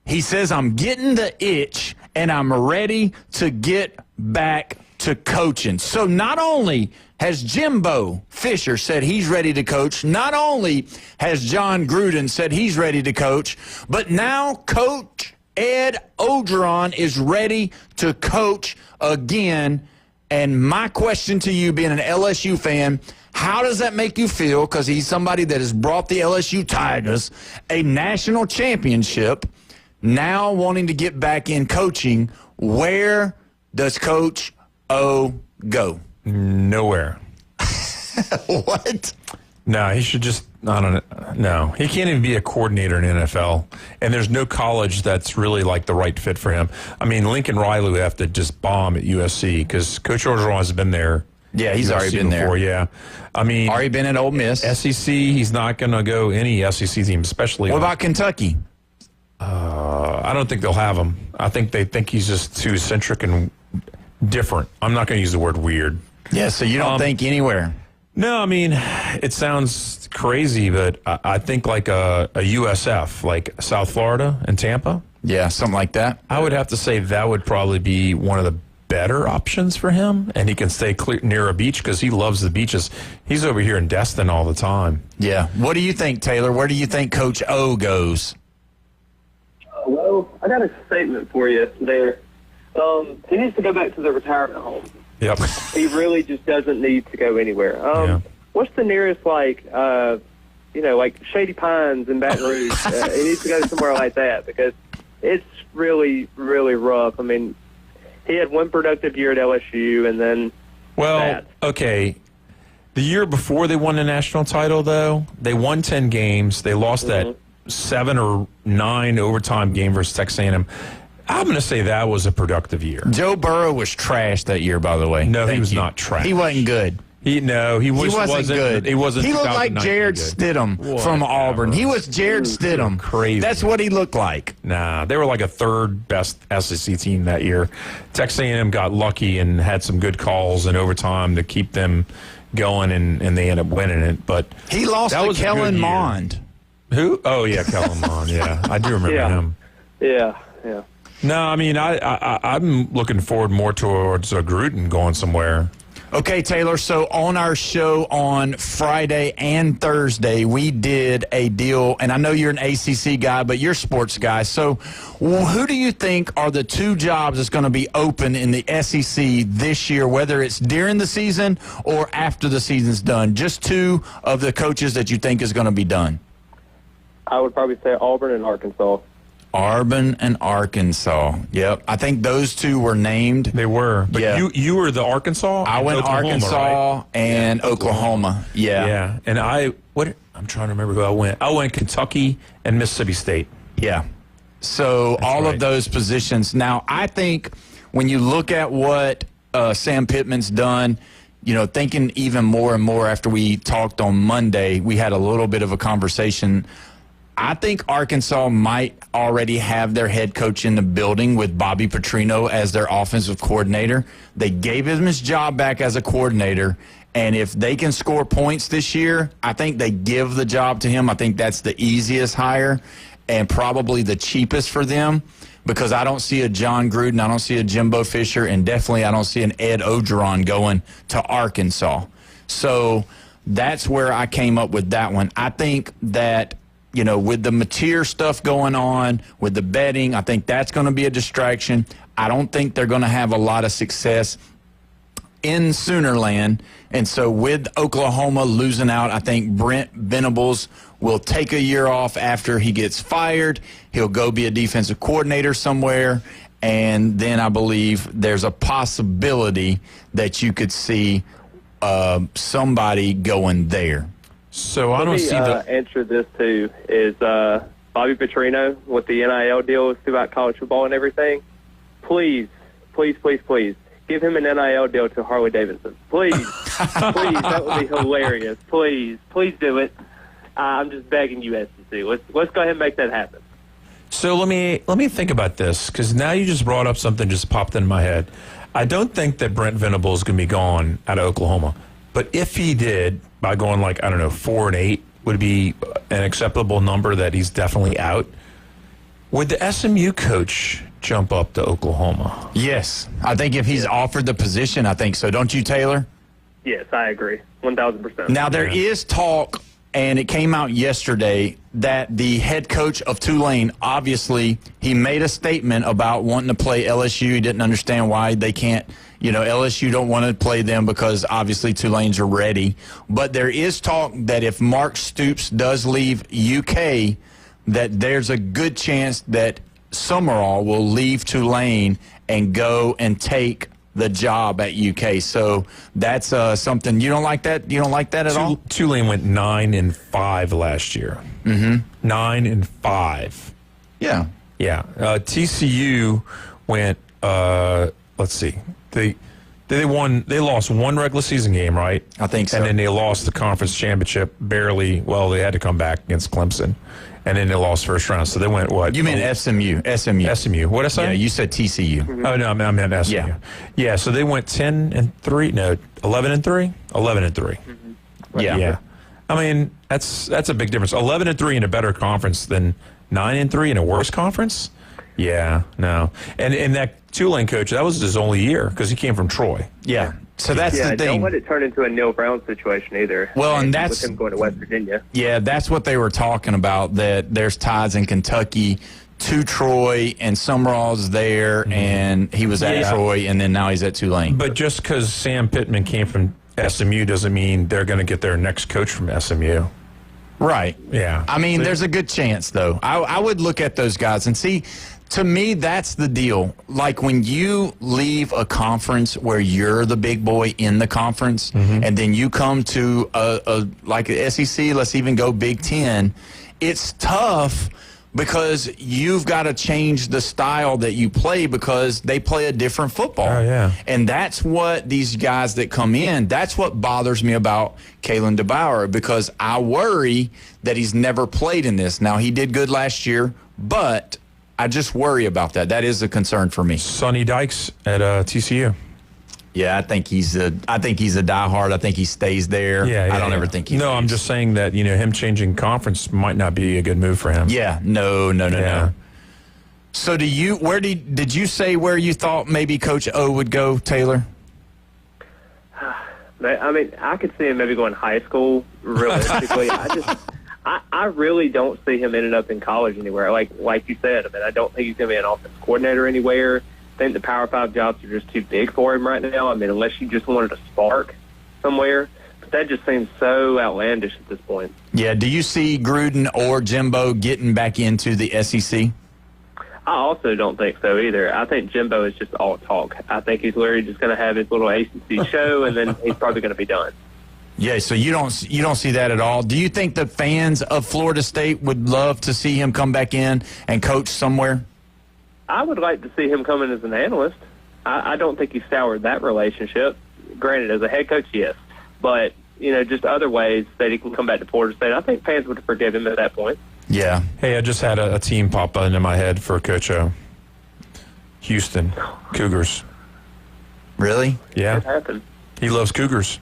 He says, I'm getting the itch, and I'm ready to get back to coaching. So not only has Jimbo Fisher said he's ready to coach, not only has John Gruden said he's ready to coach, but now Coach Ed Orgeron is ready to coach again. And my question to you, being an LSU fan, how does that make you feel? Because he's somebody that has brought the LSU Tigers a national championship, now wanting to get back in coaching. Where does Coach O go? Nowhere. What? No, he should just, I don't know. No, he can't even be a coordinator in NFL. And there's no college that's really like the right fit for him. I mean, Lincoln Riley would have to just bomb at USC because Coach Orgeron has been there. Yeah, he's already been before, there. Yeah. I mean, already been at Ole Miss. SEC, he's not going to go any SEC team, especially. What about Kentucky? I don't think they'll have him. I think they think he's just too eccentric and different. I'm not going to use the word weird. Yeah, so you don't think anywhere? No, I mean, it sounds crazy, but I think like a USF, like South Florida and Tampa. Yeah, something like that. I would have to say that would probably be one of the better options for him, and he can stay near a beach because he loves the beaches. He's over here in Destin all the time. Yeah. What do you think, Taylor? Where do you think Coach O goes? Well, I got a statement for you there. He needs to go back to the retirement home. Yep. He really just doesn't need to go anywhere. What's the nearest, like Shady Pines in Baton Rouge? He needs to go somewhere like that because it's really, really rough. I mean, he had one productive year at LSU, and then okay. The year before they won the national title, though, they won 10 games. They lost that 7 or 9 overtime game versus Texas A&M. I'm going to say that was a productive year. Joe Burrow was trash that year, by the way. No, he was not trash. He wasn't good. He wasn't good. He wasn't. He looked like Jared Stidham from Auburn. He was Jared Stidham. Crazy. That's what he looked like. Nah, they were like a third best SEC team that year. Texas A&M got lucky and had some good calls in overtime to keep them going, and they ended up winning it. But he lost to Kellen Mond. Who? Oh yeah, Kellen Mond. Yeah, I do remember him. Yeah. No, I mean, I'm looking forward more towards Gruden going somewhere. Okay, Taylor, so on our show on Friday and Thursday, we did a deal, and I know you're an ACC guy, but you're a sports guy. So who do you think are the 2 jobs that's going to be open in the SEC this year, whether it's during the season or after the season's done? Just 2 of the coaches that you think is going to be done. I would probably say Auburn and Arkansas. Auburn and Arkansas. Yep. I think those 2 were named. They were. But you were the Arkansas? I went Oklahoma, Arkansas right? and Oklahoma. Yeah. Yeah. And I'm trying to remember who I went. I went Kentucky and Mississippi State. Yeah. So that's all of those positions. Now, I think when you look at what Sam Pittman's done, thinking even more and more after we talked on Monday, we had a little bit of a conversation. I think Arkansas might already have their head coach in the building with Bobby Petrino as their offensive coordinator. They gave him his job back as a coordinator, and if they can score points this year, I think they give the job to him. I think that's the easiest hire and probably the cheapest for them because I don't see a John Gruden, I don't see a Jimbo Fisher, and definitely I don't see an Ed Orgeron going to Arkansas. So that's where I came up with that one. I think that with the Mateer stuff going on, with the betting, I think that's going to be a distraction. I don't think they're going to have a lot of success in Soonerland. And so with Oklahoma losing out, I think Brent Venables will take a year off after he gets fired. He'll go be a defensive coordinator somewhere. And then I believe there's a possibility that you could see somebody going there. So I don't see the answer this too is Bobby Petrino with the NIL deals throughout college football and everything. Please give him an NIL deal to Harley Davidson. Please, that would be hilarious. Please do it. I'm just begging you, SEC. Let's go ahead and make that happen. So let me think about this, because now you just brought up something just popped in my head. I don't think that Brent Venables is going to be gone out of Oklahoma, but if he did, by going 4-8 would be an acceptable number that he's definitely out. Would the SMU coach jump up to Oklahoma? Yes, I think if he's offered the position, I think so. Don't you, Taylor? Yes, I agree, 1,000%. Now there is talk. And it came out yesterday that the head coach of Tulane, obviously, he made a statement about wanting to play LSU. He didn't understand why they can't, LSU don't want to play them because obviously Tulane's are ready. But there is talk that if Mark Stoops does leave UK, that there's a good chance that Summerall will leave Tulane and go and take the job at UK. So that's something. You don't like that? You don't like that at all? Tulane went 9-5 last year. Mm-hmm. 9-5. Yeah. Yeah. TCU went, let's see. They lost one regular season game, right? I think so. And then they lost the conference championship barely. Well, they had to come back against Clemson. And then they lost first round. So they went what? You mean SMU. SMU. What did I say? Yeah, you said TCU. Mm-hmm. Oh, no, I meant SMU. Yeah, so they went 10-3. No, 11-3? 11-3. Mm-hmm. Yeah. I mean, that's a big difference. 11-3 in a better conference than 9-3 in a worse conference? Yeah, no. And that Tulane coach, that was his only year because he came from Troy. Yeah. So that's the thing. Don't let it turn into a Neil Brown situation either. Well, and that's with him going to West Virginia. Yeah, that's what they were talking about. That there's ties in Kentucky to Troy, and Summerall's there, and he was at Troy, and then now he's at Tulane. But just because Sam Pittman came from SMU doesn't mean they're going to get their next coach from SMU. Right. Yeah. I mean, there's a good chance, though. I would look at those guys and see. To me, that's the deal. Like when you leave a conference where you're the big boy in the conference, and then you come to like the SEC, let's even go Big Ten, it's tough because you've got to change the style that you play because they play a different football. Oh, yeah. And that's what these guys that come in, that's what bothers me about Kalen DeBauer, because I worry that he's never played in this. Now, he did good last year, but I just worry about that. That is a concern for me. Sonny Dykes at TCU. Yeah, I think he's a diehard. I think he stays there. I don't ever think he leaves. I'm just saying that, him changing conference might not be a good move for him. Yeah, no. So did you say where you thought maybe Coach O would go, Taylor? I mean, I could see him maybe going high school, realistically. I really don't see him ending up in college anywhere. Like you said, I mean, I don't think he's going to be an offensive coordinator anywhere. I think the Power 5 jobs are just too big for him right now. I mean, unless you just wanted a spark somewhere. But that just seems so outlandish at this point. Yeah, do you see Gruden or Jimbo getting back into the SEC? I also don't think so either. I think Jimbo is just all talk. I think he's literally just going to have his little ACC show, and then he's probably going to be done. Yeah, so you don't see that at all. Do you think the fans of Florida State would love to see him come back in and coach somewhere? I would like to see him come in as an analyst. I don't think he soured that relationship. Granted, as a head coach, yes. But, just other ways that he can come back to Florida State. I think fans would forgive him at that point. Yeah. Hey, I just had a team pop into my head for Coach O. Houston Cougars. Really? Yeah. What happened? He loves Cougars.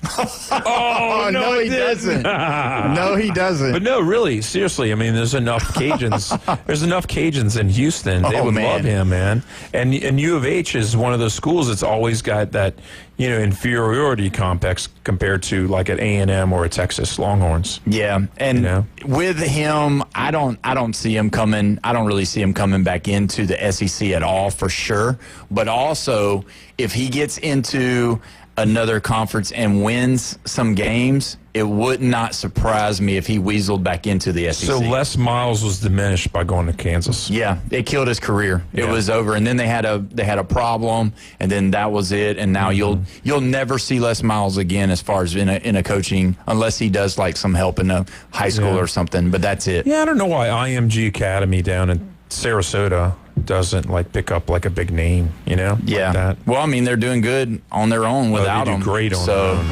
Oh, no, he doesn't. No, he doesn't. But no, really, seriously. I mean, there's enough Cajuns. There's enough Cajuns in Houston. They would love him, man. And U of H is one of those schools that's always got that, inferiority complex compared to like at A&M or a Texas Longhorns. Yeah, and with him, I don't see him coming. I don't really see him coming back into the SEC at all, for sure. But also, if he gets into another conference and wins some games, it would not surprise me if he weaseled back into the SEC. So Les Miles was diminished by going to Kansas. Yeah, it killed his career. It was over, and then they had a problem, and then that was it. And now you'll never see Les Miles again as far as in a coaching, unless he does like some help in a high school or something. But that's it. Yeah, I don't know why IMG Academy down in Sarasota doesn't pick up like a big name, Yeah. Like that. Well, I mean, they're doing good on their own without they do him. Great on their own.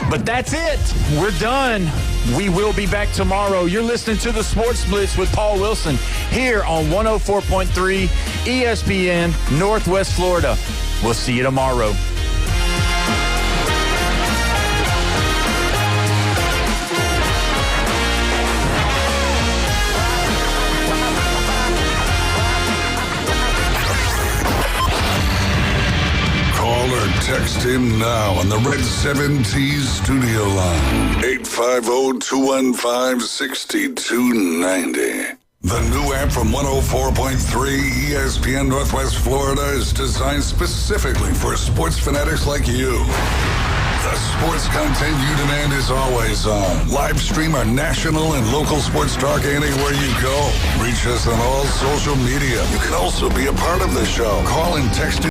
But that's it. We're done. We will be back tomorrow. You're listening to the Sports Blitz with Paul Wilson here on 104.3 ESPN Northwest Florida. We'll see you tomorrow. Text him now on the Red 7T studio line. 850-215-6290. The new app from 104.3 ESPN Northwest Florida is designed specifically for sports fanatics like you. The sports content you demand is always on. Live stream our national and local sports talk anywhere you go. Reach us on all social media. You can also be a part of the show. Call and text